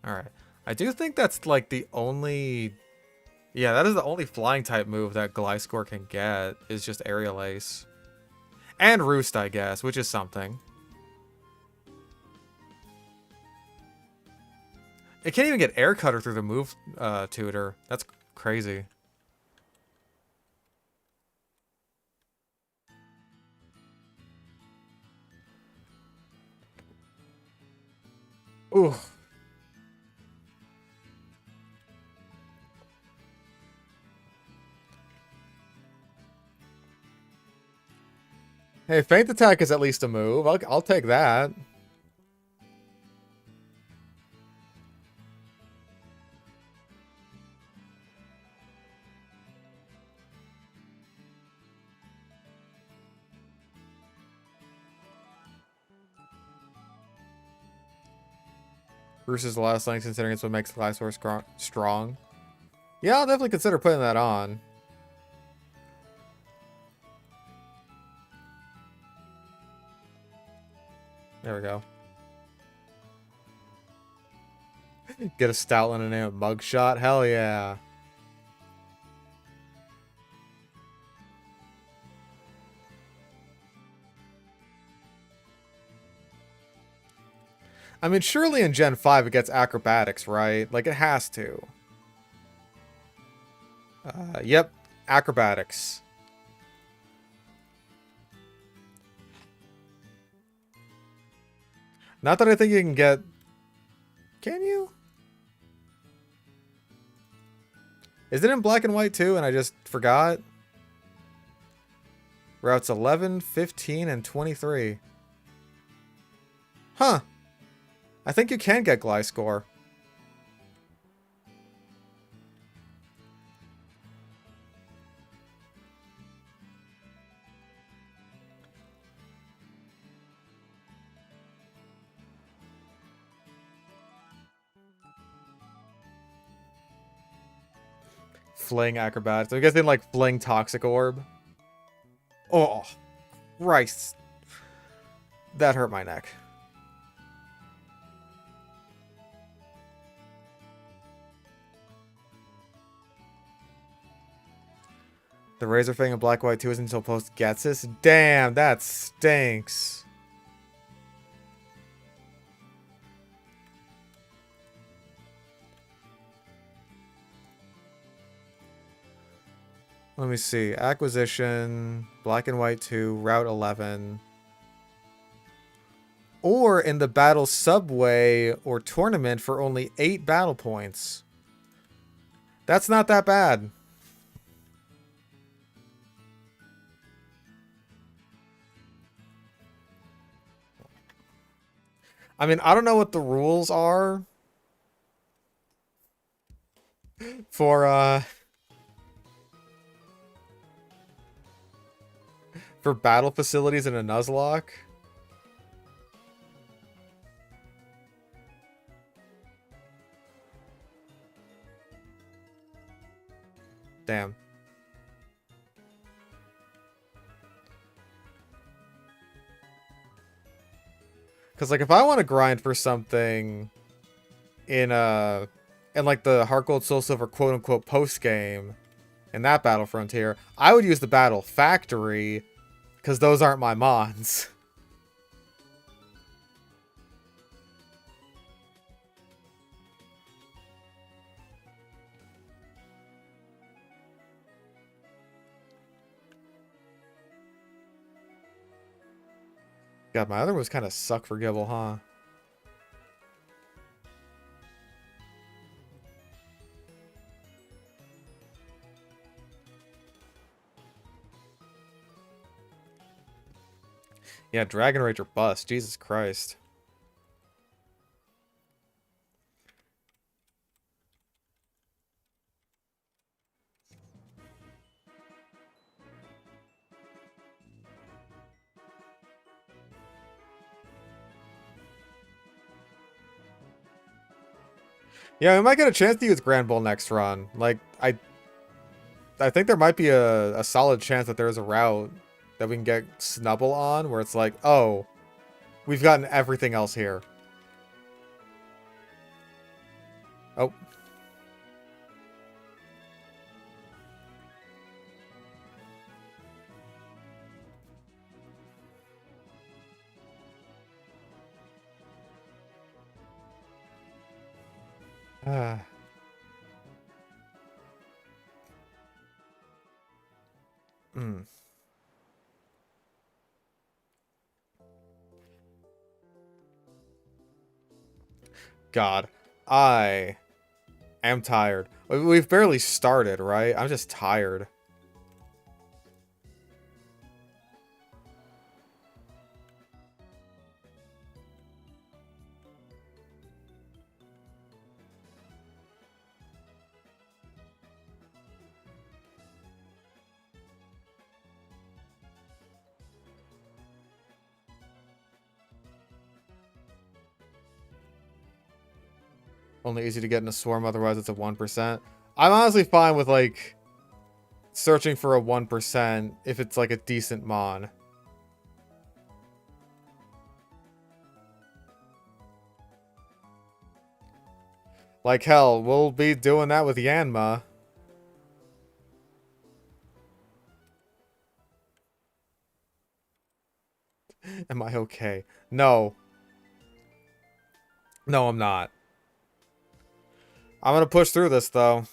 Alright. I do think that's like the only... Yeah, that is the only flying type move that Gliscor can get, is just Aerial Ace. And Roost, I guess, which is something. It can't even get Air Cutter through the move tutor. That's crazy. Ooh. Hey, Feint Attack is at least a move. I'll take that. Bruce is the last thing, considering it's what makes Gliscor strong. Yeah, I'll definitely consider putting that on. There we go. Get a Stoutland and a Mugshot? Hell yeah. I mean, surely in Gen 5 it gets Acrobatics, right? Like, it has to. Yep. Acrobatics. Not that I think you can get... Can you? Is it in black and white too and I just forgot? Routes 11, 15, and 23. Huh. I think you can get Gliscor. Fling acrobatics. I'm guessing like fling toxic orb. Oh, Christ. That hurt my neck. The Razor Fang in Black White 2 isn't until post gets this? Damn, that stinks. Let me see. Acquisition, Black and White 2, Route 11. Or in the Battle Subway or Tournament for only 8 battle points. That's not that bad. I mean, I don't know what the rules are for battle facilities in a Nuzlocke. Damn. Because, like, if I want to grind for something in like the HeartGold SoulSilver quote-unquote post-game in that Battle Frontier, I would use the Battle Factory because those aren't my mons. God, my other ones kind of suck for Gibble, huh? Yeah, Dragon Rage or bust. Jesus Christ. Yeah, we might get a chance to use Grand Bull next run. Like, I think there might be a solid chance that there's a route that we can get Snubble on where it's like, oh, we've gotten everything else here. Oh. Ah. Hmm. God, I am tired. We've barely started, right? I'm just tired. Only easy to get in a swarm, otherwise it's a 1%. I'm honestly fine with, like, searching for a 1% if it's, like, a decent mon. Like, hell, we'll be doing that with Yanma. Am I okay? No. No, I'm not. I'm gonna push through this, though.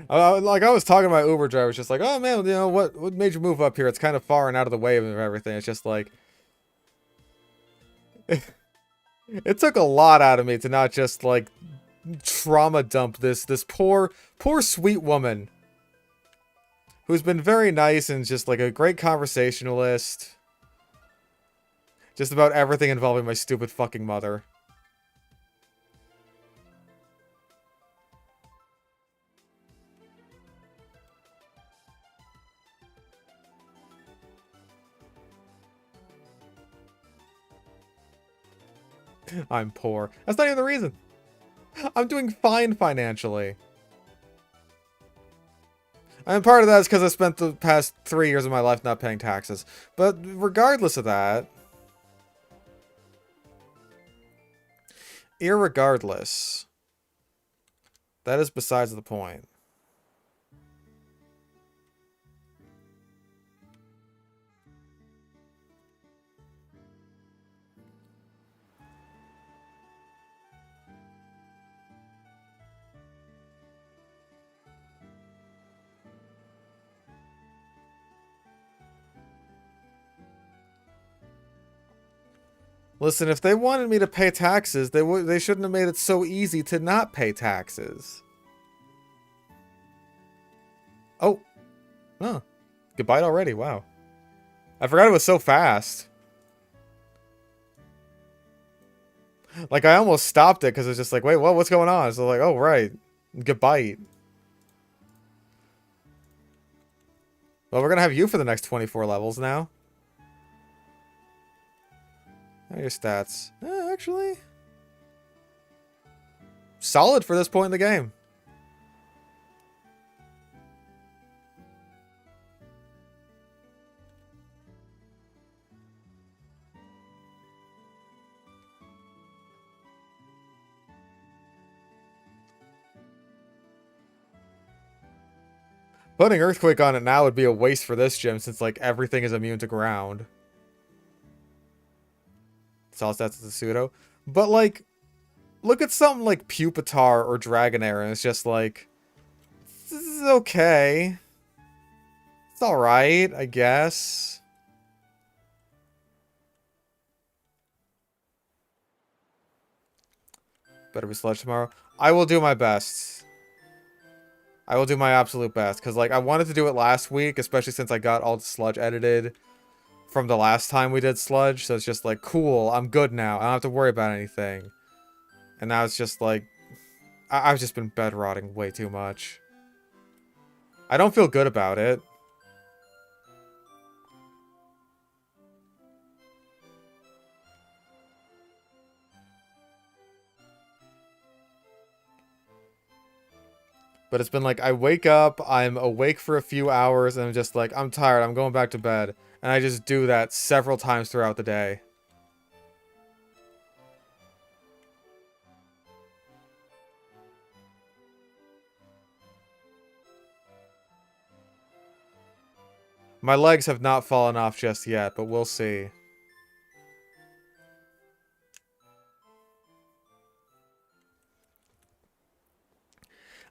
Like I was talking to my Uber driver, just like, oh man, you know what made you move up here? It's kind of far and out of the way of everything. It's just like, it took a lot out of me to not just like trauma dump this poor sweet woman who's been very nice and just like a great conversationalist, just about everything involving my stupid fucking mother. I'm poor. That's not even the reason. I'm doing fine financially. And part of that is because I spent the past 3 years of my life not paying taxes. But regardless of that, irregardless, that is besides the point. Listen, if they wanted me to pay taxes, they shouldn't have made it so easy to not pay taxes. Oh. Huh. Goodbye already, wow. I forgot it was so fast. Like, I almost stopped it because it's just like, wait, what? What's going on? So like, oh, right. Goodbye. Well, we're going to have you for the next 24 levels now. How are your stats? Actually, solid for this point in the game. Putting Earthquake on it now would be a waste for this gym since, like, everything is immune to ground. Solid stats is a pseudo. But, like, look at something like Pupitar or Dragonair and it's just like, this is okay. It's alright, I guess. Better be Sludge tomorrow. I will do my best. I will do my absolute best. Because, like, I wanted to do it last week, especially since I got all the Sludge edited from the last time we did Sludge. So it's just like, cool, I'm good now. I don't have to worry about anything. And now it's just like, I've just been bed rotting way too much. I don't feel good about it. But it's been like, I wake up, I'm awake for a few hours, and I'm just like, I'm tired, I'm going back to bed. And I just do that several times throughout the day. My legs have not fallen off just yet, but we'll see.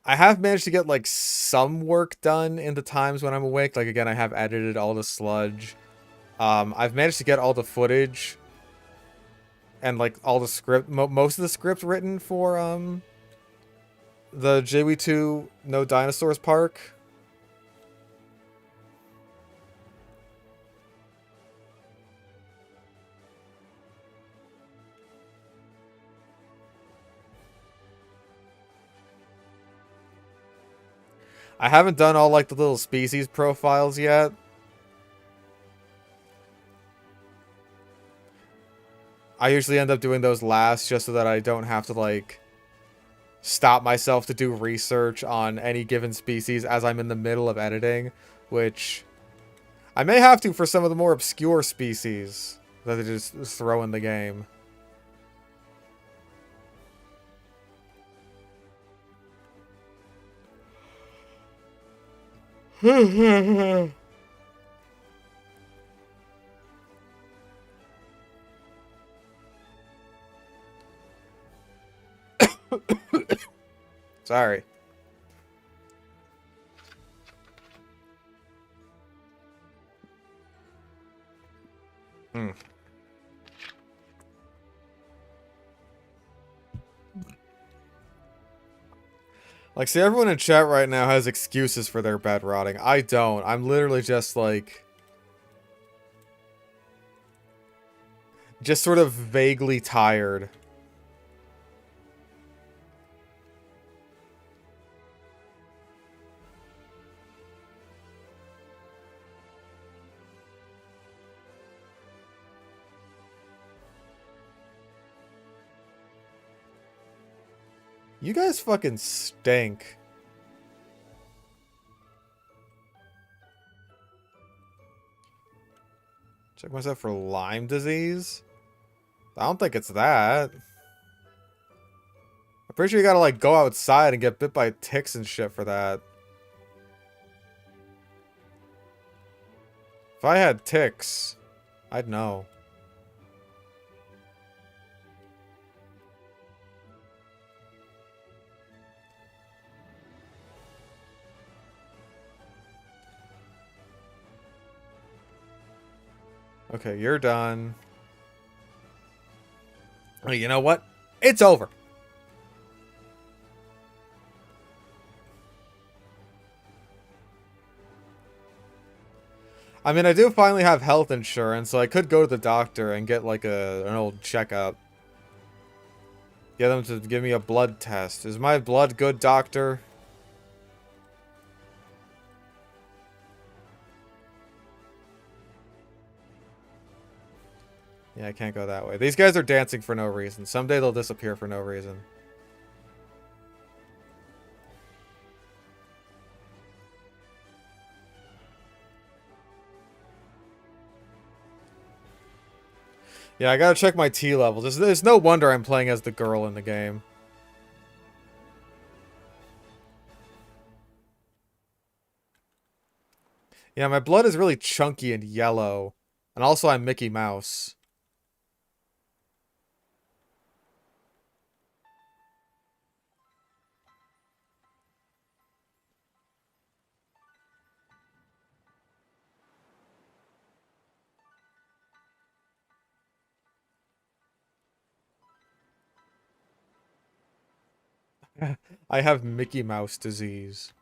I have managed to get, like, some work done in the times when I'm awake. Like, again, I have edited all the Sludge. I've managed to get all the footage and, like, all the script, most of the script written for, the JW2 No Dinosaurs Park. I haven't done all, like, the little species profiles yet. I usually end up doing those last just so that I don't have to, like, stop myself to do research on any given species as I'm in the middle of editing, which I may have to for some of the more obscure species that they just throw in the game. Sorry. Hmm. Like, see, everyone in chat right now has excuses for their bed rotting. I don't. I'm literally just, like... just sort of vaguely tired. You guys fucking stink. Check myself for Lyme disease? I don't think it's that. I'm pretty sure you gotta, like, go outside and get bit by ticks and shit for that. If I had ticks, I'd know. Okay, you're done. Oh, you know what? It's over. I mean, I do finally have health insurance, so I could go to the doctor and get, like, an old checkup. Get them to give me a blood test. Is my blood good, doctor? Yeah, I can't go that way. These guys are dancing for no reason. Someday they'll disappear for no reason. Yeah, I gotta check my T level. There's no wonder I'm playing as the girl in the game. Yeah, my blood is really chunky and yellow. And also I'm Mickey Mouse. I have Mickey Mouse disease.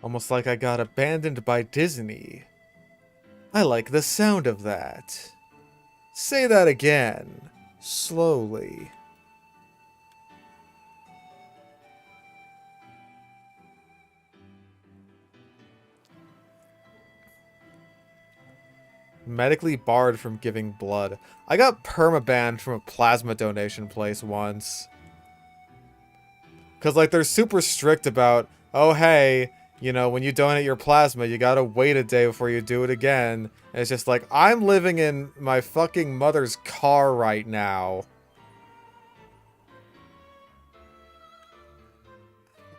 Almost like I got abandoned by Disney. I like the sound of that. Say that again. Slowly. Medically barred from giving blood. I got permabanned from a plasma donation place once. Because, like, they're super strict about, oh, hey, you know, when you donate your plasma, you gotta wait a day before you do it again. And it's just like, I'm living in my fucking mother's car right now.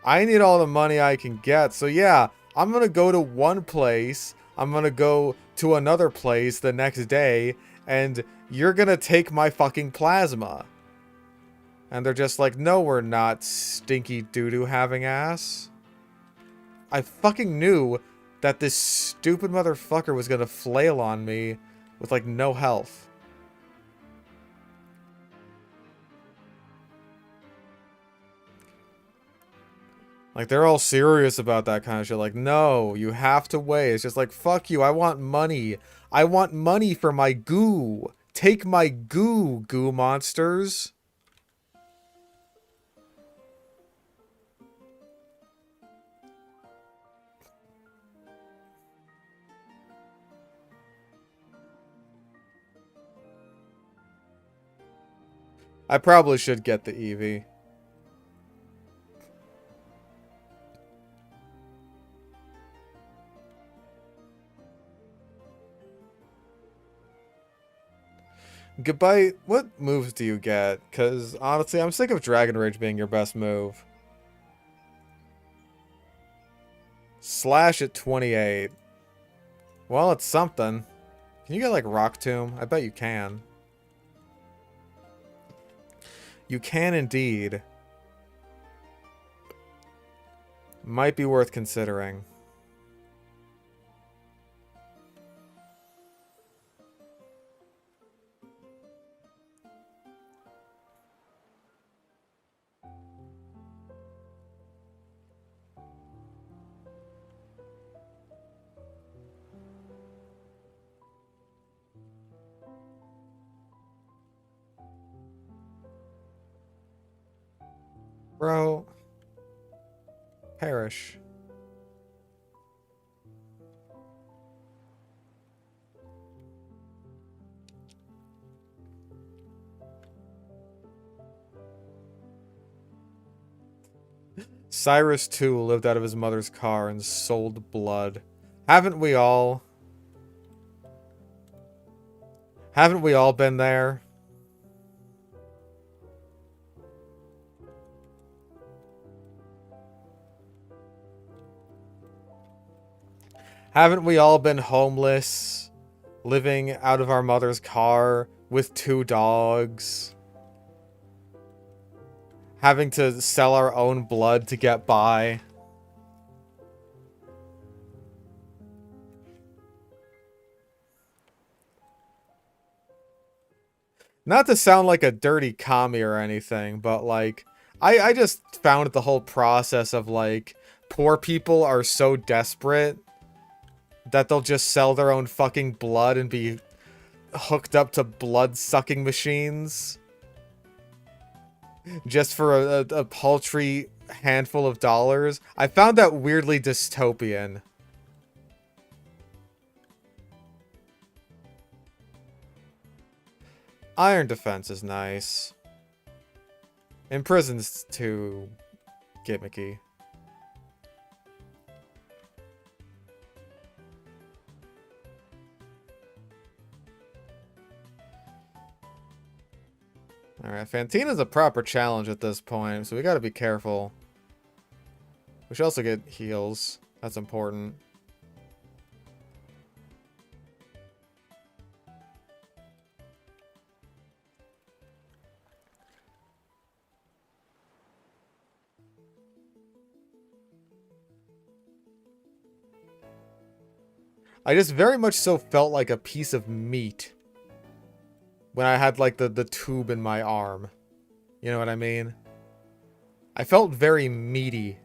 I need all the money I can get. So, yeah, I'm gonna go to one place. I'm gonna go to another place the next day. And you're gonna take my fucking plasma. And they're just like, no, we're not, stinky doo-doo having ass. I fucking knew that this stupid motherfucker was gonna flail on me with, like, no health. Like, they're all serious about that kind of shit. Like, no, you have to wait. It's just like, fuck you, I want money. I want money for my goo. Take my goo, goo monsters. I probably should get the Eevee. Goodbye. What moves do you get? Because, honestly, I'm sick of Dragon Rage being your best move. Slash at 28. Well, it's something. Can you get, like, Rock Tomb? I bet you can. You can indeed. Might be worth considering. Bro. Perish. Cyrus, too, lived out of his mother's car and sold blood. Haven't we all? Haven't we all been there? Haven't we all been homeless, living out of our mother's car with 2 dogs, having to sell our own blood to get by? Not to sound like a dirty commie or anything, but like, I just found the whole process of like, poor people are so desperate that they'll just sell their own fucking blood and be hooked up to blood-sucking machines just for a paltry handful of dollars. I found that weirdly dystopian. Iron defense is nice. Imprison's too gimmicky. Alright, Fantina's a proper challenge at this point, so we gotta be careful. We should also get heals. That's important. I just very much so felt like a piece of meat when I had, like, the tube in my arm. You know what I mean? I felt very meaty.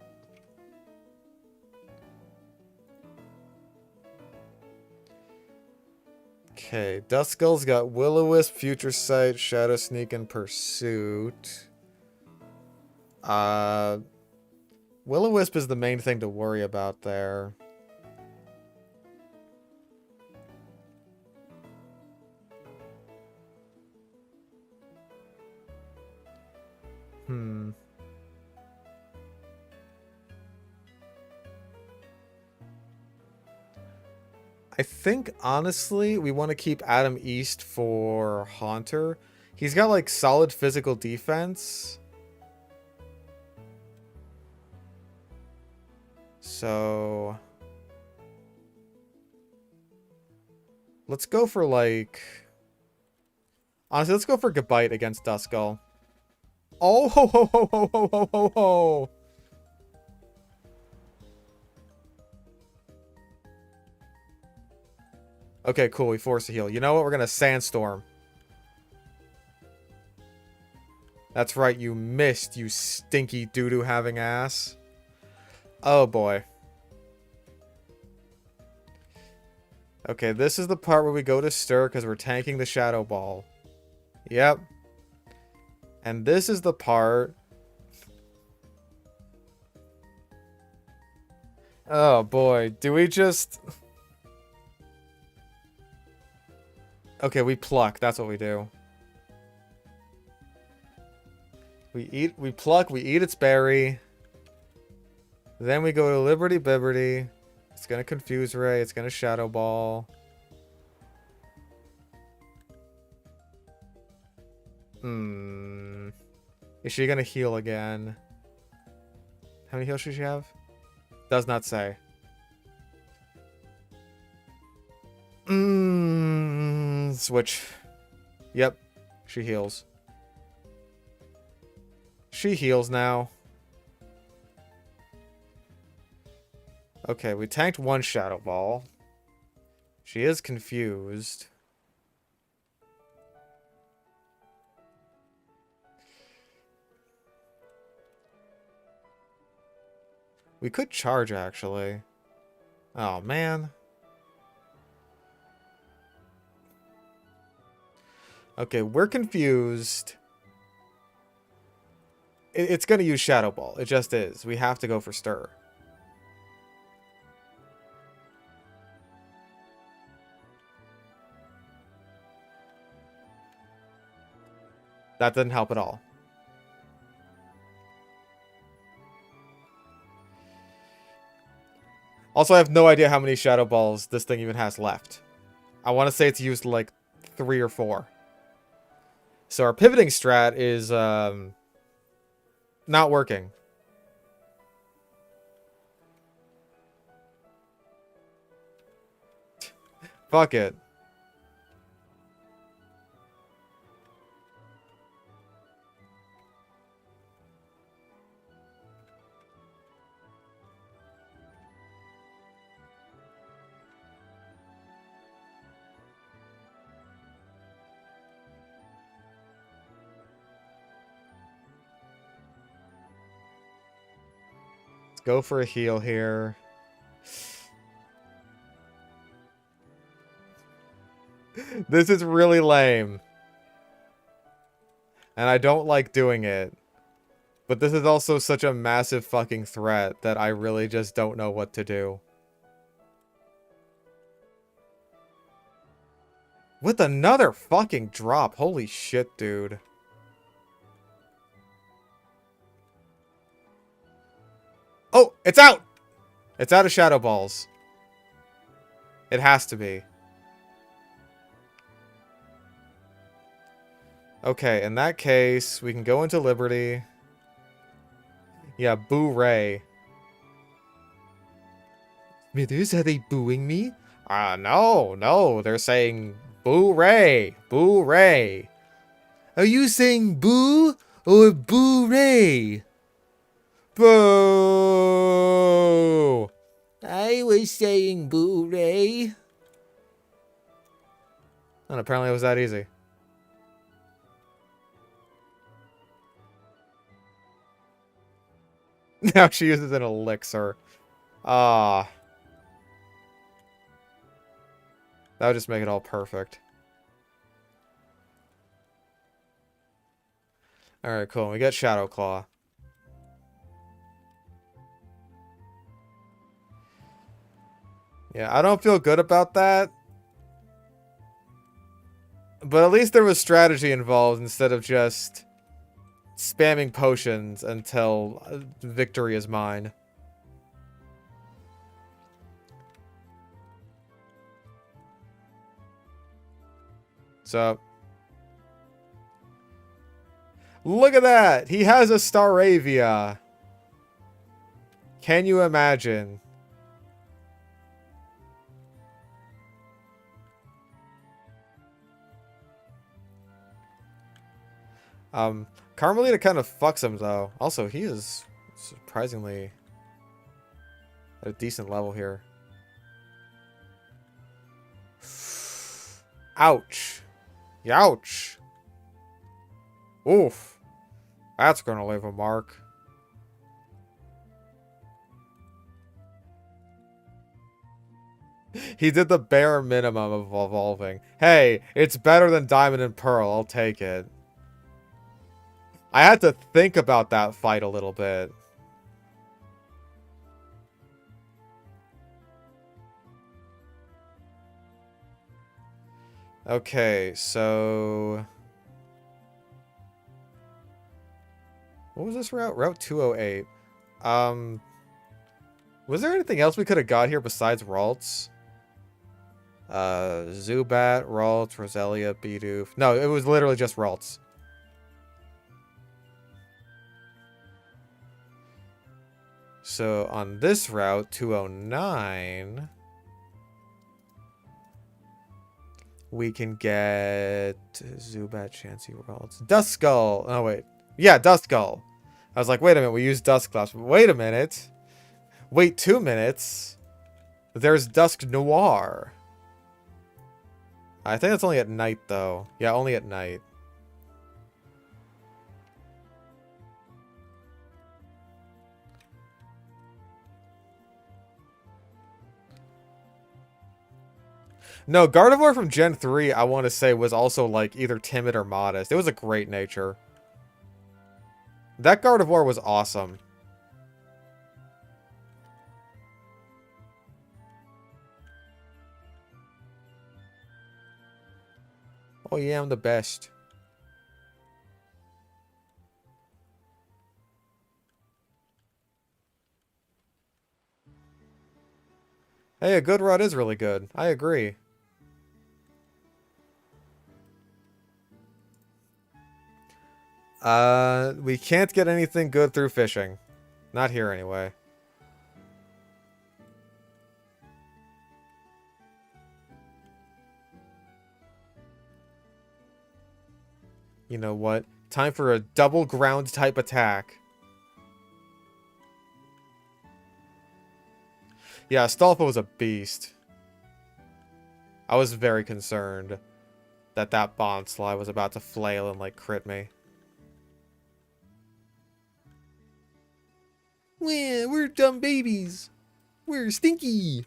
Okay, Duskull's got Will-O-Wisp, Future Sight, Shadow Sneak, and Pursuit. Will-O-Wisp is the main thing to worry about there. I think, honestly, we want to keep Adam East for Haunter. He's got, like, solid physical defense. So... let's go for, like... honestly, let's go for Gabite against Duskull. Oh, ho, ho, ho, ho, ho, ho, ho, ho. Okay, cool. We force a heal. You know what? We're gonna Sandstorm. That's right. You missed, you stinky doo-doo having ass. Oh, boy. Okay, this is the part where we go to Stir because we're tanking the Shadow Ball. Yep. And this is the part... oh, boy. Do we just... okay, we pluck. That's what we do. We pluck, we eat its berry. Then we go to Liberty Bibberty. It's gonna Confuse Ray, it's gonna Shadow Ball. Is she gonna heal again? How many heals should she have? Does not say. Switch. Yep, she heals. She heals now. Okay, we tanked one Shadow Ball. She is confused. We could charge, actually. Oh, man. Okay, we're confused. It's going to use Shadow Ball. It just is. We have to go for Stir. That didn't help at all. Also, I have no idea how many Shadow Balls this thing even has left. I want to say it's used like 3 or 4. So our pivoting strat is not working. Fuck it. Go for a heal here. This is really lame. And I don't like doing it. But this is also such a massive fucking threat that I really just don't know what to do. With another fucking drop. Holy shit, dude. Oh, it's out! It's out of Shadow Balls. It has to be. Okay, in that case, we can go into Liberty. Yeah, boo Ray. Smithers, are they booing me? No. They're saying boo Ray. Boo Ray. Are you saying boo or boo Ray? Boo! I was saying boo Ray. And apparently it was that easy. Now she uses an elixir. Ah. That would just make it all perfect. Alright, cool. We got Shadow Claw. Yeah, I don't feel good about that. But at least there was strategy involved instead of just spamming potions until victory is mine. So, look at that! He has a Staravia. Can you imagine? Carmelita kind of fucks him, though. Also, he is surprisingly at a decent level here. Ouch. Youch. Oof. That's gonna leave a mark. He did the bare minimum of evolving. Hey, it's better than Diamond and Pearl. I'll take it. I had to think about that fight a little bit. Okay, so... what was this route? Route 208. Was there anything else we could have got here besides Ralts? Zubat, Ralts, Roselia, Bidoof. No, it was literally just Ralts. So on this route, 209, we can get Zubat, Chansey, Ralts, Duskull. Oh wait, yeah, Duskull. I was like, wait a minute, we use Duskclaps. Wait a minute. Wait 2 minutes. There's Dusk Noir. I think that's only at night, though. Yeah, only at night. No, Gardevoir from Gen 3, I want to say, was also, like, either timid or modest. It was a great nature. That Gardevoir was awesome. Oh yeah, I'm the best. Hey, a good rod is really good. I agree. We can't get anything good through fishing. Not here anyway. You know what? Time for a double ground type attack. Yeah, Stalfo was a beast. I was very concerned that that Bonsly was about to flail and, like, crit me. We're dumb babies. We're stinky.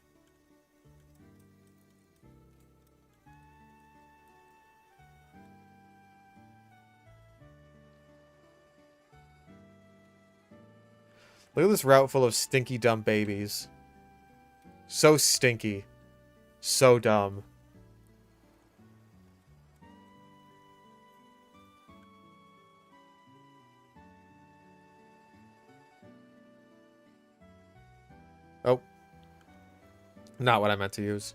Look at this route full of stinky dumb babies. So stinky. So dumb. Oh. Not what I meant to use.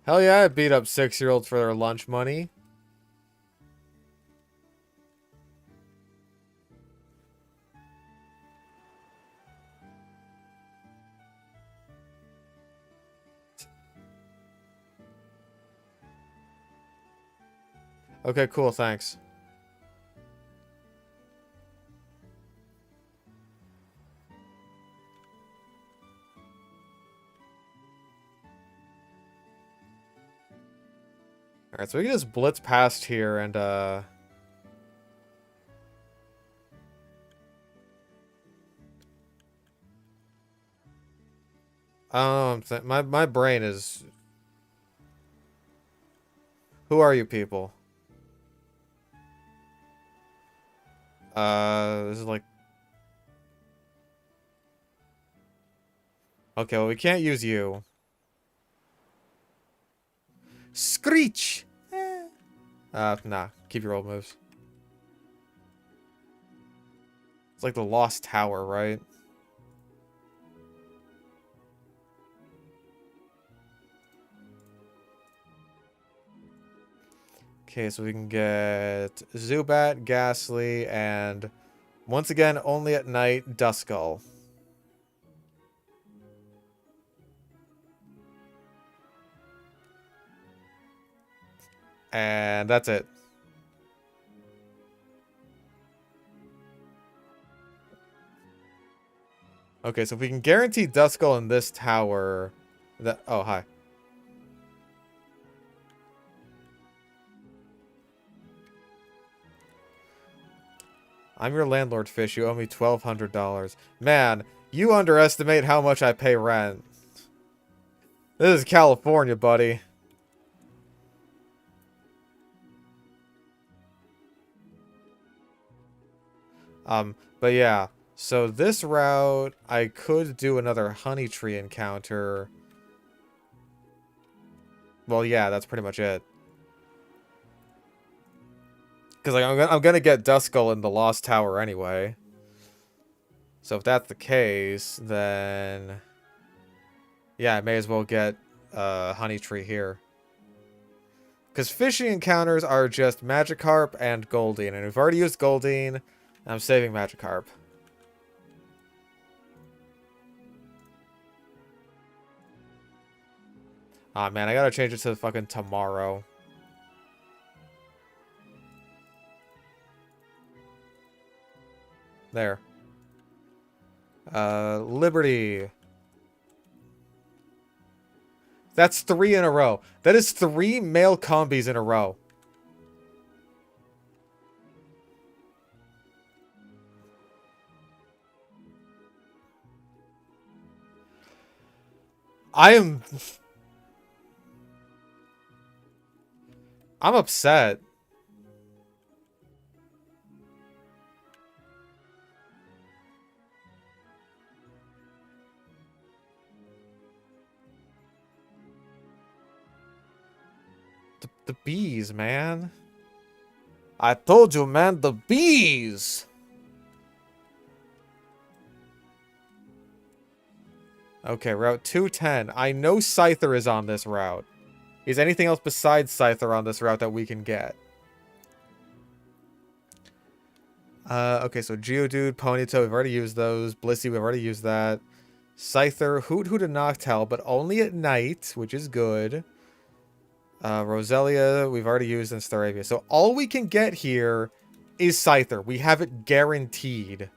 Hell yeah, I beat up 6-year-olds for their lunch money. Okay, cool, thanks. Alright, so we can just blitz past here and, my brain is... Who are you people? This is like... Okay, well, we can't use you. Screech! Nah. Keep your old moves. It's like the Lost Tower, right? Okay, so we can get Zubat, Ghastly, and once again, only at night, Duskull. And that's it. Okay, so if we can guarantee Duskull in this tower... That... Oh, hi. I'm your landlord, Fish. You owe me $1,200. Man, you underestimate how much I pay rent. This is California, buddy. But yeah. So this route, I could do another honey tree encounter. Well, yeah, that's pretty much it. Because like, I'm gonna get Duskull in the Lost Tower anyway. So if that's the case, then... Yeah, I may as well get honey tree here. Because fishing encounters are just Magikarp and Goldeen. And we've already used Goldeen. I'm saving Magikarp. Aw, man, I gotta change it to fucking tomorrow. There. Liberty. That's 3 in a row. That is 3 male combis in a row. I'm upset. The bees, man. I told you, man, the bees. Okay, Route 210. I know Scyther is on this route. Is anything else besides Scyther on this route that we can get? Okay, so Geodude, Ponyta, we've already used those. Blissey, we've already used that. Scyther, Hoot Hoot, and Noctowl, but only at night, which is good. Roselia, we've already used in Staravia. So all we can get here is Scyther. We have it guaranteed.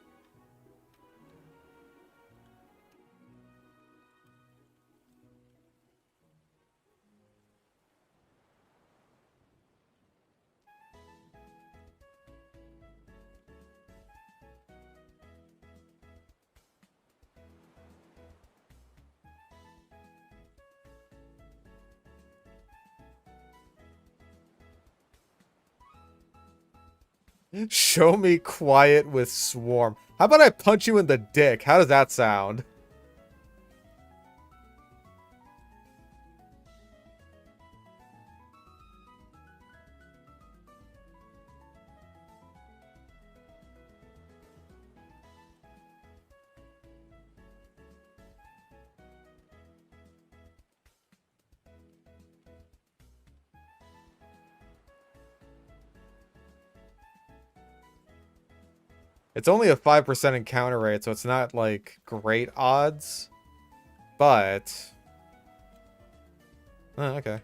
Show me quiet with Swarm. How about I punch you in the dick? How does that sound? It's only a 5% encounter rate, so it's not, like, great odds. But... oh, okay.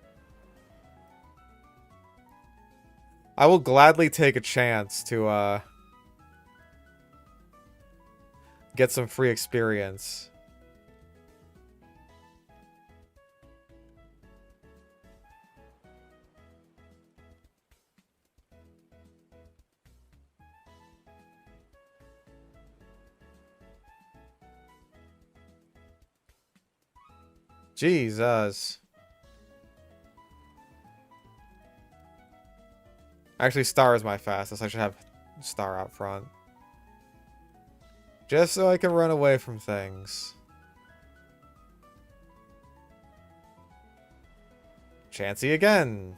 I will gladly take a chance to, get some free experience. Jesus. Actually, Star is my fastest. I should have Star out front. Just so I can run away from things. Chansey again.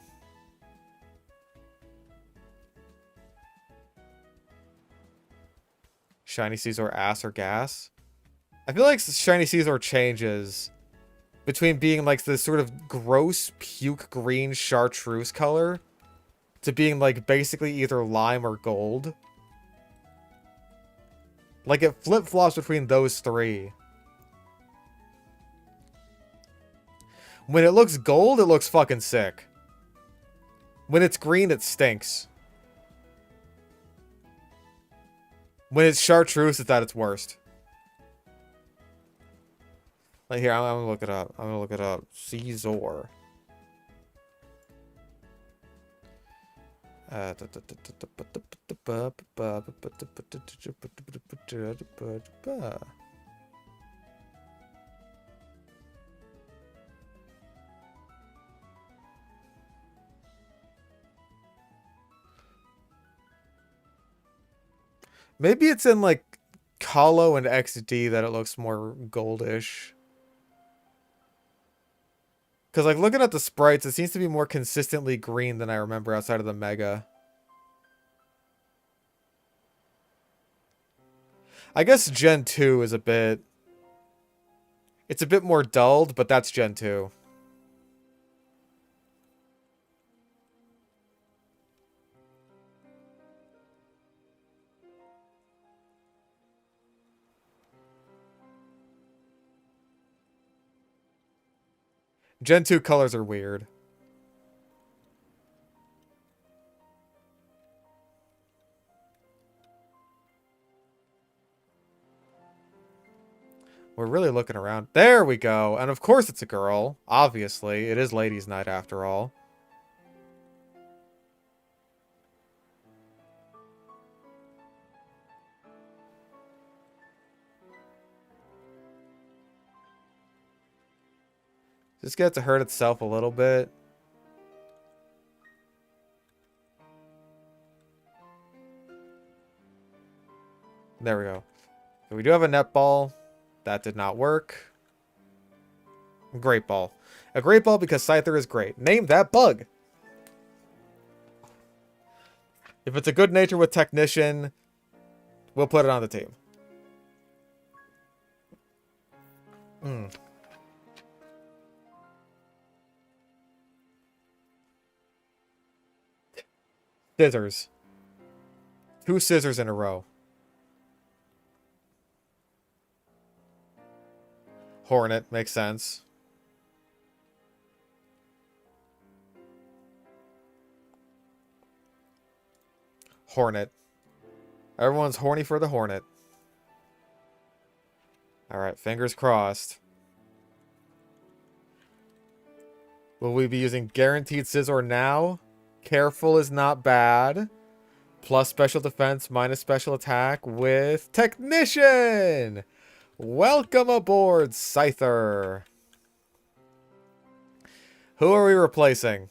Shiny Caesar ass or gas? I feel like Shiny Caesar changes between being like this sort of gross puke green chartreuse color to being like basically either lime or gold. Like it flip-flops between those three. When it looks gold, it looks fucking sick. When it's green, it stinks. When it's chartreuse, it's at its worst. Like here, I'm gonna look it up. I'm gonna look it up. Caesar. Maybe it's in like Colo and XD that it looks more goldish. Because, like, looking at the sprites, it seems to be more consistently green than I remember outside of the Mega. I guess Gen 2 is a bit... it's a bit more dulled, but that's Gen 2. Gen 2 colors are weird. We're really looking around. There we go. And of course it's a girl. Obviously. It is ladies' night after all. Just get it to hurt itself a little bit. There we go. So we do have a netball. That did not work. Great ball. A great ball because Scyther is great. Name that bug. If it's a good nature with Technician, we'll put it on the team. Scissors. 2 scissors in a row. Hornet makes sense. Hornet. Everyone's horny for the Hornet. Alright, fingers crossed. Will we be using Guaranteed Scizor now? Careful is not bad. Plus special defense, minus special attack with Technician! Welcome aboard, Scyther. Who are we replacing?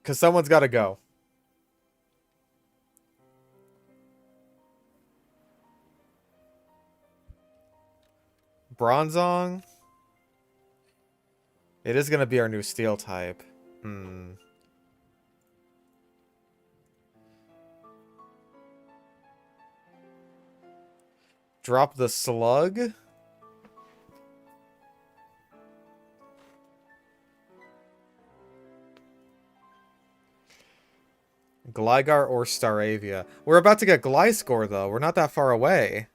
Because someone's got to go. Bronzong? It is going to be our new steel type. Drop the slug? Gligar or Staravia? We're about to get Gliscor, though. We're not that far away.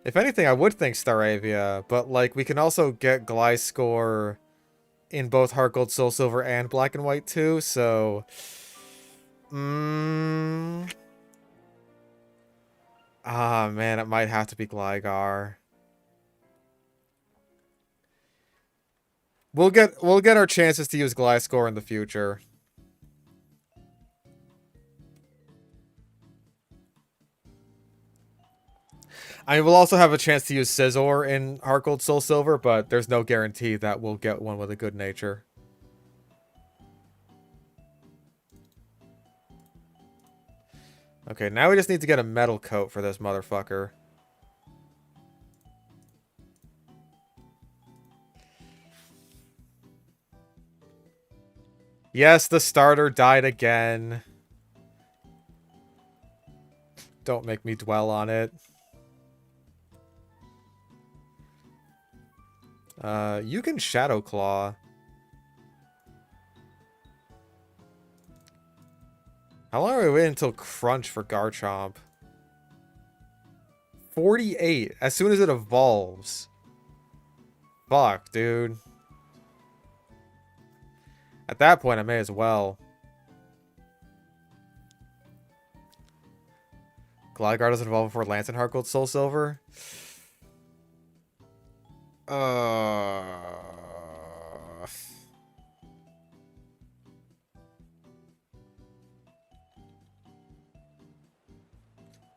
If anything, I would think Staravia, but, like, we can also get Gliscor in both HeartGold, SoulSilver, and Black and White, too, so... Ah, man, it might have to be Gligar. We'll get our chances to use Gliscor in the future. I mean, we'll also have a chance to use Scizor in HeartGold, SoulSilver, but there's no guarantee that we'll get one with a good nature. Okay, now we just need to get a metal coat for this motherfucker. Yes, the starter died again. Don't make me dwell on it. You can Shadow Claw. How long are we waiting until Crunch for Garchomp? 48, as soon as it evolves. Fuck, dude. At that point, I may as well. Gligar doesn't evolve before Lance and HeartGold SoulSilver. Well,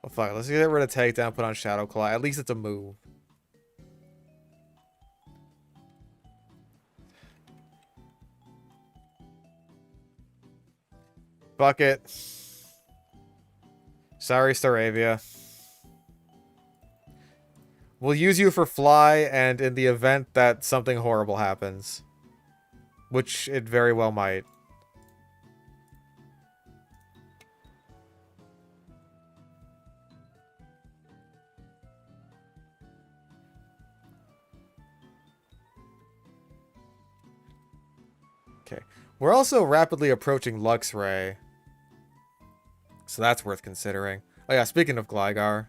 fuck it. Let's get rid of Takedown, put on Shadow Claw. At least it's a move. Fuck it. Sorry, Staravia. We'll use you for Fly, and in the event that something horrible happens. Which it very well might. Okay. We're also rapidly approaching Luxray. So that's worth considering. Oh yeah, speaking of Gligar.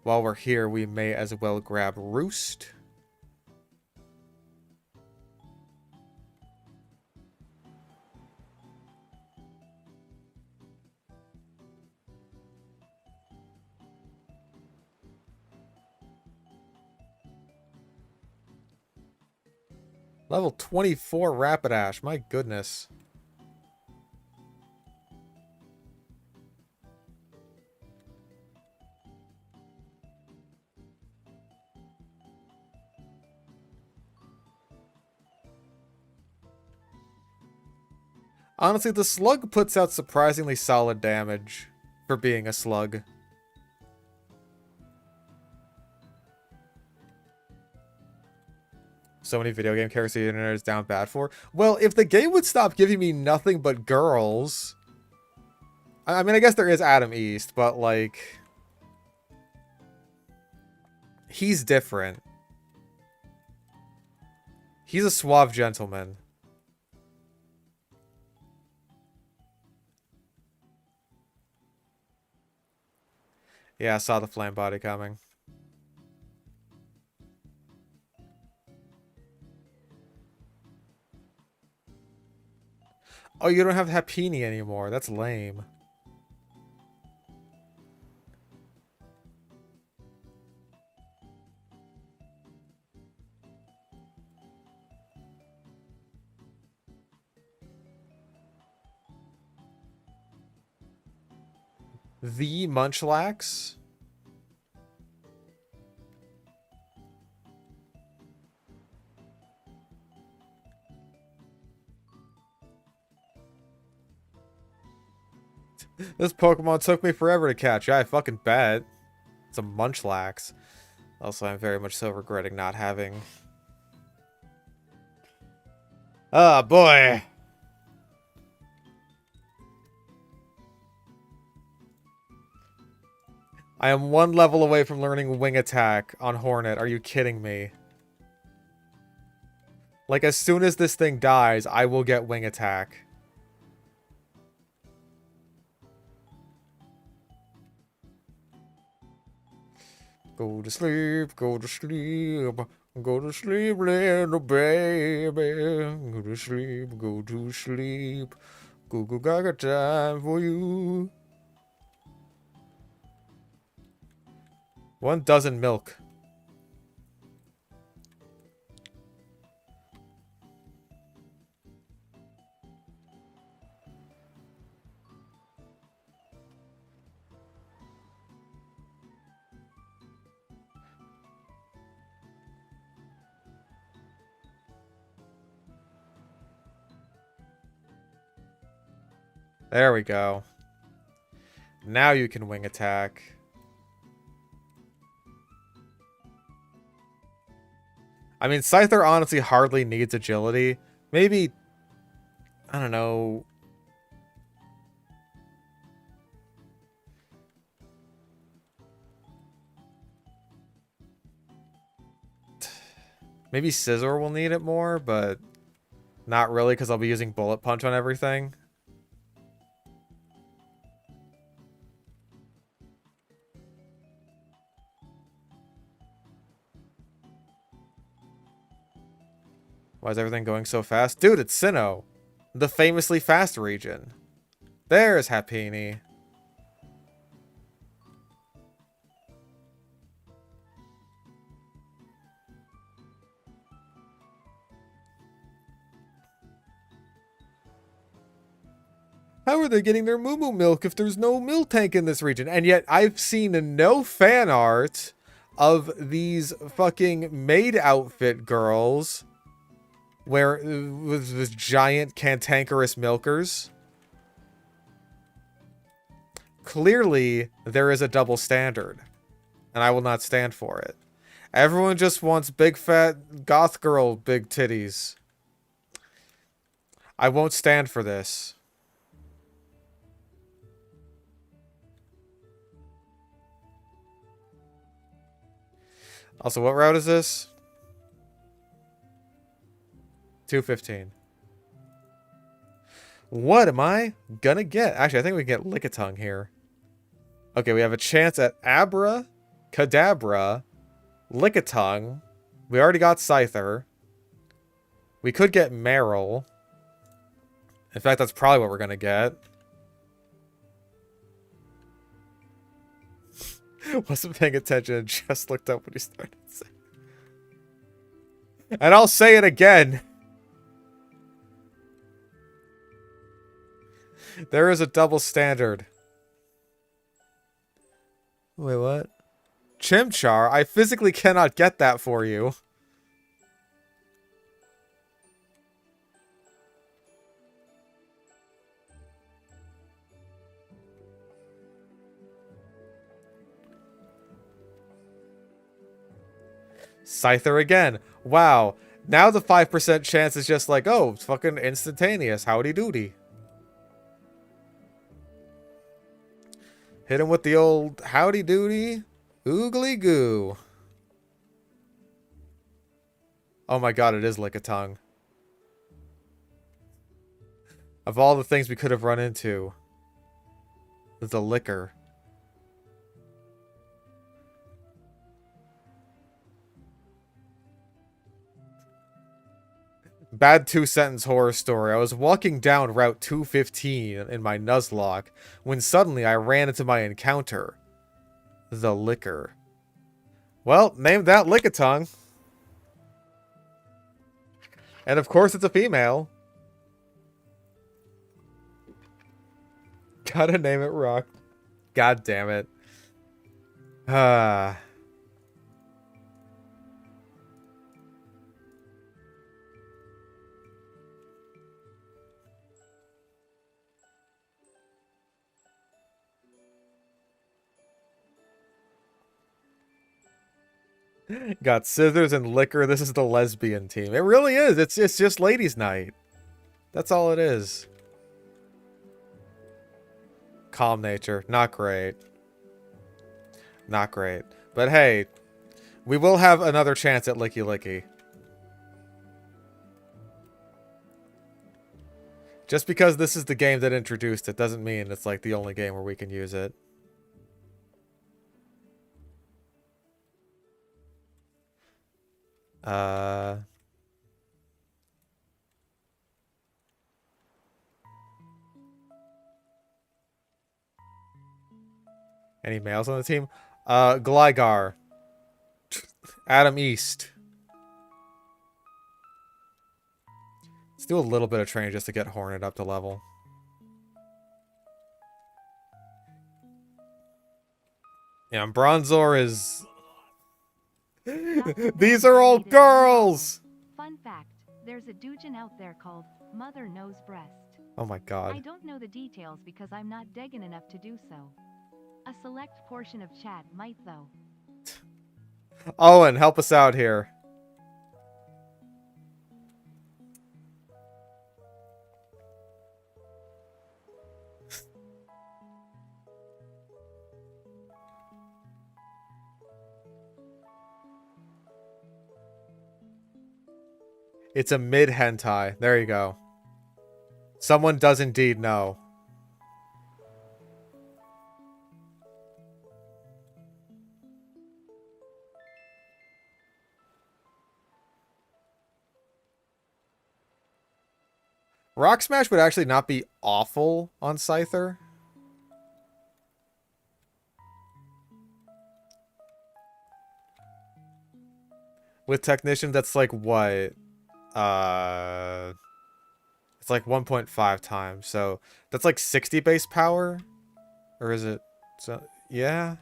While we're here, we may as well grab Roost. Level 24 Rapidash. My goodness. Honestly, the slug puts out surprisingly solid damage for being a slug. So many video game characters the internet is down bad for. Well, if the game would stop giving me nothing but girls... I mean, I guess there is Adam East, but, like... he's different. He's a suave gentleman. Yeah, I saw the flame body coming. Oh, you don't have Happini anymore. That's lame. The Munchlax? This Pokemon took me forever to catch. Yeah, I fucking bet. It's a Munchlax. Also, I'm very much so regretting not having... Oh, boy! I am one level away from learning Wing Attack on Hornet. Are you kidding me? Like, as soon as this thing dies, I will get Wing Attack. Go to sleep, go to sleep, go to sleep, little baby. Go to sleep, go to sleep. Goo goo gaga time for you. 1 dozen milk. There we go. Now you can Wing Attack. I mean, Scyther honestly hardly needs agility. Maybe, I don't know. Maybe Scizor will need it more, but not really because I'll be using Bullet Punch on everything. Why is everything going so fast? Dude, it's Sinnoh. The famously fast region. There's Happini. How are they getting their Moo Moo milk if there's no milk tank in this region? And yet I've seen no fan art of these fucking maid outfit girls where with giant cantankerous milkers. Clearly, there is a double standard, and I will not stand for it. Everyone just wants big fat goth girl big titties. I won't stand for this. Also, what route is this? 215. What am I gonna get? Actually, I think we can get Lickitung here. Okay, we have a chance at Abra, Kadabra, Lickitung. We already got Scyther. We could get Meryl. In fact, that's probably what we're gonna get. Wasn't paying attention and just looked up when he started saying. And I'll say it again. There is a double standard. Wait, what? Chimchar? I physically cannot get that for you. Scyther again. Wow. Now the 5% chance is just like, oh, it's fucking instantaneous. Howdy doody. Hit him with the old howdy doody. Oogly goo. Oh my god, it is Lickitung. Of all the things we could have run into, the liquor. Bad two-sentence horror story. I was walking down Route 215 in my Nuzlocke when suddenly I ran into my encounter. The liquor. Well, name that Lickitung. And of course it's a female. Gotta name it Rock. God damn it. Got scissors and liquor. This is the lesbian team. It really is. It's just ladies' night. That's all it is. Calm nature. Not great. Not great. But hey, we will have another chance at Licky Licky. Just because this is the game that introduced it doesn't mean it's like the only game where we can use it. Any males on the team? Gligar. Adam East. Let's do a little bit of training just to get Hornet up to level. Yeah, and Bronzor is... These are all girls! Fun fact, there's a Dujin out there called Mother Knows Breast. Oh my god. I don't know the details because I'm not deggin' enough to do so. A select portion of chat might though. Owen, help us out here. It's a mid hentai. There you go. Someone does indeed know. Rock Smash would actually not be awful on Scyther. With Technician, that's like what? It's like 1.5 times, so that's like 60 base power? Or is it... So, yeah?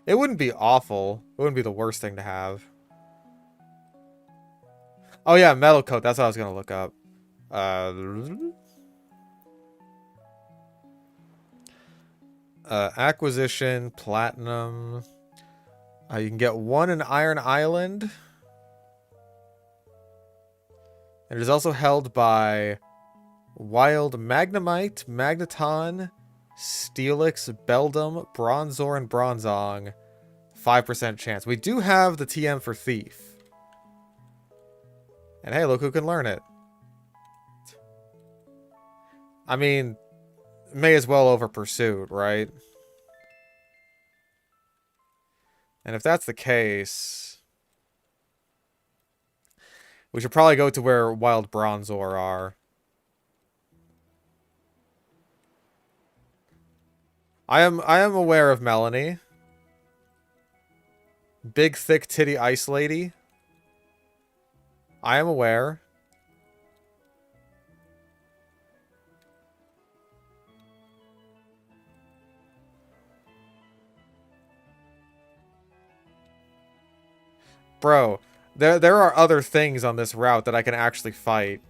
It wouldn't be awful. It wouldn't be the worst thing to have. Oh yeah, Metal Coat. That's what I was gonna look up. Acquisition, Platinum. You can get one in Iron Island. And it is also held by Wild Magnemite, Magneton, Steelix, Beldum, Bronzor, and Bronzong. 5% chance. We do have the TM for Thief. And hey, look who can learn it. I mean, may as well over Pursuit, right? And if that's the case, we should probably go to where Wild Bronzor are. I am aware of Melanie. Big thick titty ice lady. I am aware. Bro, there are other things on this route that I can actually fight.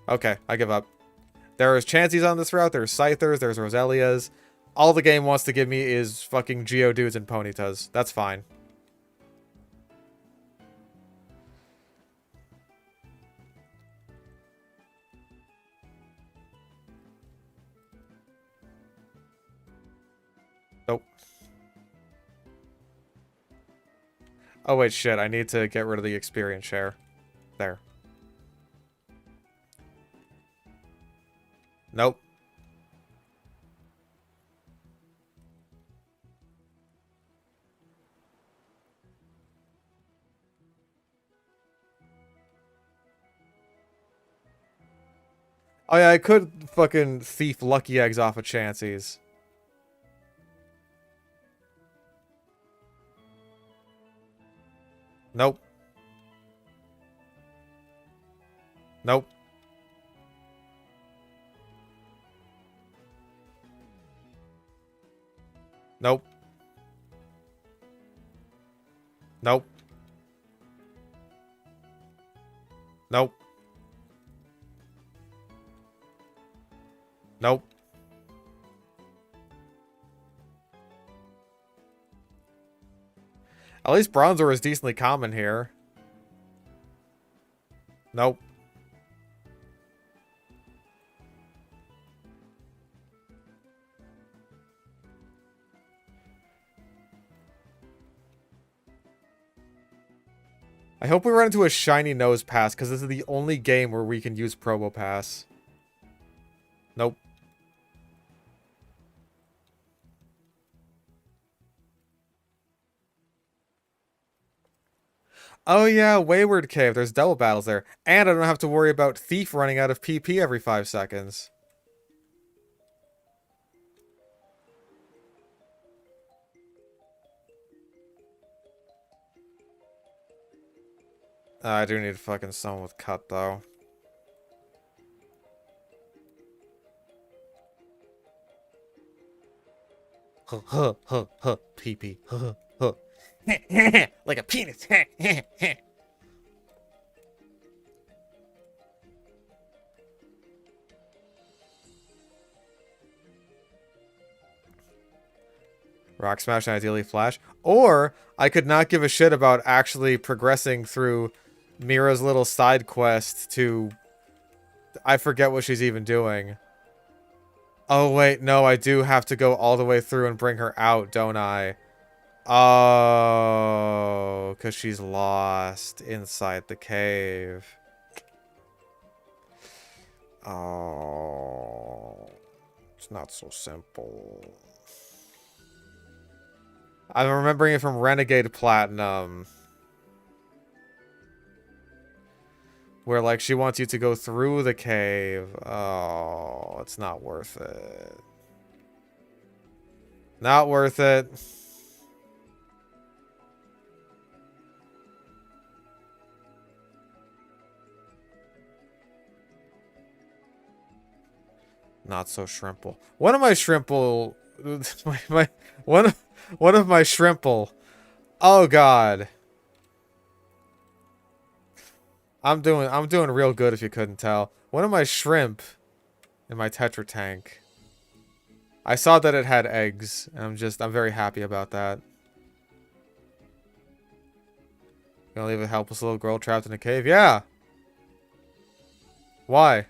Okay, I give up. There's Chanseys on this route, there's Scythers, there's Roselias. All the game wants to give me is fucking Geodudes and Ponytas. That's fine. Nope. Oh wait, shit, I need to get rid of the experience share. There. Nope. Oh yeah, I could fucking thief lucky eggs off of Chanseys. Nope. Nope. Nope. Nope. Nope. Nope. At least Bronzor is decently common here. Nope. I hope we run into a shiny nose pass, because this is the only game where we can use Probo Pass. Nope. Oh yeah, Wayward Cave. There's double battles there. And I don't have to worry about Thief running out of PP every 5 seconds. I do need fucking someone with cut, though. Huh, huh, huh, huh, PP. Huh, huh. Like a penis. Rock Smash and ideally Flash. Or I could not give a shit about actually progressing through Mira's little side quest to... I forget what she's even doing. Oh, wait. No, I do have to go all the way through and bring her out, don't I? Oh, because she's lost inside the cave. Oh, it's not so simple. I'm remembering it from Renegade Platinum. Where, like, she wants you to go through the cave. Oh, it's not worth it. Not worth it. Not so shrimple. One of my shrimple... one of my shrimple. Oh, God. I'm doing real good if you couldn't tell. One of my shrimp in my Tetra tank. I saw that it had eggs, and I'm very happy about that. Gonna leave a helpless little girl trapped in a cave? Yeah! Why?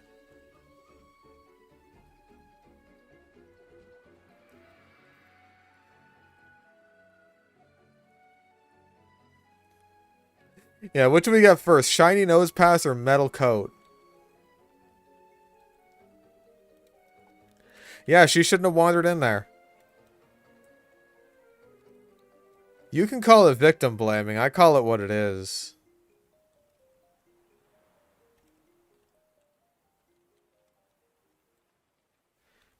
Yeah, which do we get first? Shiny nose pass or metal coat? Yeah, she shouldn't have wandered in there. You can call it victim blaming. I call it what it is.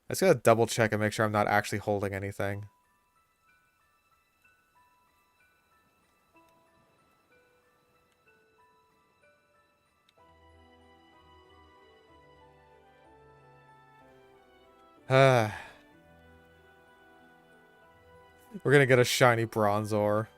I just gotta double check and make sure I'm not actually holding anything. We're gonna get a shiny Bronzor.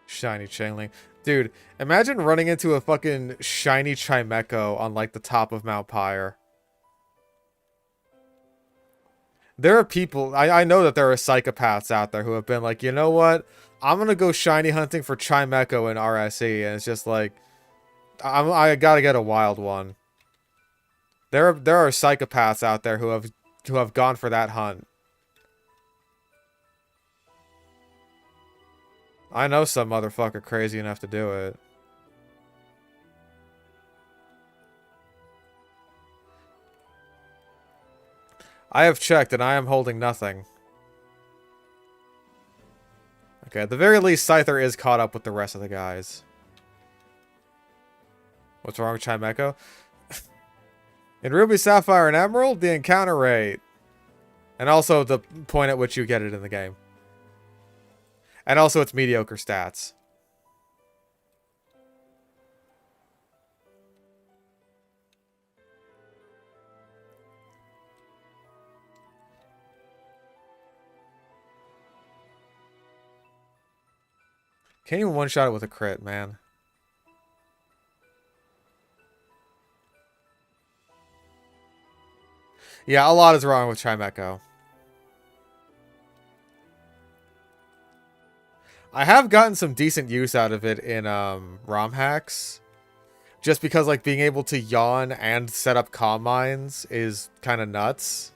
Shiny Chainlink. Dude, imagine running into a fucking shiny Chimecho on, like, the top of Mount Pyre. There are people, I know that there are psychopaths out there who have been like, you know what? I'm gonna go shiny hunting for Chimecho in RSE, and it's just like, I gotta get a wild one. There are psychopaths out there who have gone for that hunt. I know some motherfucker crazy enough to do it. I have checked and I am holding nothing. Okay, at the very least, Scyther is caught up with the rest of the guys. What's wrong with Chimecho? In Ruby, Sapphire, and Emerald, the encounter rate. And also the point at which you get it in the game. And also its mediocre stats. Can't even one-shot it with a crit, man. Yeah, a lot is wrong with Chimecho. I have gotten some decent use out of it in ROM hacks. Just because, like, being able to yawn and set up comm mines is kind of nuts.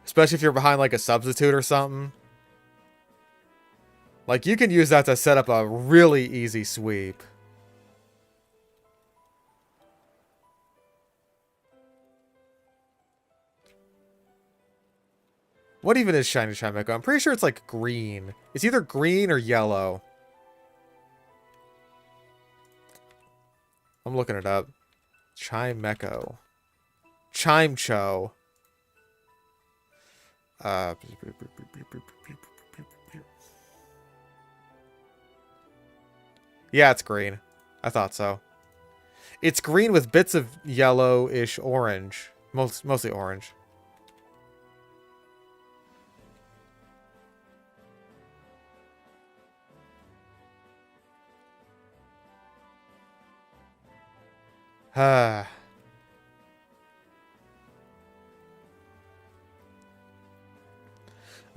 Especially if you're behind, like, a substitute or something. Like, you can use that to set up a really easy sweep. What even is Shiny Chimecho? I'm pretty sure it's, like, green. It's either green or yellow. I'm looking it up. Chimecho. Chimecho. Yeah, it's green. I thought so. It's green with bits of yellowish orange. Mostly orange.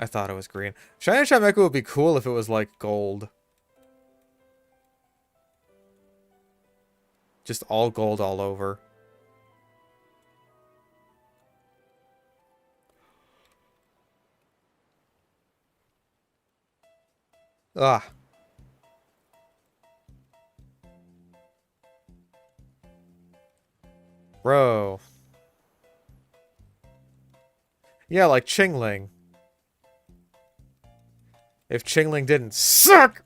I thought it was green. Shiny Chimecho would be cool if it was like gold. Just all gold all over. Ah. Bro. Yeah, like Chingling. If Chingling didn't suck!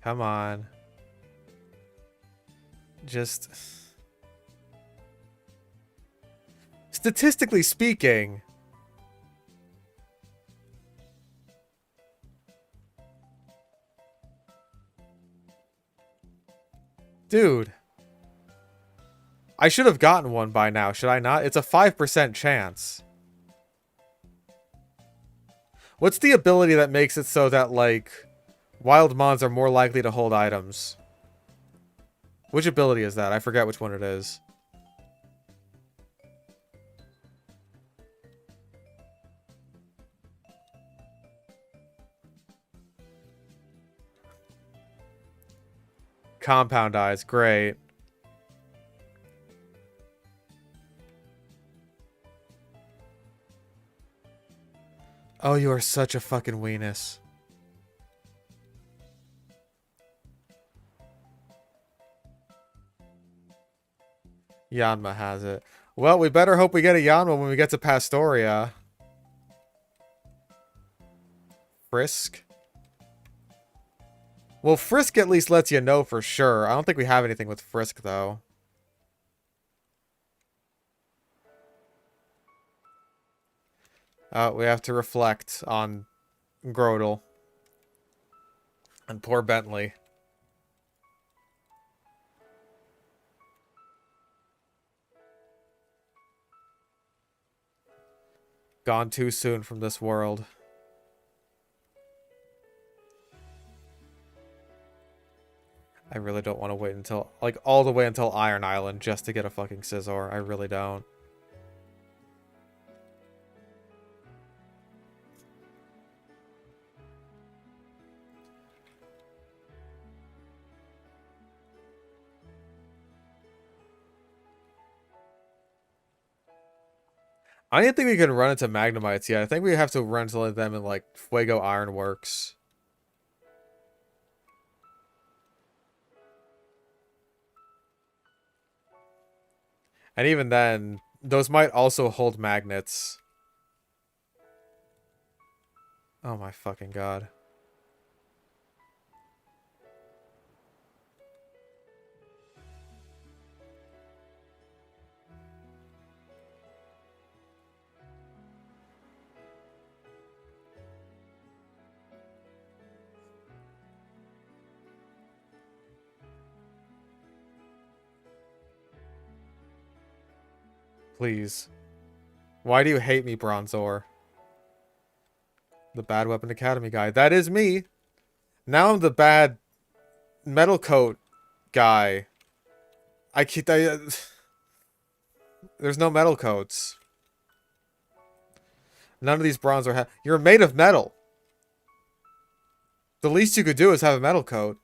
Come on. Just... Statistically speaking... Dude. I should have gotten one by now, should I not? It's a 5% chance. What's the ability that makes it so that, like... Wild mons are more likely to hold items? Which ability is that? I forget which one it is. Compound eyes. Great. Oh, you are such a fucking weenus. Yanma has it. Well, we better hope we get a Yanma when we get to Pastoria. Frisk? Well, Frisk at least lets you know for sure. I don't think we have anything with Frisk, though. We have to reflect on Grodel. And poor Bentley. Gone too soon from this world. I really don't want to wait until, like, all the way until Iron Island just to get a fucking Scizor. I really don't. I don't think we can run into Magnemites yet. I think we have to run into them in, like, Fuego Ironworks. And even then, those might also hold magnets. Oh my fucking god. Please. Why do you hate me, Bronzor? The Bad Weapon Academy guy. That is me! Now I'm the bad metal coat guy. There's no metal coats. None of these Bronzor you're made of metal! The least you could do is have a metal coat.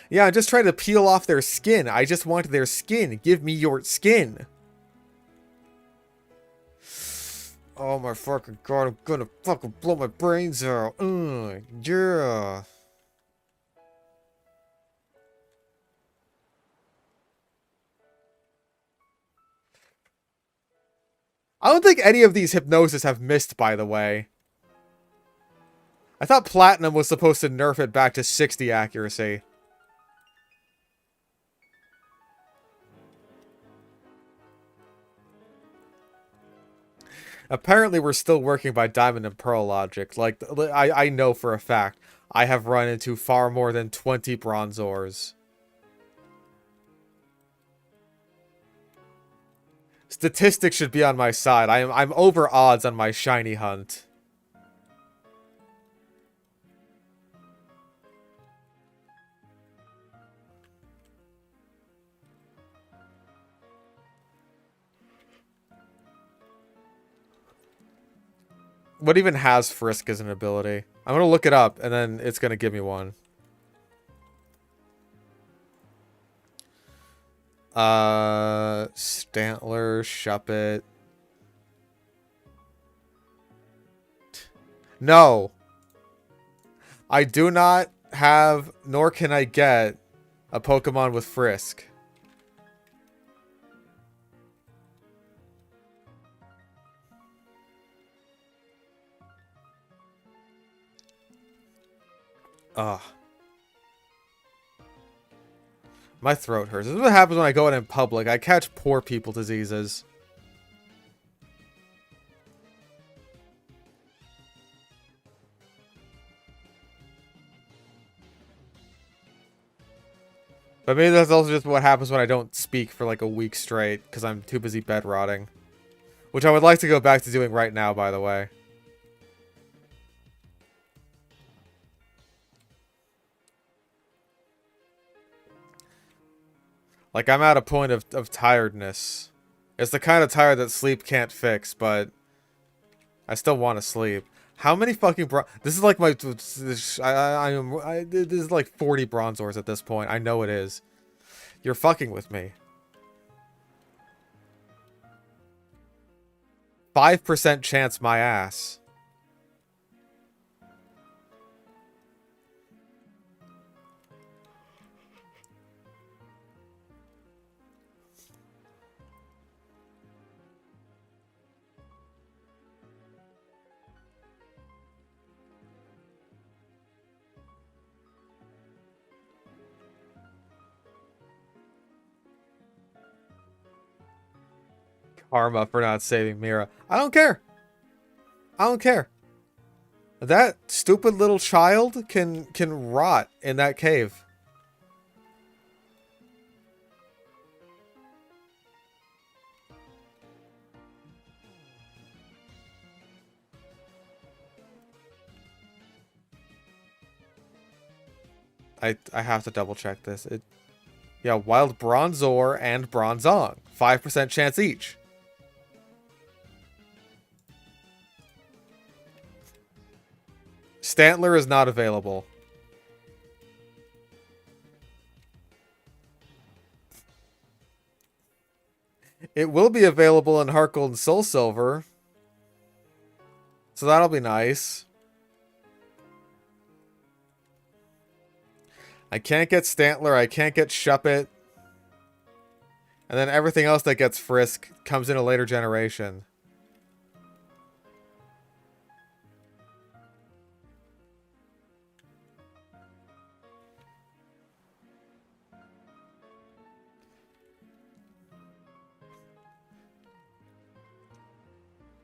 Yeah, I'm just trying to peel off their skin. I just want their skin. Give me your skin. Oh my fucking god, I'm gonna fucking blow my brains out. Yeah. I don't think any of these Hypnosis have missed, by the way. I thought Platinum was supposed to nerf it back to 60 accuracy. Apparently, we're still working by Diamond and Pearl logic. Like, I know for a fact, I have run into far more than 20 Bronzors. Statistics should be on my side. I'm over odds on my shiny hunt. What even has Frisk as an ability? I'm gonna look it up, and then it's gonna give me one. Stantler, Shuppet. No. I do not have, nor can I get, a Pokemon with Frisk. Ugh. My throat hurts. This is what happens when I go out in public. I catch poor people diseases. But maybe that's also just what happens when I don't speak for like a week straight, because I'm too busy bed rotting. Which I would like to go back to doing right now, by the way. Like, I'm at a point of tiredness. It's the kind of tired that sleep can't fix, but I still want to sleep. How many fucking this is like my... this is like 40 Bronzors at this point. I know it is. You're fucking with me. 5% chance my ass. Karma for not saving Mira. I don't care. I don't care. That stupid little child can rot in that cave. I have to double check this. Yeah, wild Bronzor and Bronzong. 5% chance each. Stantler is not available. It will be available in HeartGold and SoulSilver. So that'll be nice. I can't get Stantler, I can't get Shuppet. And then everything else that gets Frisk comes in a later generation.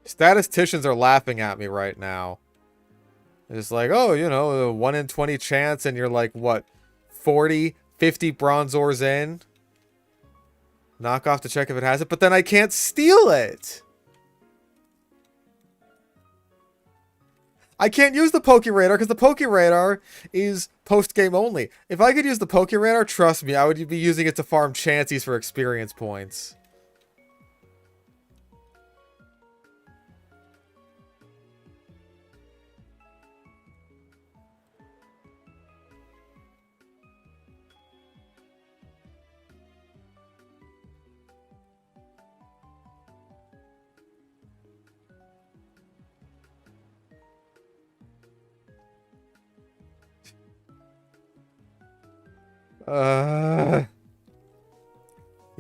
Statisticians are laughing at me right now. It's like, oh, you know, a 1 in 20 chance, and you're like, what, 40, 50 Bronzors in? Knock off to check if it has it, but then I can't steal it! I can't use the Poke Radar because the Poke Radar is post-game only. If I could use the Poke Radar, trust me, I would be using it to farm Chanseys for experience points.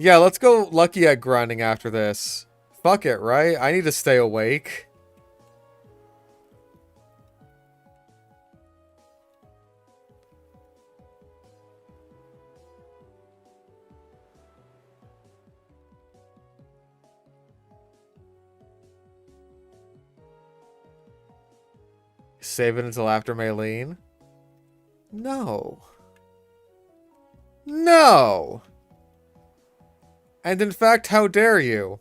Yeah, let's go lucky egg grinding after this. Fuck it, right? I need to stay awake. Save it until after Maylene? No. No! And in fact, how dare you?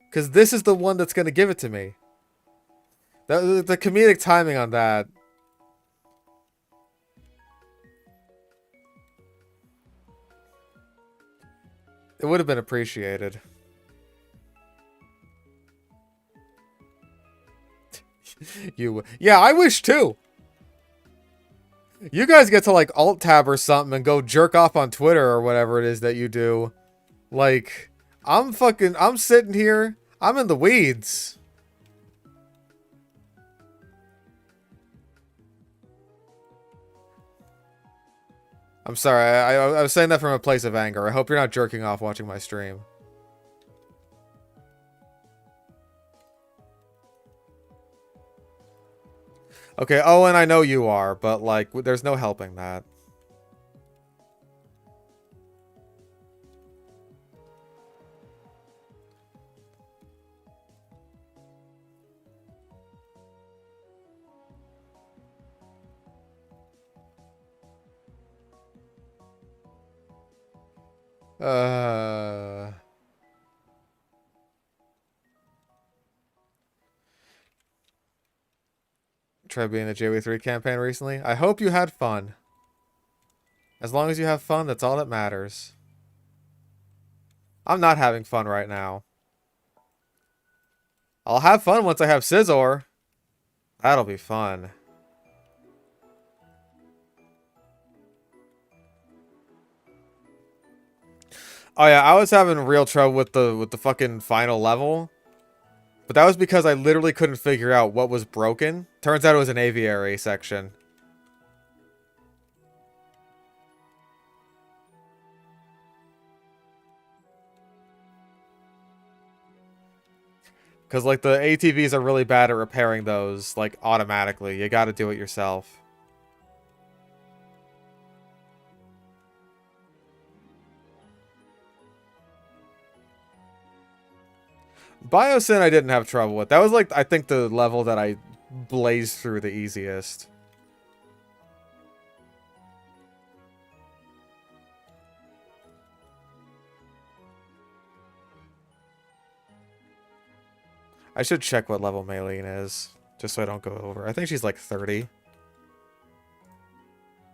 Because this is the one that's going to give it to me. The comedic timing on that. It would have been appreciated. Yeah, I wish too. You guys get to like alt tab or something and go jerk off on Twitter or whatever it is that you do. Like, I'm sitting here. I'm in the weeds. I'm sorry. I was saying that from a place of anger. I hope you're not jerking off watching my stream. Okay, Owen, I know you are, but, like, there's no helping that. Tried being the JW3 campaign recently. I hope you had fun. As long as you have fun, that's all that matters. I'm not having fun right now. I'll have fun once I have Scizor. That'll be fun. Oh yeah, I was having real trouble with the fucking final level. But that was because I literally couldn't figure out what was broken. Turns out it was an aviary section. Because, like, the ATVs are really bad at repairing those, like, automatically. You gotta do it yourself. Biosyn I didn't have trouble with. That was, like, I think the level that I blazed through the easiest. I should check what level Maylene is, just so I don't go over. I think she's like 30.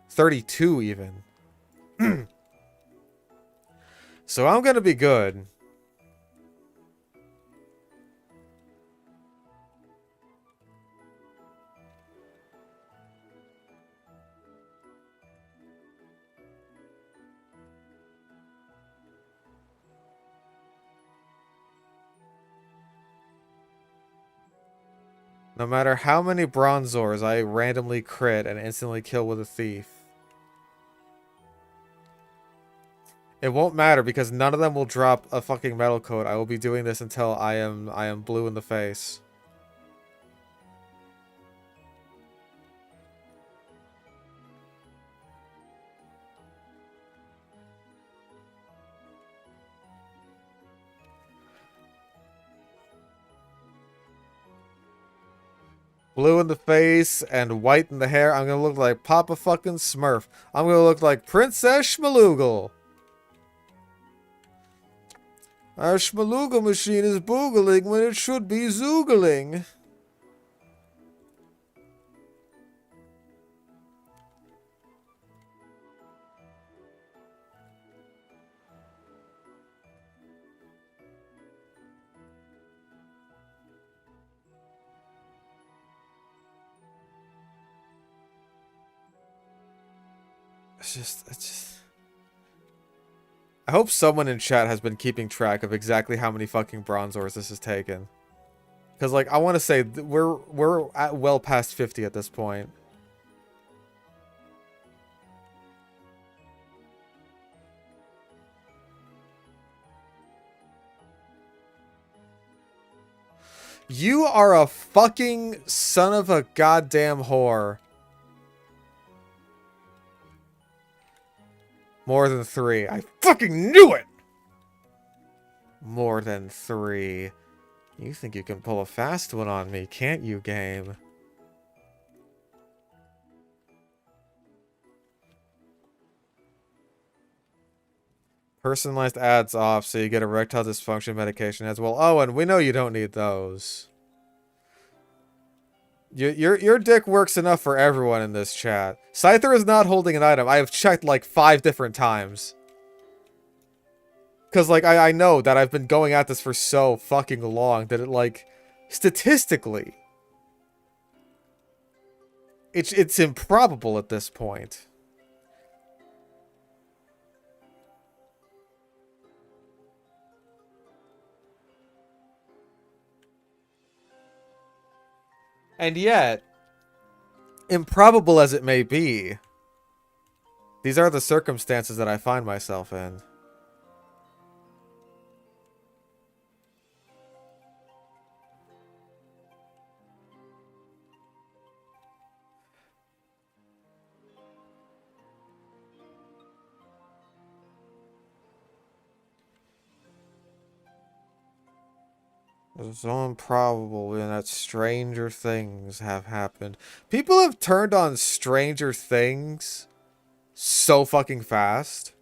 32 even. So I'm gonna be good. No matter how many Bronzors I randomly crit and instantly kill with a thief, it won't matter because none of them will drop a fucking metal coat. I will be doing this until I am blue in the face. Blue in the face and white in the hair. I'm gonna look like Papa fucking Smurf. I'm gonna look like Princess Schmaloogle. Our Schmaloogle machine is boogling when it should be zoogling. It's just... I hope someone in chat has been keeping track of exactly how many fucking Bronzors this has taken. Because, like, I want to say, we're at well past 50 at this point. You are a fucking son of a goddamn whore. More than 3. I fucking knew it! More than 3. You think you can pull a fast one on me, can't you, game? Personalized ads off so you get erectile dysfunction medication as well. Oh, and we know you don't need those. Your dick works enough for everyone in this chat. Scyther is not holding an item. I have checked like 5 different times. Because, like, I know that I've been going at this for so fucking long that it, like, statistically, it's improbable at this point. And yet, improbable as it may be, these are the circumstances that I find myself in. It's so improbable and that stranger things have happened. People have turned on Stranger Things so fucking fast.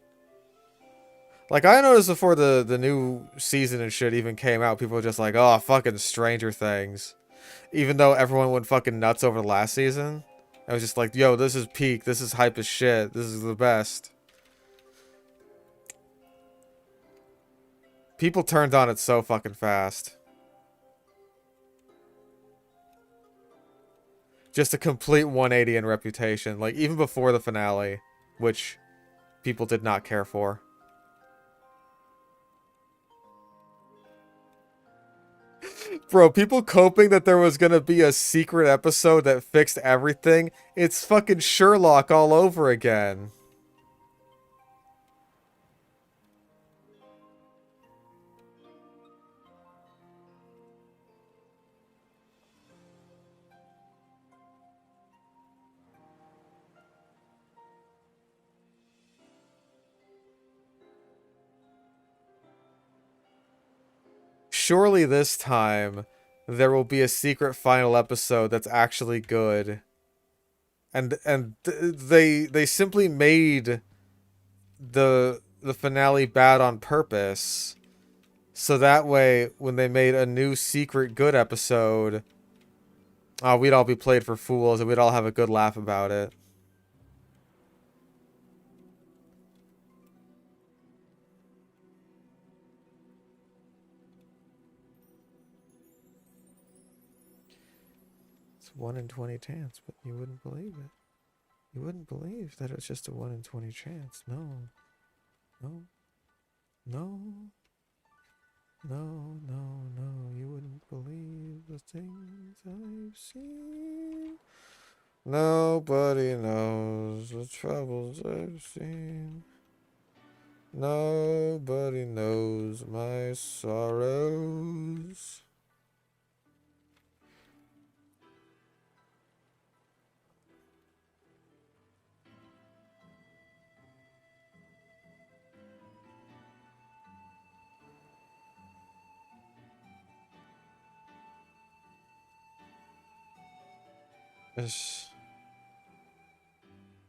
Like, I noticed before the new season and shit even came out, people were just like, oh, fucking Stranger Things. Even though everyone went fucking nuts over the last season. I was just like, yo, this is peak. This is hype as shit. This is the best. People turned on it so fucking fast. Just a complete 180 in reputation. Like, even before the finale, which people did not care for. Bro, people coping that there was gonna be a secret episode that fixed everything. It's fucking Sherlock all over again. Surely this time there will be a secret final episode that's actually good. And they simply made the finale bad on purpose. So that way when they made a new secret good episode, we'd all be played for fools and we'd all have a good laugh about it. It's 1 in 20 chance, but you wouldn't believe it. You wouldn't believe that it's just a 1 in 20 chance. No. No. No. No, no, no. You wouldn't believe the things I've seen. Nobody knows the troubles I've seen. Nobody knows my sorrows.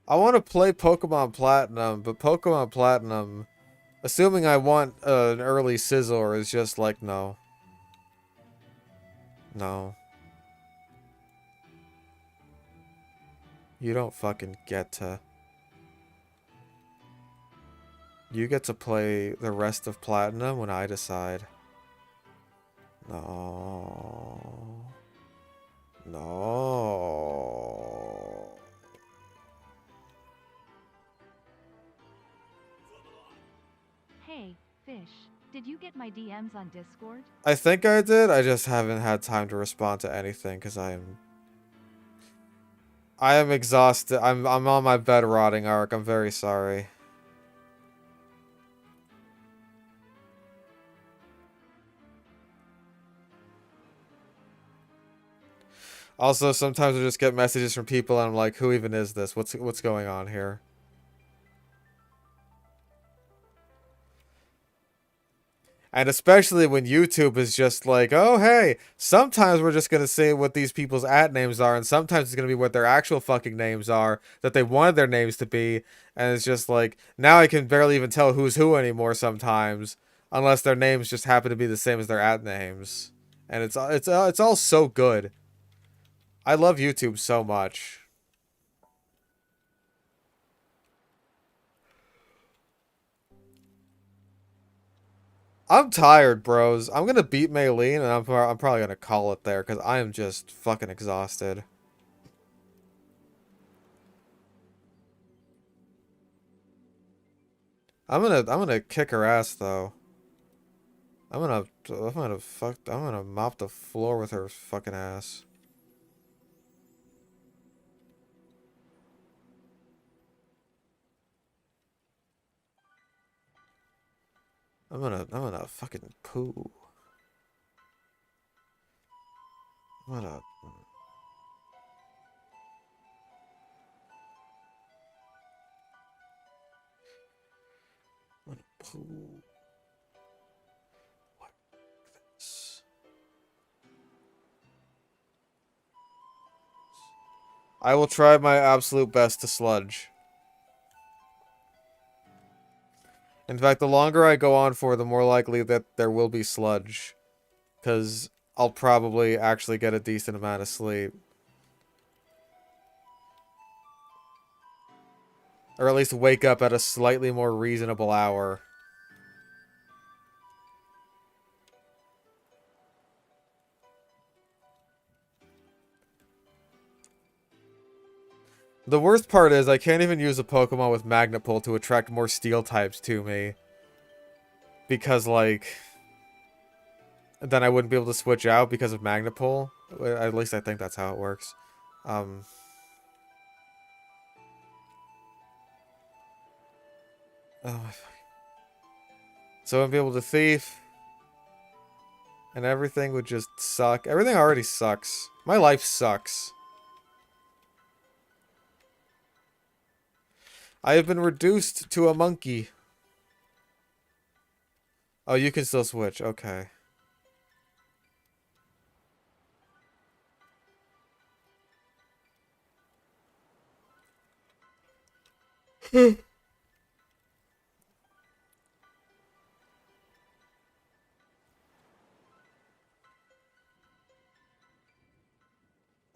I want to play Pokemon Platinum, but Pokemon Platinum, assuming I want an early Scizor, is just like, no. No. You don't fucking get to. You get to play the rest of Platinum when I decide. No. No. Hey, Fish, did you get my DMs on Discord? I think I did. I just haven't had time to respond to anything because I am exhausted. I'm on my bed rotting arc. I'm very sorry. Also, sometimes I just get messages from people and I'm like, who even is this? What's going on here? And especially when YouTube is just like, oh, hey, sometimes we're just going to say what these people's names are, and sometimes it's going to be what their actual fucking names are, that they wanted their names to be, and it's just like, now I can barely even tell who's who anymore sometimes, unless their names just happen to be the same as their names. And it's all so good. I love YouTube so much. I'm tired, bros. I'm gonna beat Maylene, and I'm probably gonna call it there because I am just fucking exhausted. I'm gonna kick her ass though. I'm gonna mop the floor with her fucking ass. I'm gonna fucking poo. I'm gonna poo. Like this. I will try my absolute best to sludge. In fact, the longer I go on for, the more likely that there will be sludge. Because I'll probably actually get a decent amount of sleep. Or at least wake up at a slightly more reasonable hour. The worst part is I can't even use a Pokemon with Magnet Pull to attract more Steel types to me. Because, like... then I wouldn't be able to switch out because of Magnet Pull. At least I think that's how it works. Oh, so I'd be able to Thief. And everything would just suck. Everything already sucks. My life sucks. I have been reduced to a monkey. Oh, you can still switch. Okay.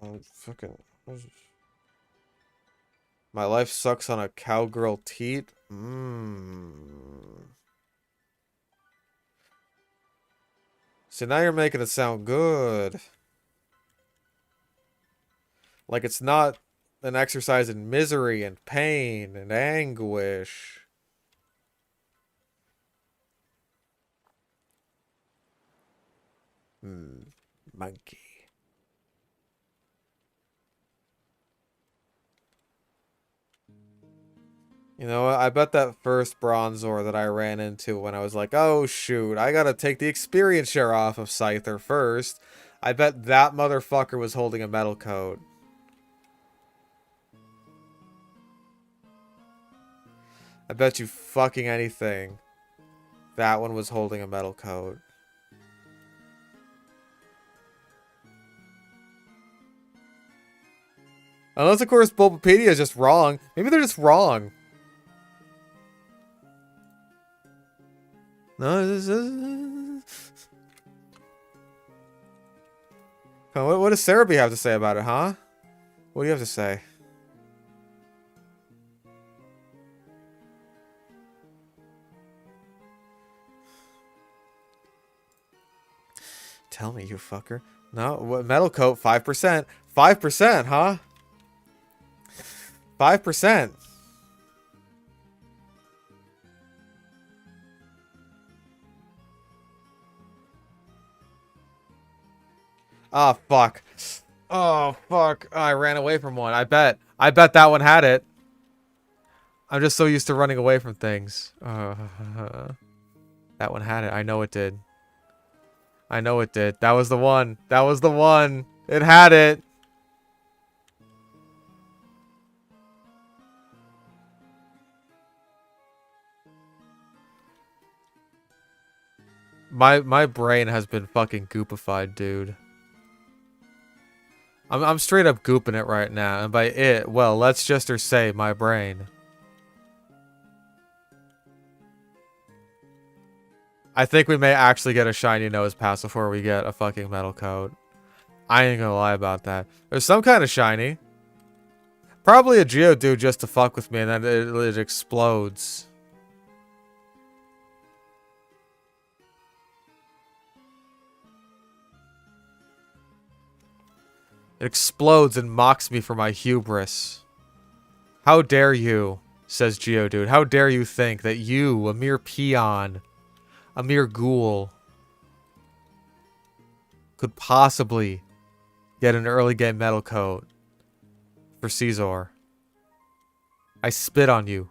Oh, fucking... My life sucks on a cowgirl teat? So now you're making it sound good. Like it's not an exercise in misery and pain and anguish. Monkey. You know what? I bet that first Bronzor that I ran into when I was like, oh shoot, I gotta take the experience share off of Scyther first. I bet that motherfucker was holding a metal coat. I bet you fucking anything that one was holding a metal coat. Unless, of course, Bulbapedia is just wrong. Maybe they're just wrong. No, what does Cerebi have to say about it, huh? What do you have to say? Tell me, you fucker. No, what metal coat? 5%. 5%, huh? 5%. Oh, fuck. Oh, fuck. Oh, I ran away from one. I bet that one had it. I'm just so used to running away from things. That one had it. I know it did. I know it did. That was the one. That was the one. It had it. My brain has been fucking goopified, dude. I'm straight up gooping it right now, and by it, well, let's just say my brain. I think we may actually get a shiny nose pass before we get a fucking metal coat. I ain't gonna lie about that. There's some kind of shiny. Probably a Geodude just to fuck with me, and then it explodes. It explodes and mocks me for my hubris. How dare you, says Geodude. How dare you think that you, a mere peon, a mere ghoul, could possibly get an early game metal coat for Caesar. I spit on you.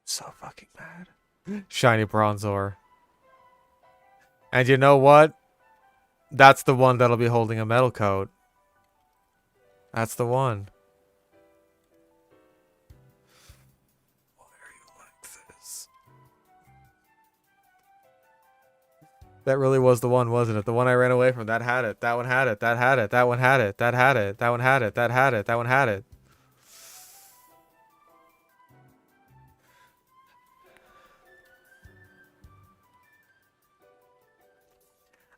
So fucking mad. Shiny Bronzor. And you know what? That's the one that'll be holding a metal coat. That's the one. Why are you like this? That really was the one, wasn't it? The one I ran away from. That had it. That one had it. That had it. That one had it. That had it. That one had it. That had it. That one had it.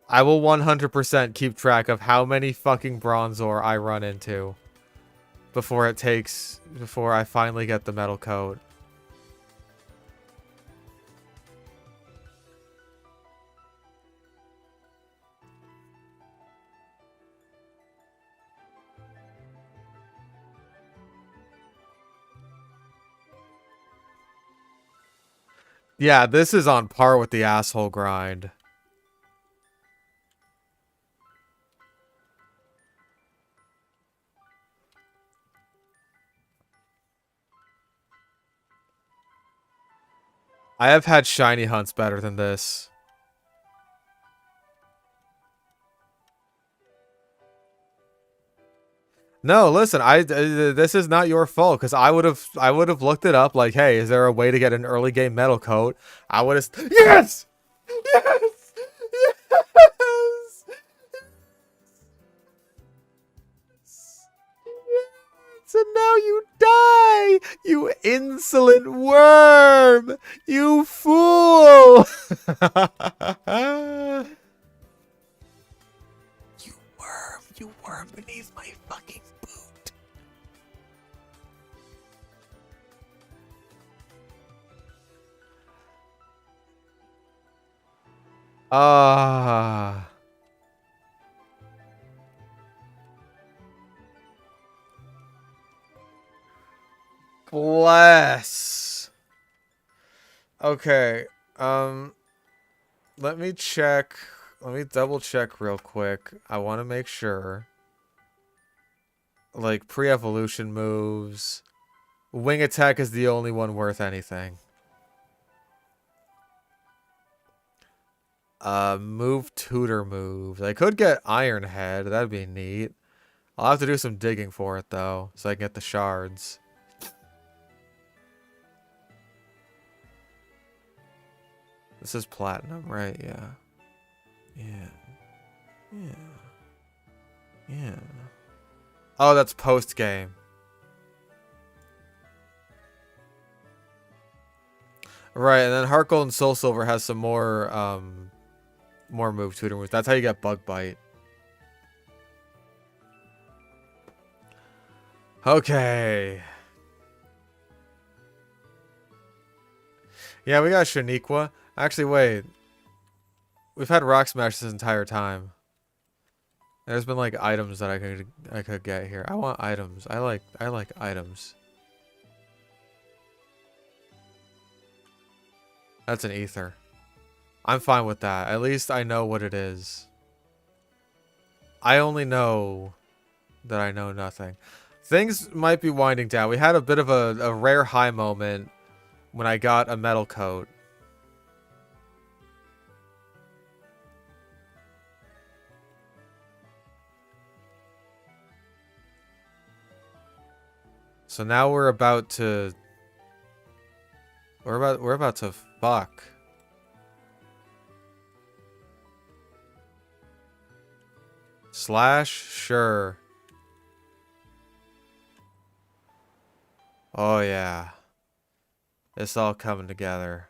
I will 100% keep track of how many fucking Bronzor I run into before I finally get the metal coat. Yeah, this is on par with the asshole grind. I have had shiny hunts better than this. No, listen, this is not your fault because I would have looked it up like, hey, is there a way to get an early game metal coat? I would have yes! Yes! Yes! So now you die, you insolent worm, you fool! You worm beneath my fucking boot. Ah. Bless. Okay. Let me check. Let me double check real quick. I want to make sure. Like, pre-evolution moves. Wing attack is the only one worth anything. Move tutor moves. I could get Iron Head. That'd be neat. I'll have to do some digging for it, though, so I can get the shards. This is platinum, right? Yeah. Yeah. Oh, that's post-game. Right, and then HeartGold and SoulSilver has some more move tutor moves. That's how you get Bug Bite. Okay. Yeah, we got Shaniqua. Actually, wait. We've had Rock Smash this entire time. There's been like items that I could get here. I want items. I like items. That's an ether. I'm fine with that. At least I know what it is. I only know that I know nothing. Things might be winding down. We had a bit of a rare high moment when I got a metal coat. So now we're about to fuck. Slash, sure. Oh yeah. It's all coming together.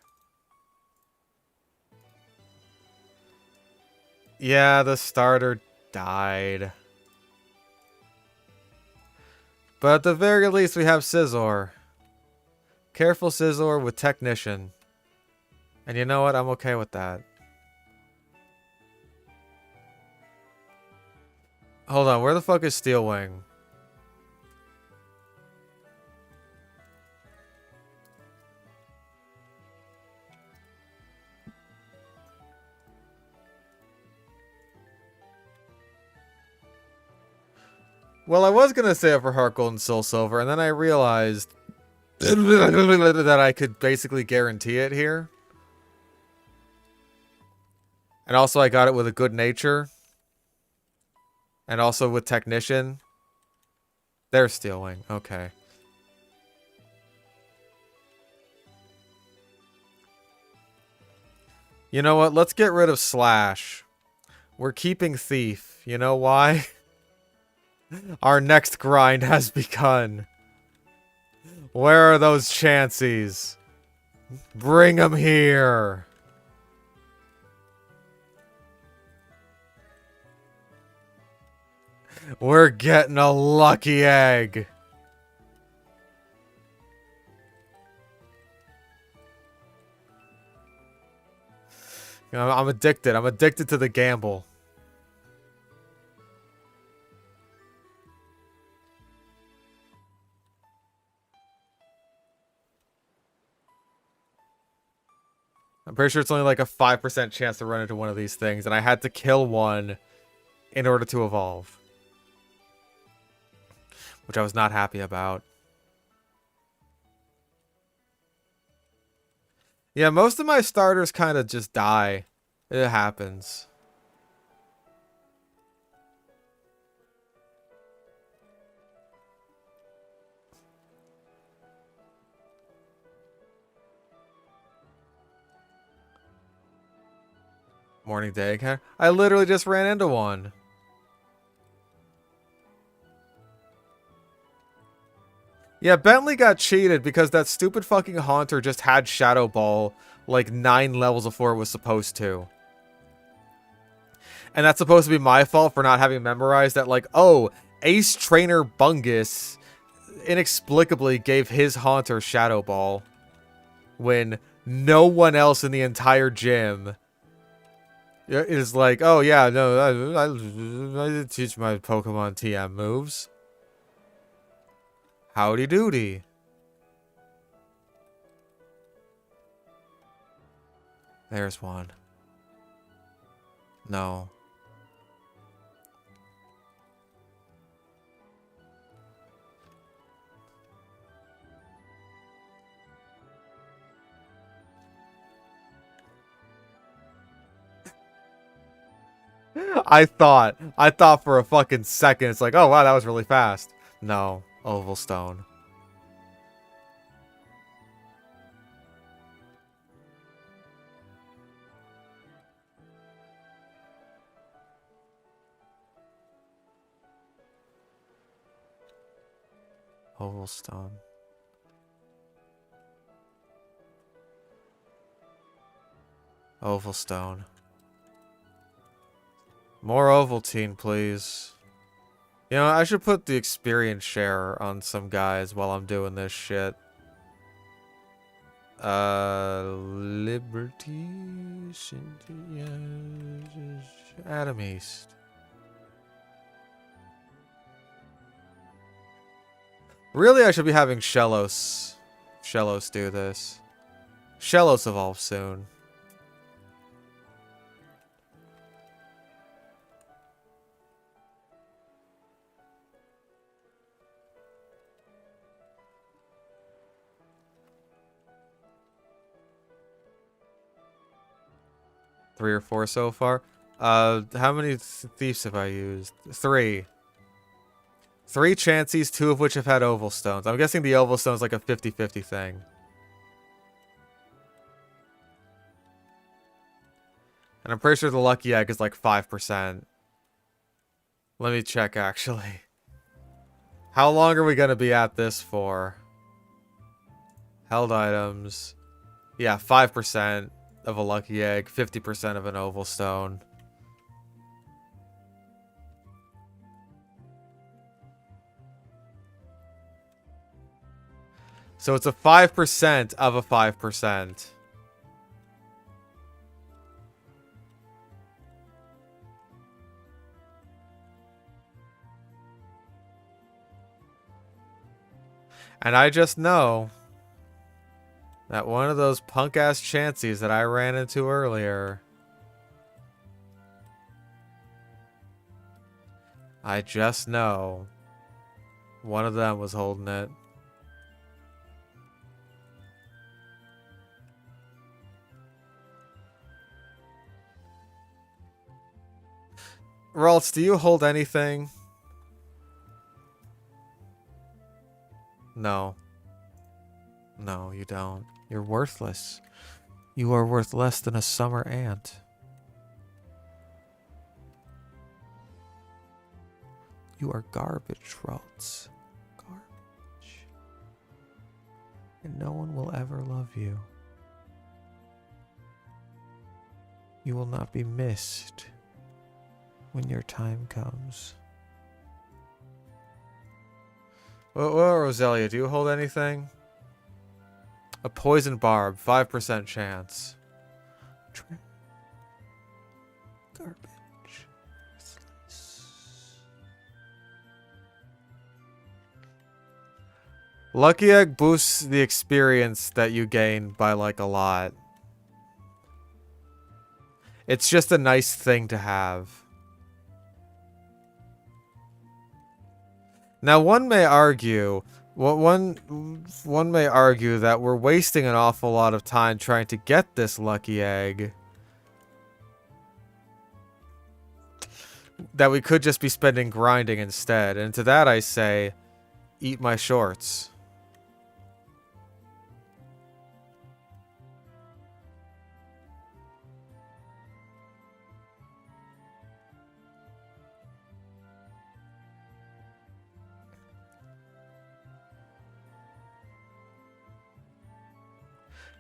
Yeah, the starter died. But at the very least, we have Scizor. Careful Scizor with Technician. And you know what? I'm okay with that. Hold on, where the fuck is Steel Wing? Well, I was gonna say it for HeartGold and SoulSilver, and then I realized that I could basically guarantee it here. And also I got it with a good nature. And also with Technician. There's Steel Wing. Okay. You know what? Let's get rid of Slash. We're keeping Thief. You know why? Our next grind has begun. Where are those Chanseys? Bring them here. We're getting a lucky egg. You know, I'm addicted. I'm addicted to the gamble. I'm pretty sure it's only like a 5% chance to run into one of these things, and I had to kill one in order to evolve. Which I was not happy about. Yeah, most of my starters kind of just die. It happens. Morning day. I literally just ran into one. Yeah, Bentley got cheated because that stupid fucking Haunter just had Shadow Ball like 9 levels before it was supposed to. And that's supposed to be my fault for not having memorized that, like, oh, Ace Trainer Bungus inexplicably gave his Haunter Shadow Ball when no one else in the entire gym is like, oh yeah, no, I did teach my Pokemon TM moves. Howdy doody. There's one. No. I thought for a fucking second, it's like, oh wow, that was really fast. No, Oval Stone. Oval Stone. Oval Stone. More Ovaltine, please. You know, I should put the experience share on some guys while I'm doing this shit. Liberty... Adam East. Really, I should be having Shellos do this. Shellos evolve soon. Three or four so far. How many thieves have I used? 3. 3 Chanseys, 2 of which have had Oval Stones. I'm guessing the Oval Stone's like a 50-50 thing. And I'm pretty sure the Lucky Egg is like 5%. Let me check, actually. How long are we going to be at this for? Held items. Yeah, 5% of a Lucky Egg, 50% of an Oval Stone. So it's a 5% of a 5%. And I just know that one of those punk-ass Chanseys that I ran into earlier, I just know one of them was holding it. Ralts, do you hold anything? No. No, you don't. You're worthless. You are worth less than a summer ant. You are garbage, Ralts. Garbage. And no one will ever love you. You will not be missed when your time comes. Well, Roselia, do you hold anything? A poison barb, 5% chance. Garbage. Lucky Egg boosts the experience that you gain by like a lot. It's just a nice thing to have. Now one may argue, one may argue that we're wasting an awful lot of time trying to get this lucky egg. That we could just be spending grinding instead. And to that I say, eat my shorts.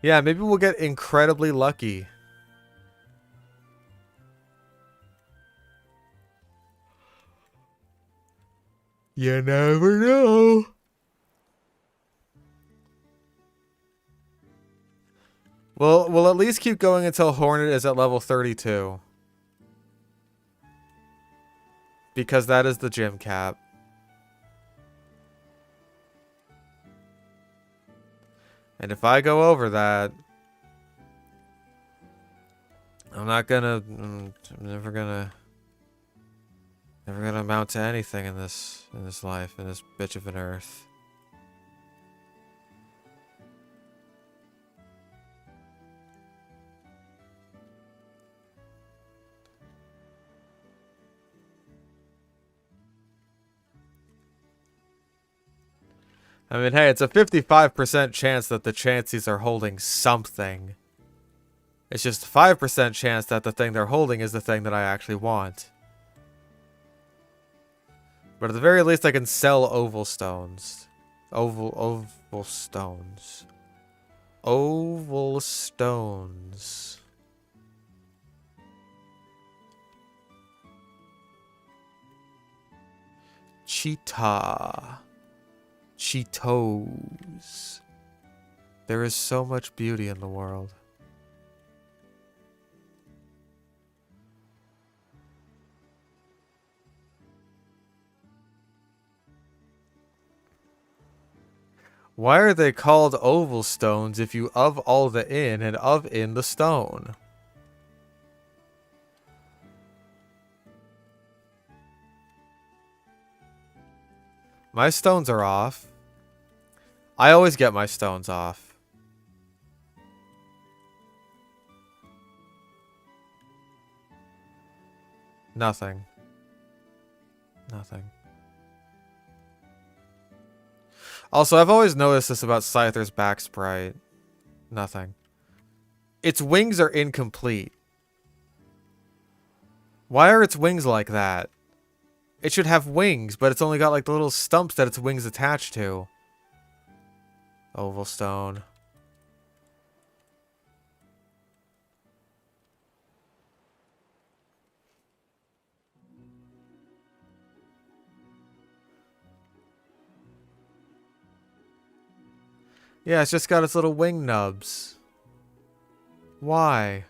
Yeah, maybe we'll get incredibly lucky. You never know. Well, we'll at least keep going until Hornet is at level 32. Because that is the gym cap. And if I go over that, I'm never gonna amount to anything in this life, in this bitch of an earth. I mean, hey, it's a 55% chance that the chances are holding something. It's just a 5% chance that the thing they're holding is the thing that I actually want. But at the very least, I can sell oval stones. Oval stones. Oval stones. Cheetah. Cheetos. There is so much beauty in the world. Why are they called oval stones if you of all the in and of in the stone? My stones are off. I always get my stones off. Nothing. Nothing. Also, I've always noticed this about Scyther's back sprite. Nothing. Its wings are incomplete. Why are its wings like that? It should have wings, but it's only got like the little stumps that its wings attach to. Oval stone. Yeah, it's just got its little wing nubs. Why?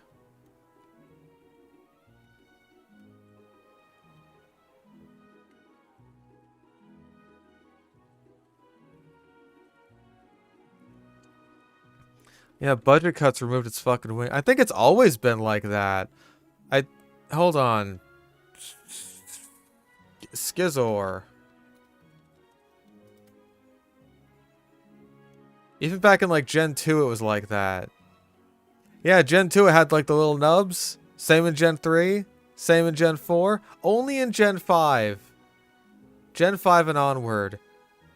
Yeah, budget cuts removed its fucking wing. I think it's always been like that. Hold on. Skizor. Even back in like Gen 2 it was like that. Yeah, Gen 2 it had like the little nubs. Same in Gen 3. Same in Gen 4. Only in Gen 5. Gen 5 and onward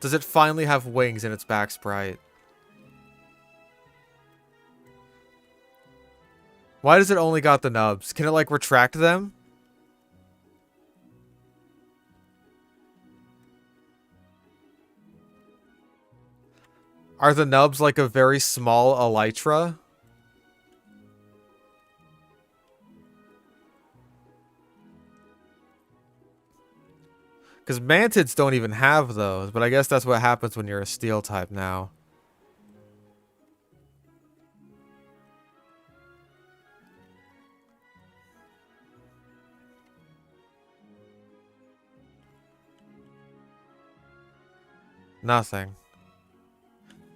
does it finally have wings in its back sprite. Why does it only got the nubs? Can it like retract them? Are the nubs like a very small elytra? Because Mantids don't even have those, but I guess that's what happens when you're a steel type now. Nothing.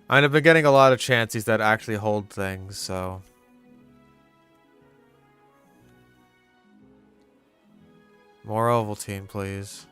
I mean, I've been getting a lot of chances that actually hold things, so... More Ovaltine, please.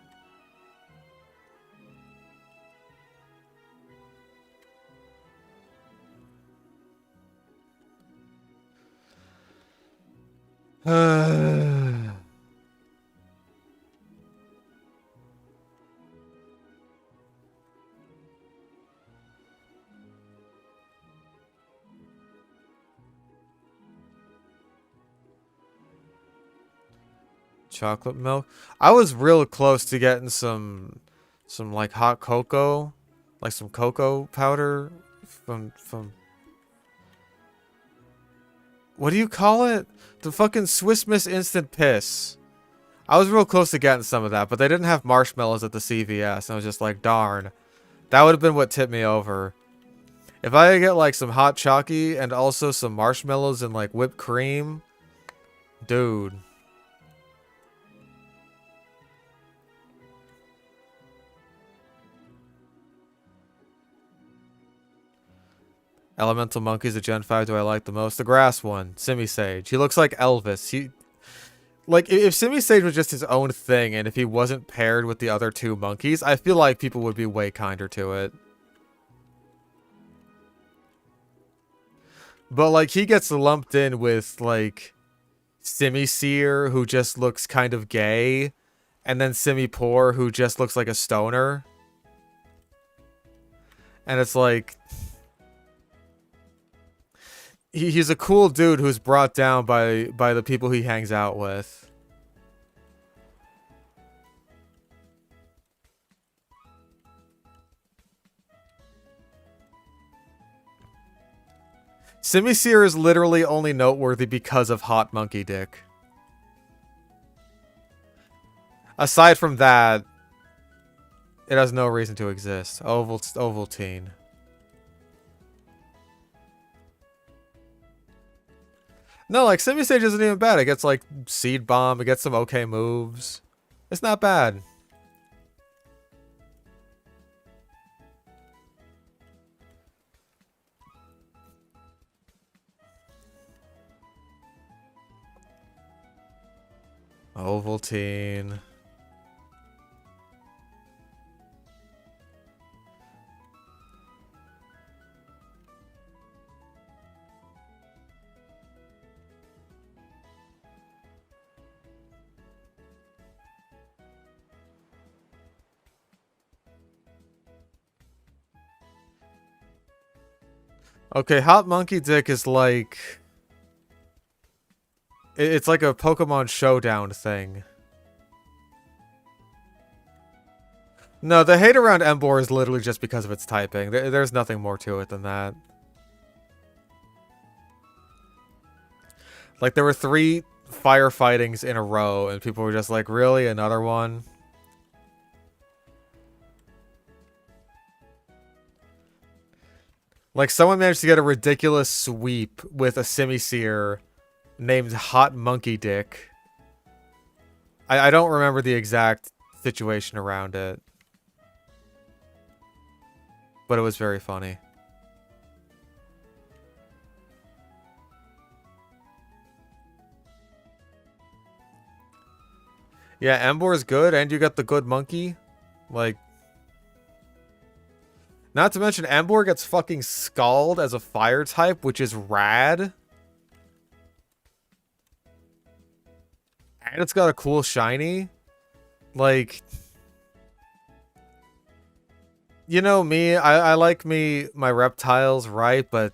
Chocolate milk. I was real close to getting some like hot cocoa, like some cocoa powder from what do you call it? The fucking Swiss Miss Instant Piss. I was real close to getting some of that, but they didn't have marshmallows at the CVS, and I was just like, darn. That would have been what tipped me over. If I could get like some hot chalky and also some marshmallows and like whipped cream, dude. Elemental monkeys at Gen 5 do I like the most? The grass one, Simisage. He looks like Elvis. He, like, if Simisage was just his own thing and if he wasn't paired with the other two monkeys, I feel like people would be way kinder to it. But, like, he gets lumped in with, like, Simisear, who just looks kind of gay, and then Simipour, who just looks like a stoner. And it's like... He's a cool dude who's brought down by the people he hangs out with. Simisear is literally only noteworthy because of hot monkey dick. Aside from that, it has no reason to exist. Ovaltine. No, like, Simisage isn't even bad. It gets, like, Seed Bomb. It gets some okay moves. It's not bad. Ovaltine. Okay, Hot Monkey Dick is like... It's like a Pokemon Showdown thing. No, the hate around Emboar is literally just because of its typing. There's nothing more to it than that. Like, there were 3 firefightings in a row, and people were just like, really? Another one? Like, someone managed to get a ridiculous sweep with a Simisear named Hot Monkey Dick. I don't remember the exact situation around it. But it was very funny. Yeah, Emboar is good, and you got the good monkey. Like... Not to mention, Emboar gets fucking Scald as a fire type, which is rad. And it's got a cool shiny. Like... You know me, I like my reptiles, right? But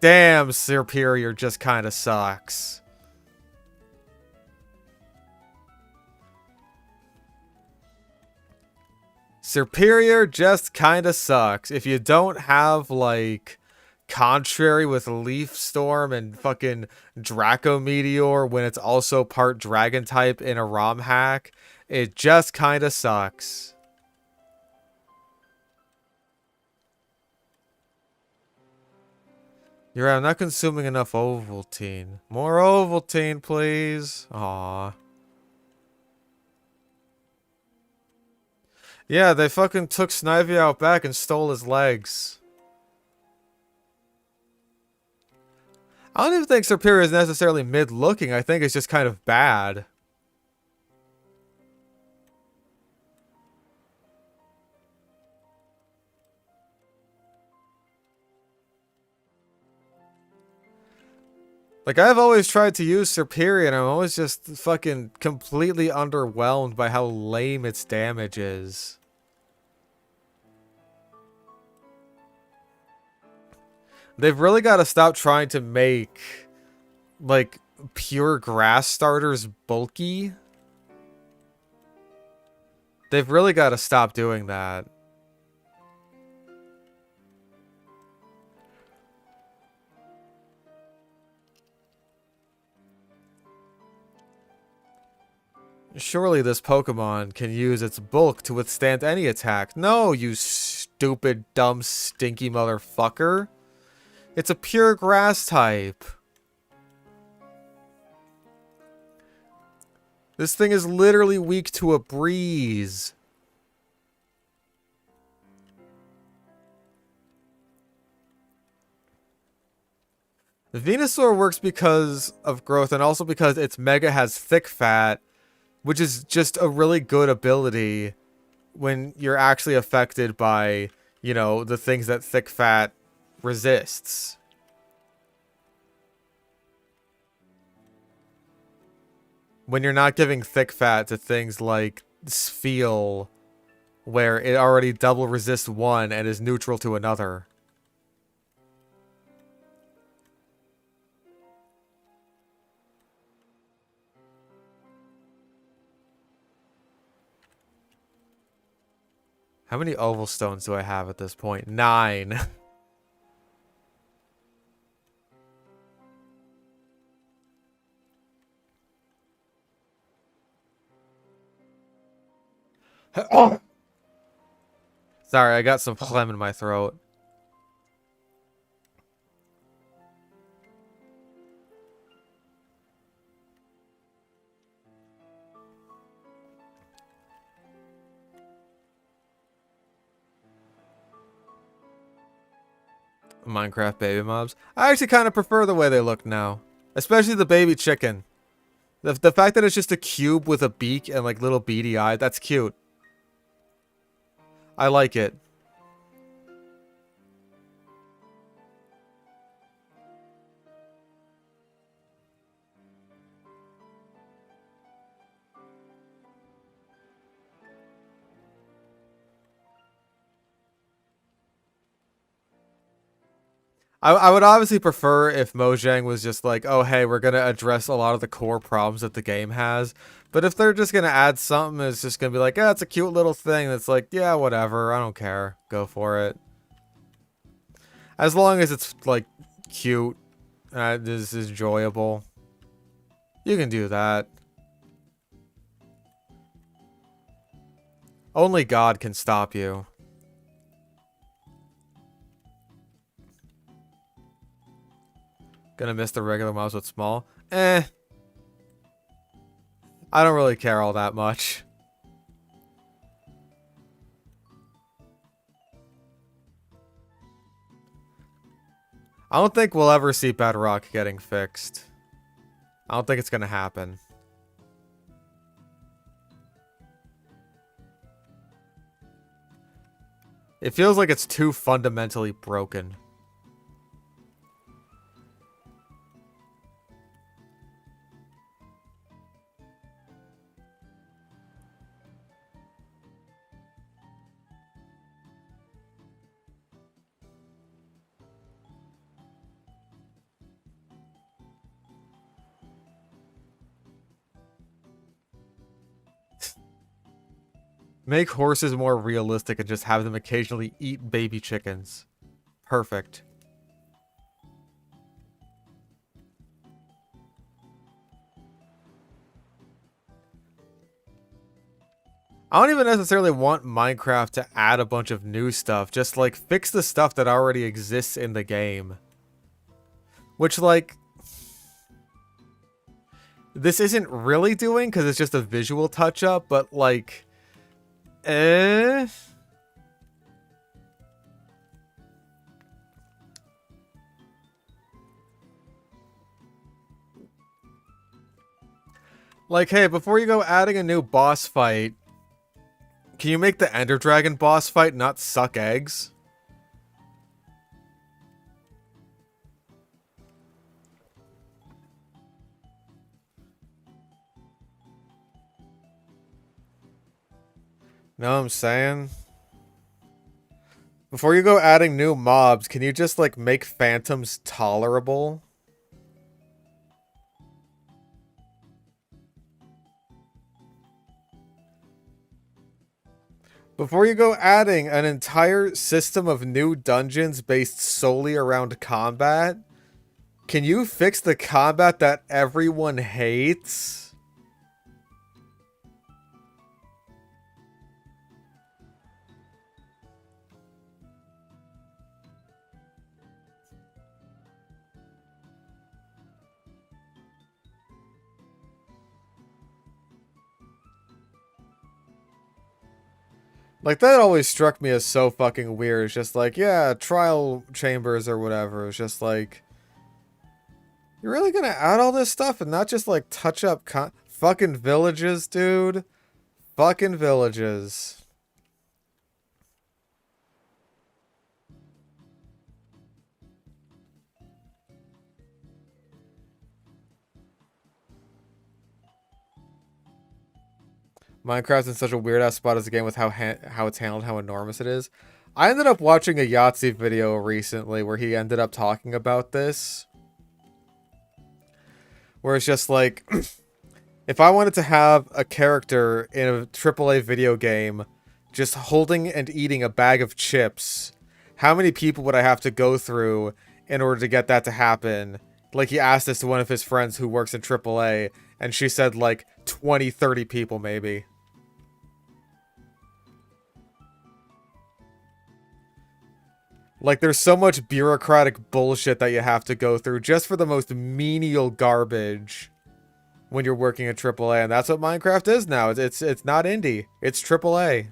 damn, Superior just kind of sucks. Superior just kind of sucks. If you don't have, like, Contrary with Leaf Storm and fucking Draco Meteor when it's also part Dragon type in a ROM hack, It just kind of sucks. You're right, I'm not consuming enough Ovaltine. More Ovaltine, please. Aw. Yeah, they fucking took Snivy out back and stole his legs. I don't even think Serperior is necessarily mid-looking. I think it's just kind of bad. Like, I've always tried to use Serperior, and I'm always just fucking completely underwhelmed by how lame its damage is. They've really got to stop trying to make, like, pure grass starters bulky. They've really got to stop doing that. Surely this Pokemon can use its bulk to withstand any attack. No, you stupid, dumb, stinky motherfucker. It's a pure grass type. This thing is literally weak to a breeze. The Venusaur works because of growth and also because its Mega has thick fat, which is just a really good ability when you're actually affected by, you know, the things that thick fat resists. When you're not giving thick fat to things like Spheal, where it already double resists one and is neutral to another. How many oval stones do I have at this point? 9. Sorry, I got some phlegm in my throat. Minecraft baby mobs. I actually kind of prefer the way they look now. Especially the baby chicken. The fact that it's just a cube with a beak and like little beady eye, that's cute. I like it. I would obviously prefer if Mojang was just like, oh, hey, we're going to address a lot of the core problems that the game has. But if they're just going to add something, it's just going to be like, it's a cute little thing that's like, yeah, whatever. I don't care. Go for it. As long as it's, like, cute. This is enjoyable. You can do that. Only God can stop you. Gonna miss the regular mobs with small? I don't really care all that much. I don't think we'll ever see Bedrock getting fixed. I don't think it's gonna happen. It feels like it's too fundamentally broken. Make horses more realistic and just have them occasionally eat baby chickens. Perfect. I don't even necessarily want Minecraft to add a bunch of new stuff. Just, like, fix the stuff that already exists in the game. Which, like, this isn't really doing because it's just a visual touch-up, but, like, Like, hey, before you go adding a new boss fight, can you make the Ender Dragon boss fight not suck eggs? Know what I'm saying? Before you go adding new mobs, can you just, like, make phantoms tolerable? Before you go adding an entire system of new dungeons based solely around combat, can you fix the combat that everyone hates? Like, that always struck me as so fucking weird. It's just like, yeah, trial chambers or whatever. It's just like, you're really gonna add all this stuff and not just, like, touch up fucking villages, dude? Fucking villages. Minecraft's in such a weird-ass spot as a game with how it's handled, how enormous it is. I ended up watching a Yahtzee video recently where he ended up talking about this. Where it's just like, if I wanted to have a character in a AAA video game just holding and eating a bag of chips, how many people would I have to go through in order to get that to happen? Like, he asked this to one of his friends who works in AAA, and she said, like, 20, 30 people, maybe. Like, there's so much bureaucratic bullshit that you have to go through just for the most menial garbage when you're working at AAA, and that's what Minecraft is now. It's not indie. It's AAA.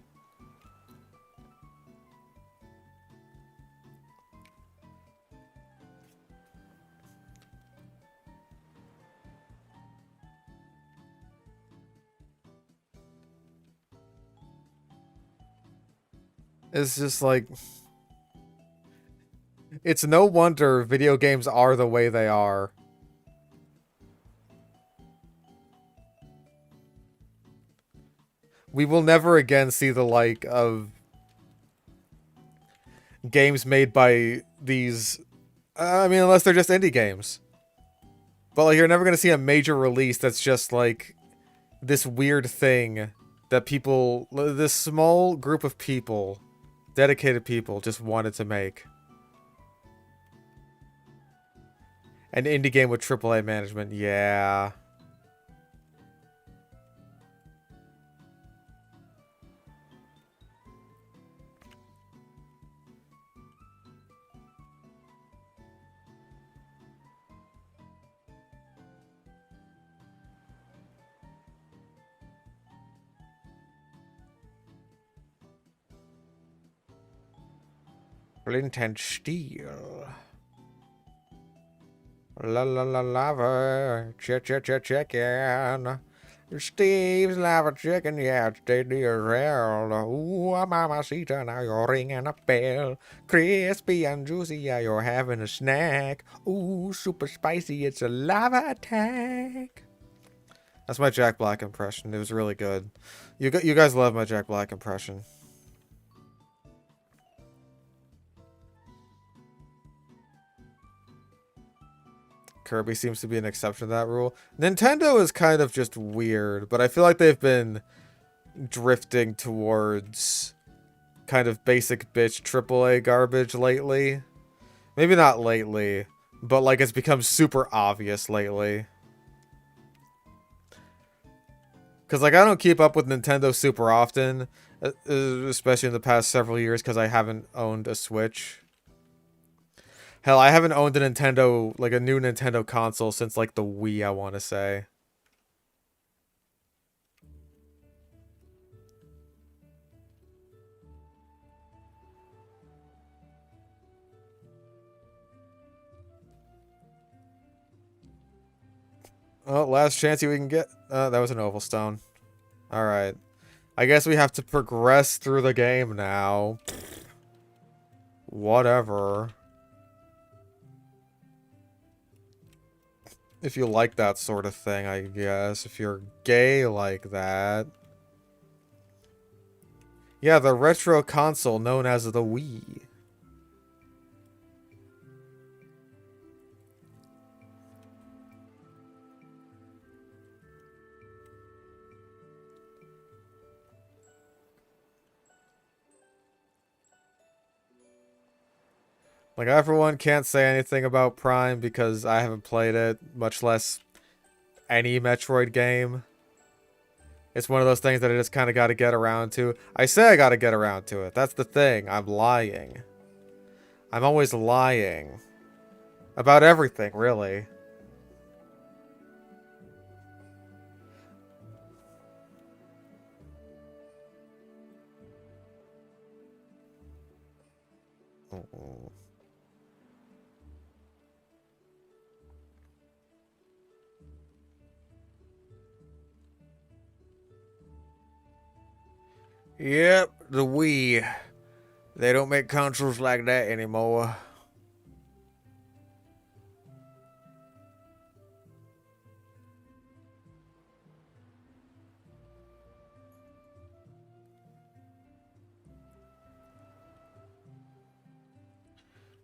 It's just like, it's no wonder video games are the way they are. We will never again see the like of games made by these, I mean, unless they're just indie games. But like, you're never going to see a major release that's just like this weird thing that people, this small group of people, dedicated people, just wanted to make. An indie game with AAA management, yeah. Flint and steel. La la la lava, chicken. Steve's lava chicken, yeah, it's tasty as hell. Ooh, mamacita, now you're ringing a bell. Crispy and juicy, yeah, you're having a snack. Ooh, super spicy, it's a lava attack. That's my Jack Black impression. It was really good. You guys love my Jack Black impression. Kirby seems to be an exception to that rule. Nintendo is kind of just weird, but I feel like they've been drifting towards kind of basic bitch AAA garbage lately. Maybe not lately, but like it's become super obvious lately. Because, like, I don't keep up with Nintendo super often, especially in the past several years, because I haven't owned a Switch. Hell, I haven't owned a Nintendo, like, a new Nintendo console since, like, the Wii, I want to say. Oh, last chance we can get. That was an oval stone. Alright. I guess we have to progress through the game now. Whatever. If you like that sort of thing, I guess. If you're gay like that. Yeah, the retro console known as the Wii. Like, I, for one, can't say anything about Prime because I haven't played it, much less any Metroid game. It's one of those things that I just kind of got to get around to. I say I got to get around to it. That's the thing. I'm lying. I'm always lying. About everything, really. Oh. Yep, the Wii. They don't make consoles like that anymore.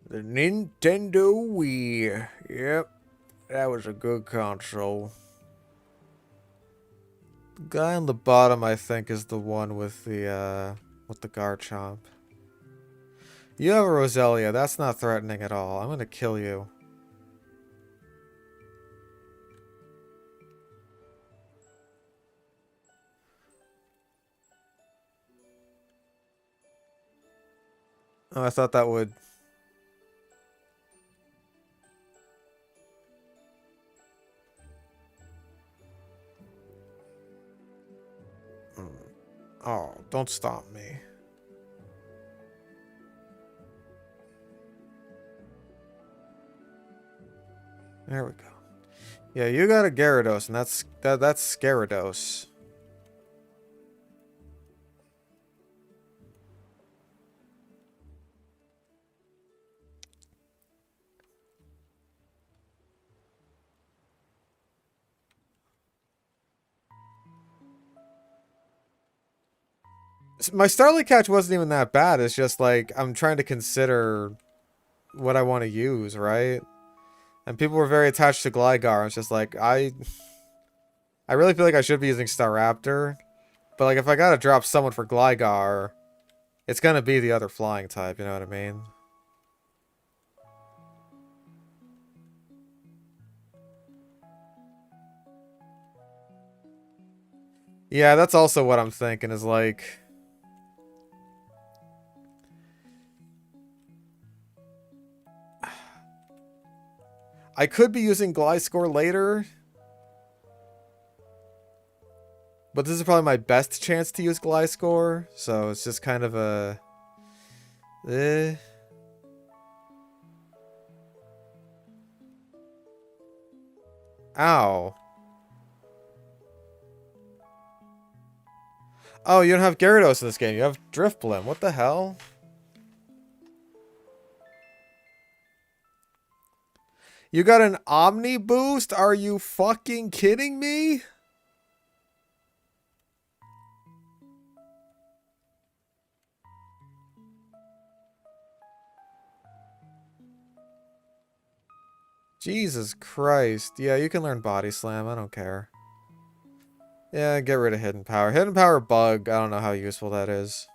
The Nintendo Wii. Yep, that was a good console. The guy on the bottom, I think, is the one with the Garchomp. You have a Roselia. That's not threatening at all. I'm gonna kill you. Oh, I thought that would... Oh, don't stop me. There we go. Yeah, you got a Gyarados, and that's Gyarados. My Starly Catch wasn't even that bad. It's just like I'm trying to consider what I want to use, right? And people were very attached to Gligar. It's just like I really feel like I should be using Staraptor, but like if I gotta drop someone for Gligar, it's gonna be the other flying type. You know what I mean? Yeah, that's also what I'm thinking. Is like. I could be using Gliscor later. But this is probably my best chance to use Gliscor. So it's just kind of a... Ow. Oh, you don't have Gyarados in this game. You have Drifblim. What the hell? You got an Omni boost? Are you fucking kidding me? Jesus Christ. Yeah, you can learn Body Slam. I don't care. Yeah, get rid of Hidden Power. Hidden Power Bug. I don't know how useful that is.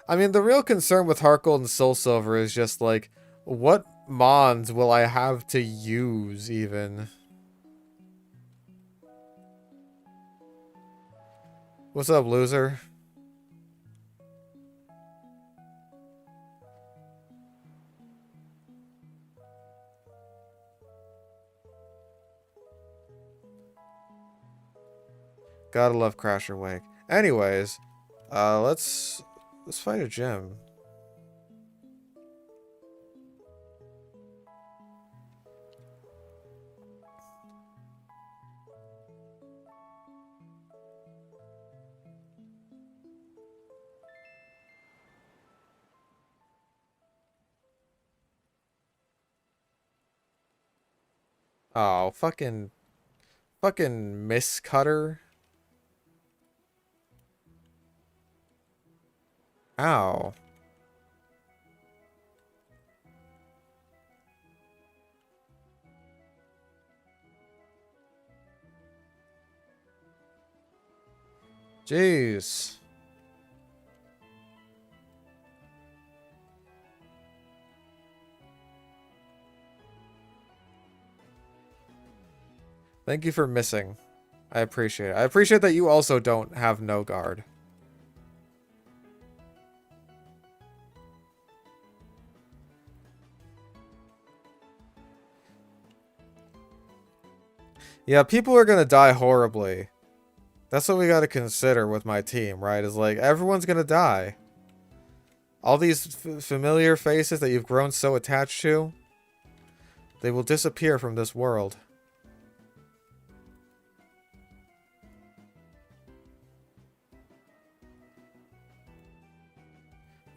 I mean, the real concern with HeartGold and SoulSilver is just like, what Mons will I have to use, even? What's up, loser? Gotta love Crasher Wake. Anyways, let's fight a gym. Oh, fucking miscutter. Ow. Jeez. Thank you for missing. I appreciate it. I appreciate that you also don't have no guard. Yeah, people are gonna die horribly. That's what we gotta consider with my team, right? Is like, everyone's gonna die. All these familiar faces that you've grown so attached to, they will disappear from this world.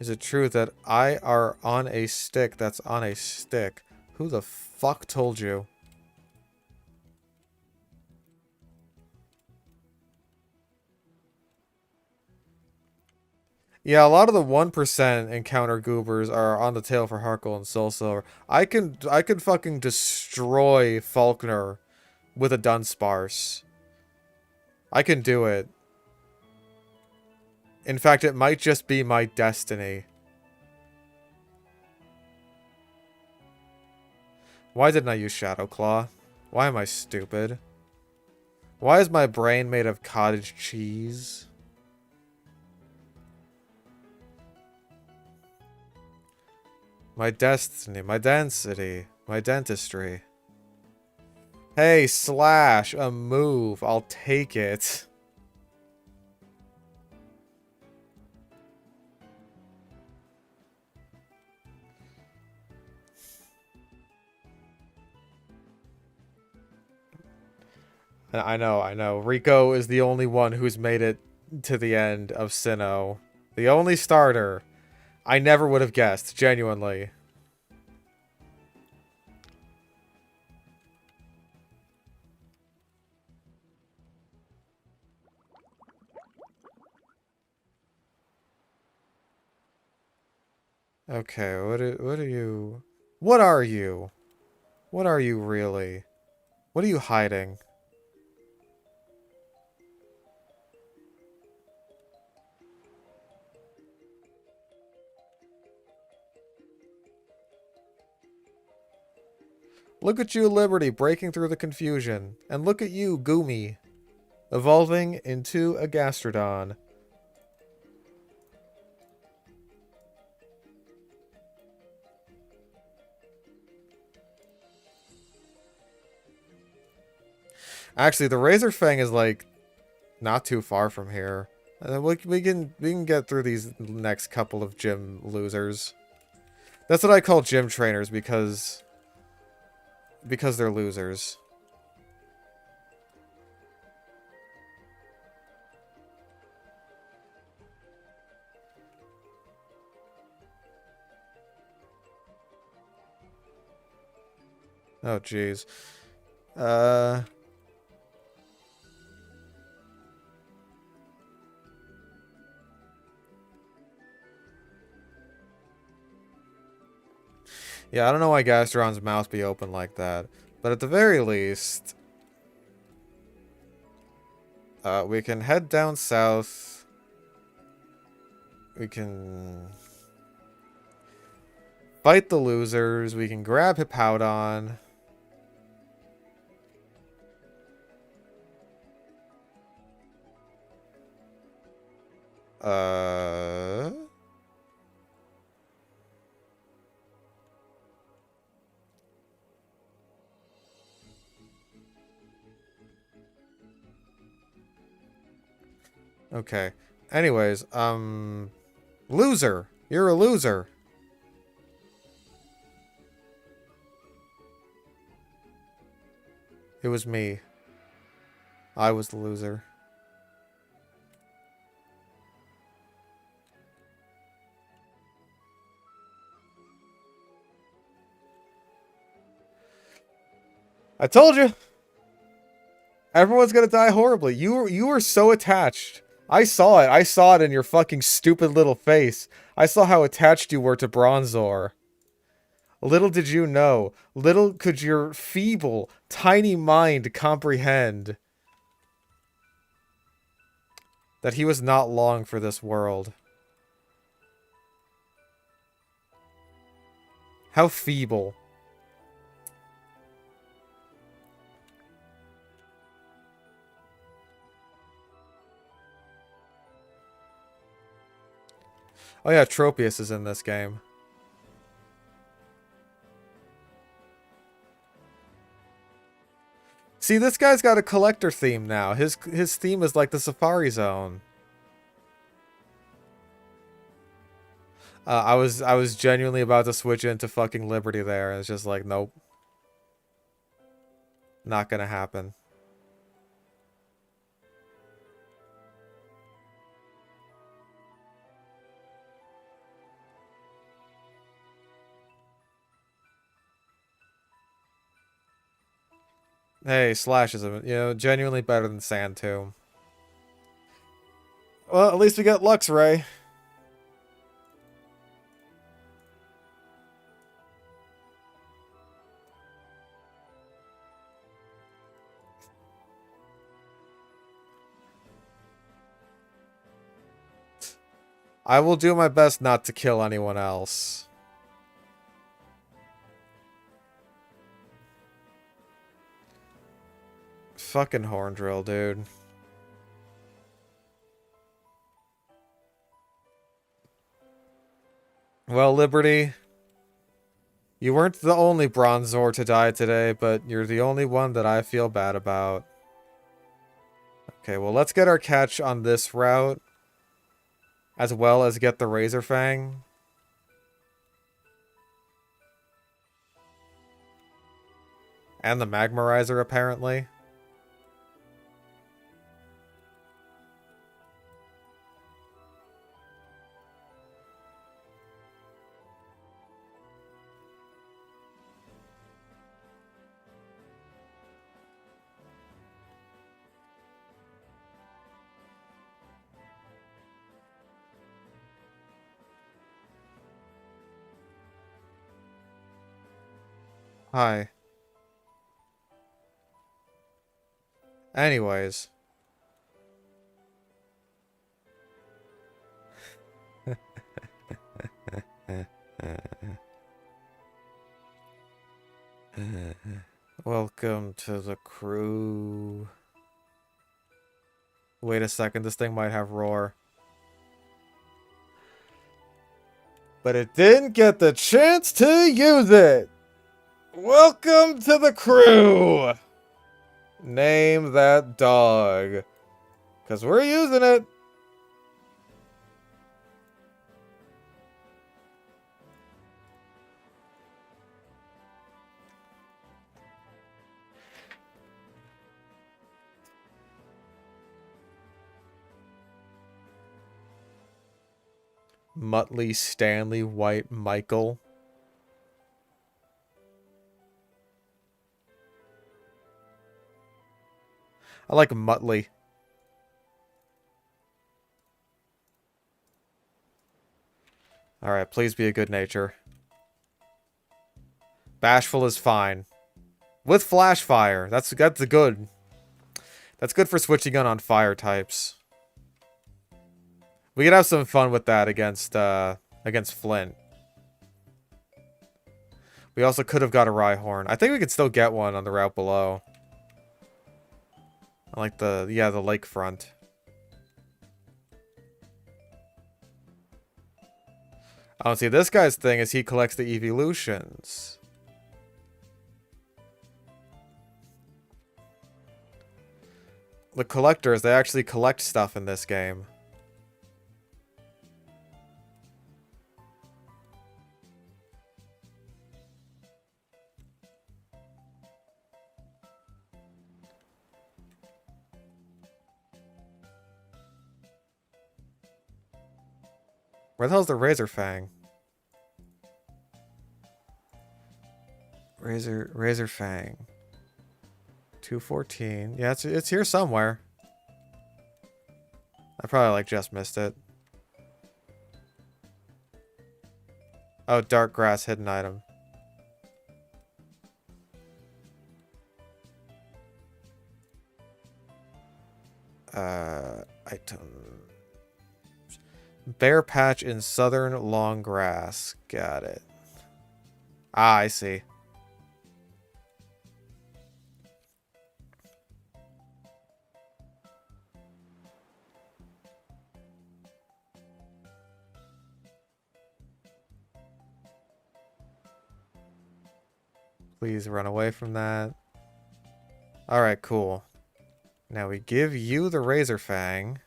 Is it true that I are on a stick that's on a stick? Who the fuck told you? Yeah, a lot of the 1% encounter goobers are on the tail for HeartGold and SoulSilver. I can fucking destroy Faulkner with a Dunsparce. I can do it. In fact, it might just be my destiny. Why didn't I use Shadow Claw? Why am I stupid? Why is my brain made of cottage cheese? My destiny, my density, my dentistry. Hey, Slash, a move. I'll take it. I know. Rico is the only one who's made it to the end of Sinnoh. The only starter. I never would have guessed, genuinely. Okay, what are you? What are you? What are you really? What are you hiding? Look at you, Liberty, breaking through the confusion. And look at you, Goomy, evolving into a Gastrodon. Actually, the Razor Fang is, like, not too far from here. We can get through these next couple of gym losers. That's what I call gym trainers, because they're losers. Oh, jeez. Yeah, I don't know why Gastron's mouth be open like that. But at the very least, we can head down south. We can fight the losers. We can grab Hippowdon. Okay. Anyways, loser. You're a loser. It was me. I was the loser. I told you. Everyone's gonna die horribly. You were so attached. I saw it. I saw it in your fucking stupid little face. I saw how attached you were to Bronzor. Little did you know. Little could your feeble, tiny mind comprehend that he was not long for this world. How feeble. Oh yeah, Tropius is in this game. See, this guy's got a collector theme now. His theme is like the Safari Zone. I was genuinely about to switch into fucking Liberty there, and it's just like, nope. Not gonna happen. Hey, Slash is, genuinely better than Sand Tomb. Well, at least we got Luxray. I will do my best not to kill anyone else. Fucking Horndrill, dude. Well, Liberty, you weren't the only Bronzor to die today, but you're the only one that I feel bad about. Okay, well, let's get our catch on this route, as well as get the Razor Fang. And the Magmarizer, apparently. Hi. Anyways. Welcome to the crew. Wait a second, this thing might have roar. But it didn't get the chance to use it! Welcome to the crew! Name that dog. 'Cause we're using it! Muttley, Stanley, White, Michael. I like Muttley. Alright, please be a good nature. Bashful is fine. With Flash Fire. That's good. That's good for switching on fire types. We could have some fun with that against Flint. We also could have got a Rhyhorn. I think we could still get one on the route below. I like the lakefront. Oh, see, this guy's thing is he collects the evolutions. The collectors, they actually collect stuff in this game. Where the hell's the Razor Fang? Razor Fang. 214. Yeah, it's here somewhere. I probably like just missed it. Oh, dark grass hidden item. Item. Bear patch in southern long grass. Got it. Ah, I see. Please run away from that. Alright, cool. Now we give you the Razor Fang.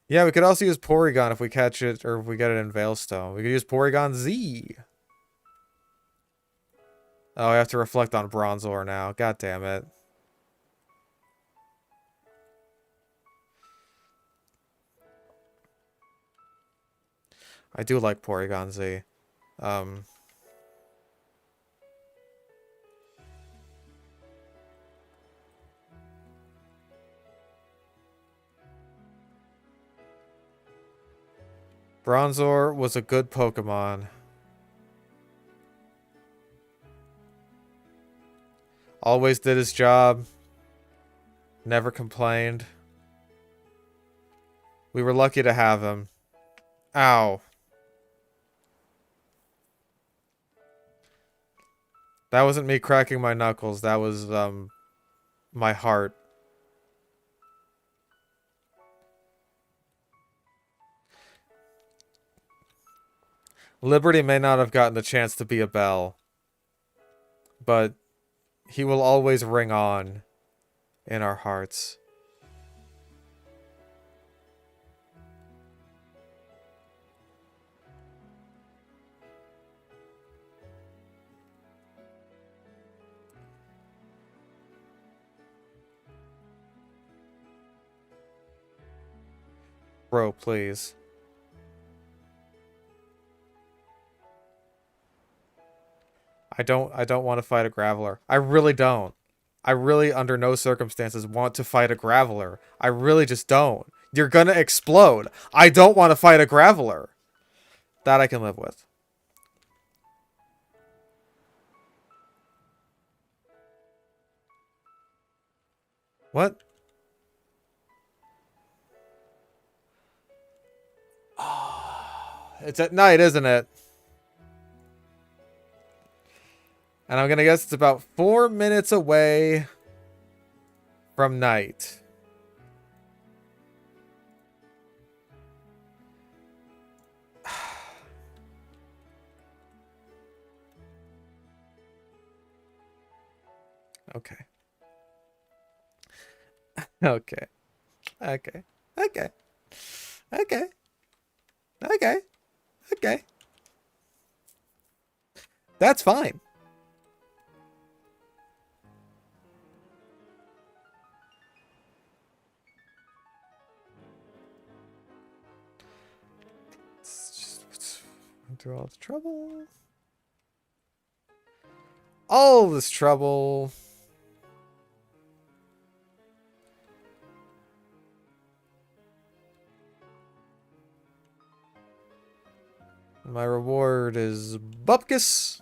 Yeah, we could also use Porygon if we catch it, or if we get it in Veilstone. We could use Porygon Z. Oh, I have to reflect on Bronzor now. God damn it. I do like Porygon Z. Bronzor was a good Pokemon. Always did his job. Never complained. We were lucky to have him. Ow. That wasn't me cracking my knuckles. That was, my heart. Liberty may not have gotten the chance to be a bell, but he will always ring on in our hearts. Bro, please. I don't want to fight a Graveler. I really don't. I really, under no circumstances, want to fight a Graveler. I really just don't. You're gonna explode. I don't want to fight a Graveler. That I can live with. What? It's at night, isn't it? And I'm gonna guess it's about 4 minutes away from night. Okay. Okay. Okay. Okay. Okay. Okay. Okay. That's fine. Through all the trouble. All this trouble. My reward is Bupkis.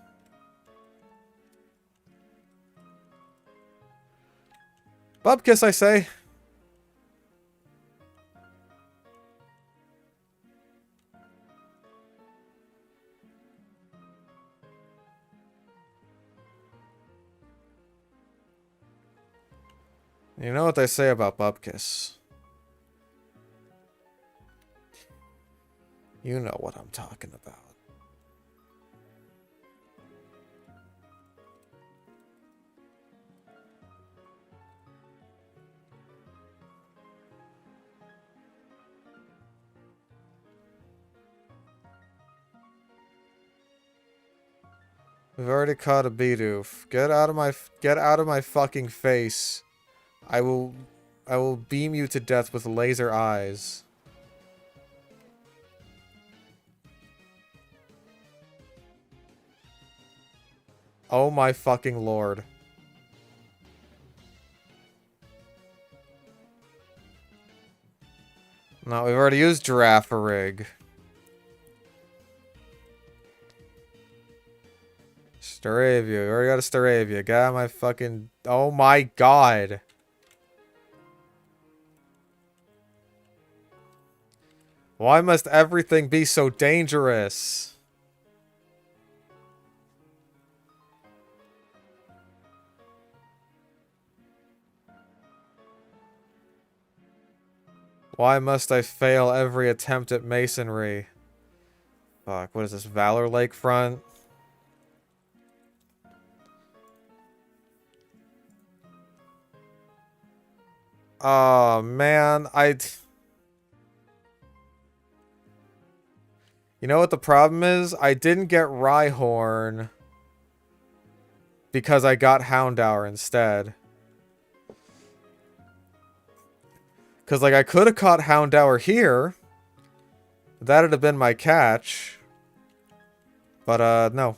Bupkis, I say. You know what they say about Bupkis. You know what I'm talking about. We've already caught a Bidoof. Get out of my fucking face. I will beam you to death with laser eyes. Oh my fucking lord. No, we've already used Girafarig. Staravia. We already got a Staravia. Get out of my fucking... Oh my god. Why must everything be so dangerous? Why must I fail every attempt at masonry? Fuck, what is this? Valor Lakefront? Oh, man, You know what the problem is? I didn't get Rhyhorn because I got Houndour instead. Because, like, I could have caught Houndour here. That'd have been my catch. But, no.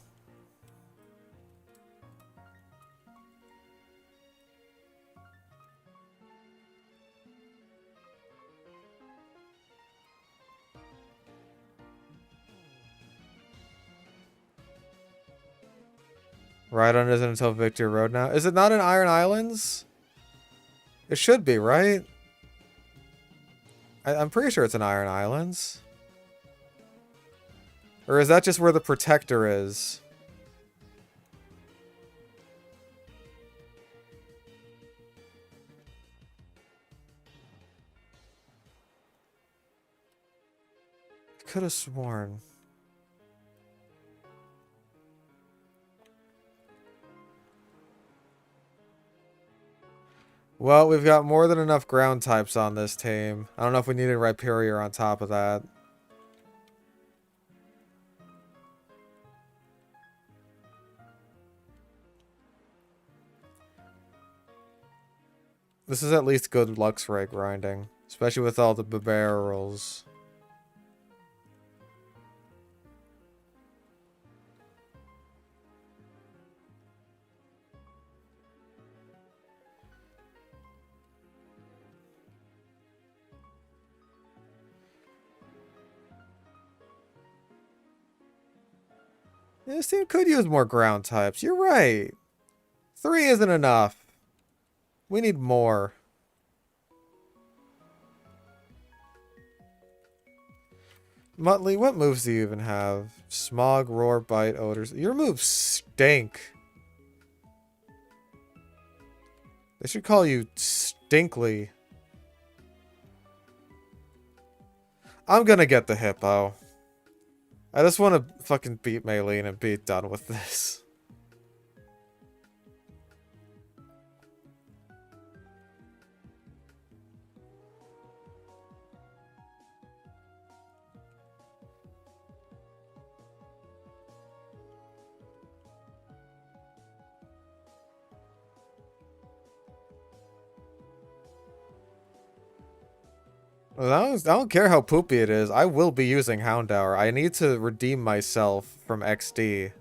Rhydon isn't until Victory Road now. Is it not in Iron Islands? It should be, right? I'm pretty sure it's in Iron Islands. Or is that just where the Protector is? I could have sworn. Well, we've got more than enough ground types on this team. I don't know if we needed Rhyperior on top of that. This is at least good Luxray grinding, especially with all the barrels. This team could use more ground types. You're right. 3 isn't enough. We need more. Muttley, what moves do you even have? Smog, Roar, Bite, Odors. Your moves stink. They should call you Stinkly. I'm gonna get the Hippo. I just want to fucking beat Maylene and be done with this. I don't care how poopy it is. I will be using Houndour. I need to redeem myself from XD.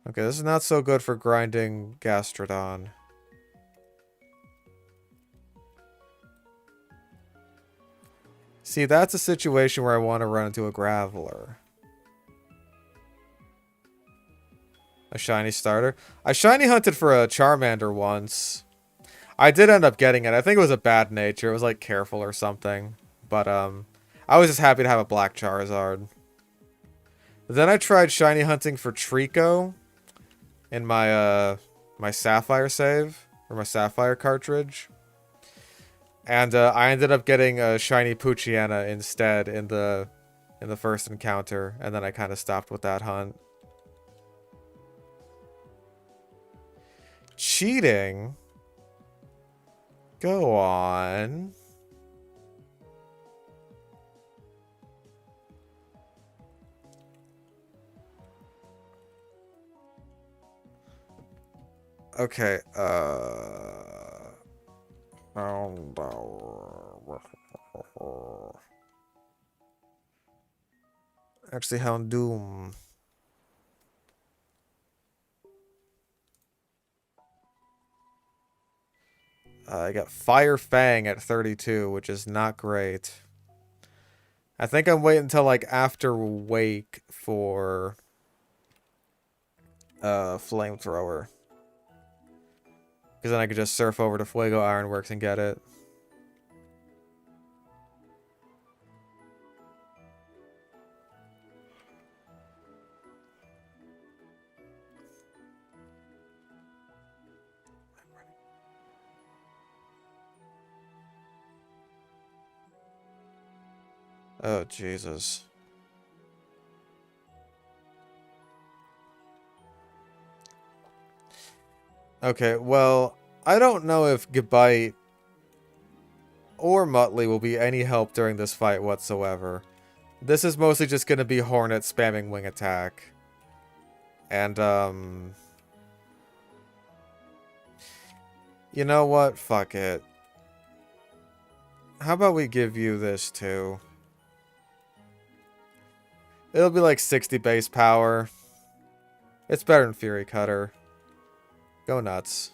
Okay, this is not so good for grinding Gastrodon. See, that's a situation where I want to run into a Graveler. A shiny starter. I shiny hunted for a Charmander once. I did end up getting it. I think it was a bad nature. It was like careful or something. But I was just happy to have a black Charizard. Then I tried shiny hunting for Trico in my my Sapphire save, or my Sapphire cartridge. And I ended up getting a shiny Poochyena instead in the first encounter, and then I kind of stopped with that hunt. Cheating? Go on. Okay, actually, Houndoom. I got Fire Fang at 32, which is not great. I think I'm waiting until like after Wake for Flamethrower. Because then I could just surf over to Fuego Ironworks and get it. Oh, Jesus. Okay, well, I don't know if Gabite or Muttley will be any help during this fight whatsoever. This is mostly just going to be Hornet spamming Wing Attack. And, you know what? Fuck it. How about we give you this, too? It'll be like 60 base power. It's better than Fury Cutter. Go nuts.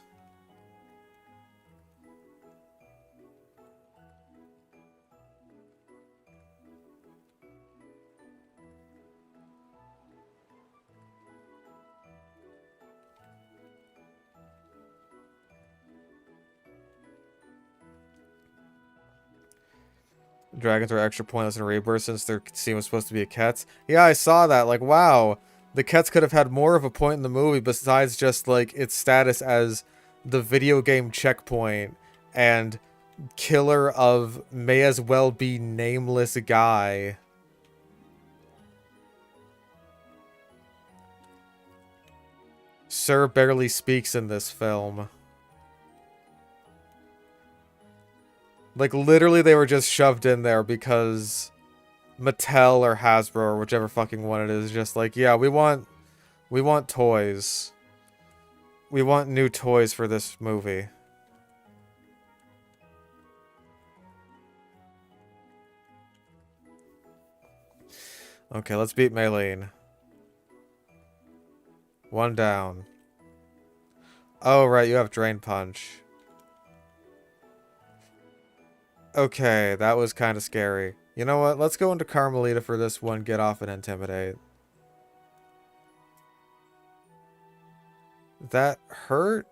Dragons are extra pointless in Rebirth since their team was supposed to be a Kets. Yeah, I saw that. Like, wow. The Kets could have had more of a point in the movie besides just, like, its status as the video game checkpoint and killer of may as well be nameless guy. Sir barely speaks in this film. Like, literally they were just shoved in there because Mattel or Hasbro or whichever fucking one it is just like, yeah, we want toys. We want new toys for this movie. Okay, let's beat Maylene. One down. Oh, right, you have Drain Punch. Okay, that was kind of scary. You know what? Let's go into Carmelita for this one. Get off and Intimidate. That hurt?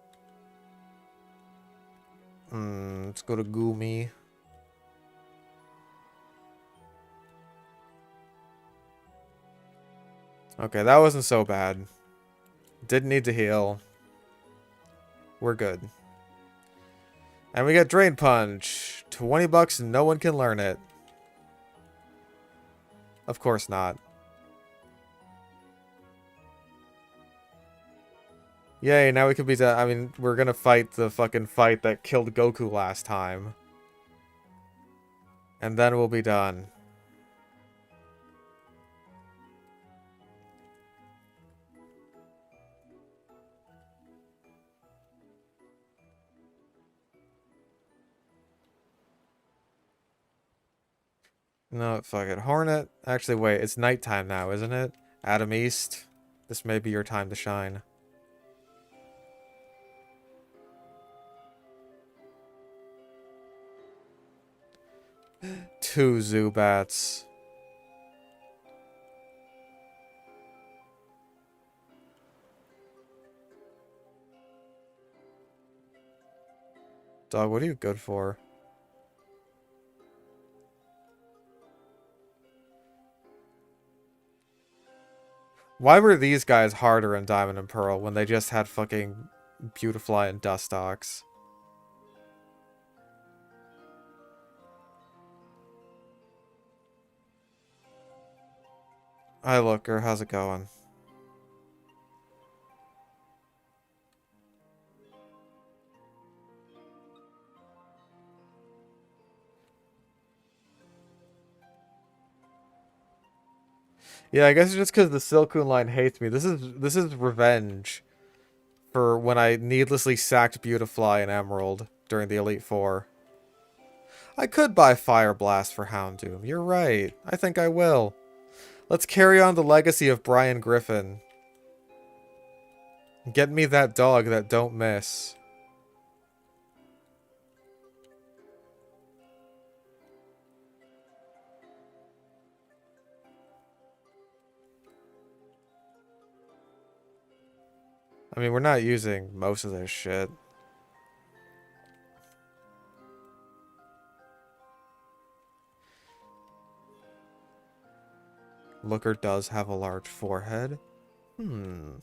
Let's go to Goomy. Okay, that wasn't so bad. Didn't need to heal. We're good. And we get Drain Punch. 20 bucks and no one can learn it. Of course not. Yay, now we can be done. I mean, we're gonna fight the fucking fight that killed Goku last time. And then we'll be done. No, fuck it. Hornet. Actually, wait. It's nighttime now, isn't it? Adam East. This may be your time to shine. Two Zubats. Dog, what are you good for? Why were these guys harder in Diamond and Pearl when they just had fucking Beautifly and Dustox? Hi, Looker. How's it going? Yeah, I guess it's just because the Silcoon line hates me. This is revenge for when I needlessly sacked Beautifly and Emerald during the Elite Four. I could buy Fire Blast for Houndoom. You're right. I think I will. Let's carry on the legacy of Brian Griffin. Get me that dog that don't miss. I mean, we're not using most of this shit. Looker does have a large forehead. Hmm.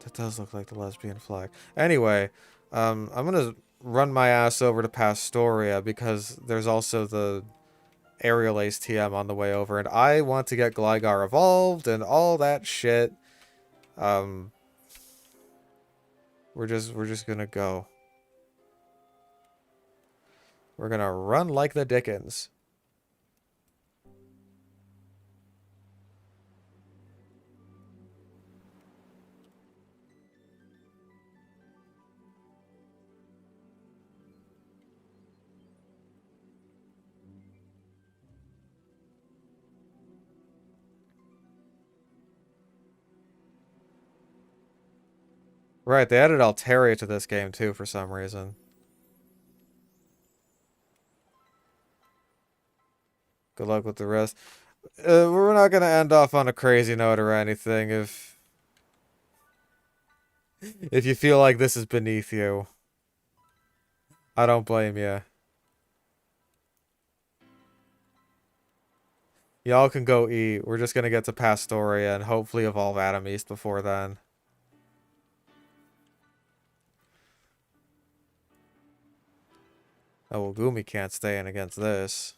That does look like the lesbian flag. Anyway, I'm gonna run my ass over to Pastoria because there's also the Aerial Ace TM on the way over, and I want to get Gligar evolved and all that shit. We're just gonna go. We're gonna run like the Dickens. Right, they added Altaria to this game too for some reason. Good luck with the rest. We're not gonna end off on a crazy note or anything if you feel like this is beneath you. I don't blame you. Y'all can go eat. We're just gonna get to Pastoria and hopefully evolve Adam East before then. Oh, well, Gumi can't stay in against this.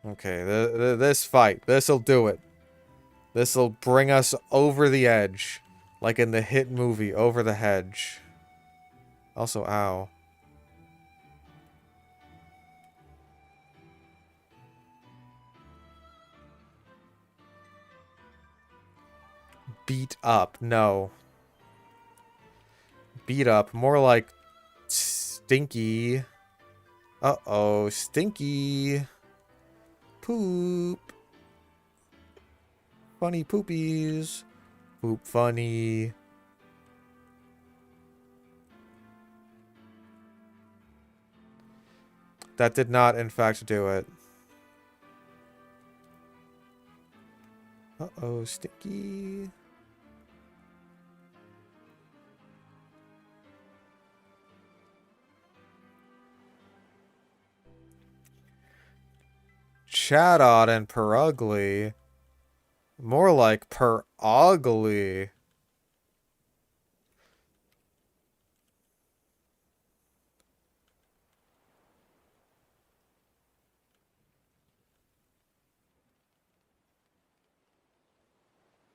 Okay, this fight. This'll do it. This'll bring us over the edge. Like in the hit movie, Over the Hedge. Also, ow. Beat up. No. Beat up. More like stinky. Uh-oh. Stinky. Poop. Funny poopies. Poop funny. That did not, in fact, do it. Uh-oh, stinky. Chatot and Perugly. More like Per-ugly.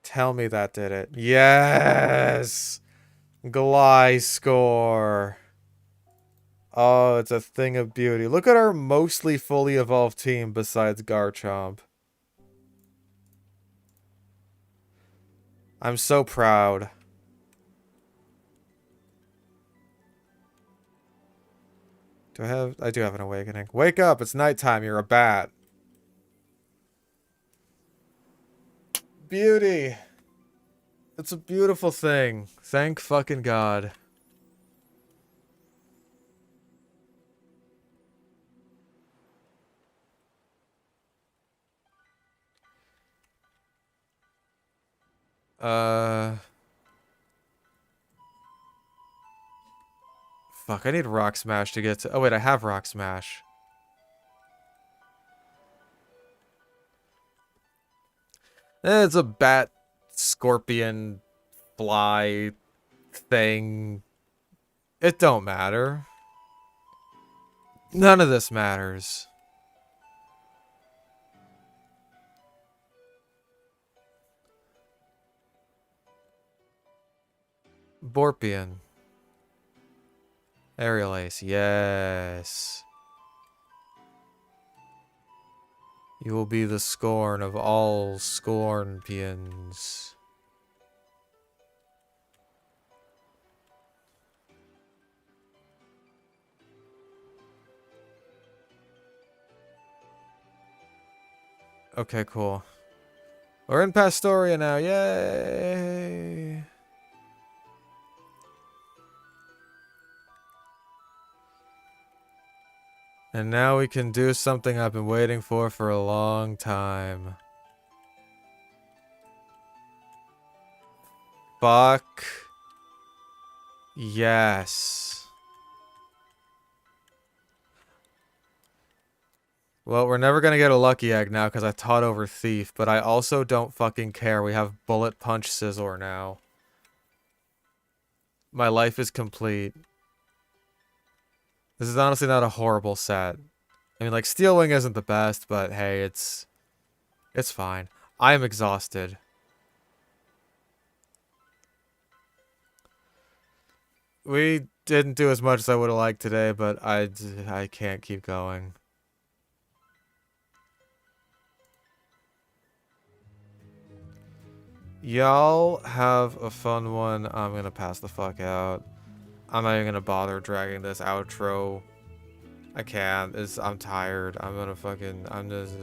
Tell me that did it. Yes! Gliscor. Oh, it's a thing of beauty. Look at our mostly fully evolved team besides Garchomp. I'm so proud. I do have an awakening. Wake up, it's nighttime, you're a bat. beauty. It's a beautiful thing. Thank fucking God. Fuck, I need Rock Smash to get to... Oh, wait, I have Rock Smash. It's a bat, scorpion, fly thing. It don't matter. None of this matters. Borpian. Aerial Ace, yes. You will be the scorn of all scorpions. Okay, cool. We're in Pastoria now, yay! And now we can do something I've been waiting for a long time. Fuck. Yes. Well, we're never gonna get a lucky egg now because I taught over Thief, but I also don't fucking care. We have Bullet Punch Scizor now. My life is complete. This is honestly not a horrible set. I mean, like, Steel Wing isn't the best, but hey, it's fine. I am exhausted. We didn't do as much as I would have liked today, but I can't keep going. Y'all have a fun one. I'm gonna pass the fuck out. I'm not even gonna bother dragging this outro. I can't. I'm tired. I'm just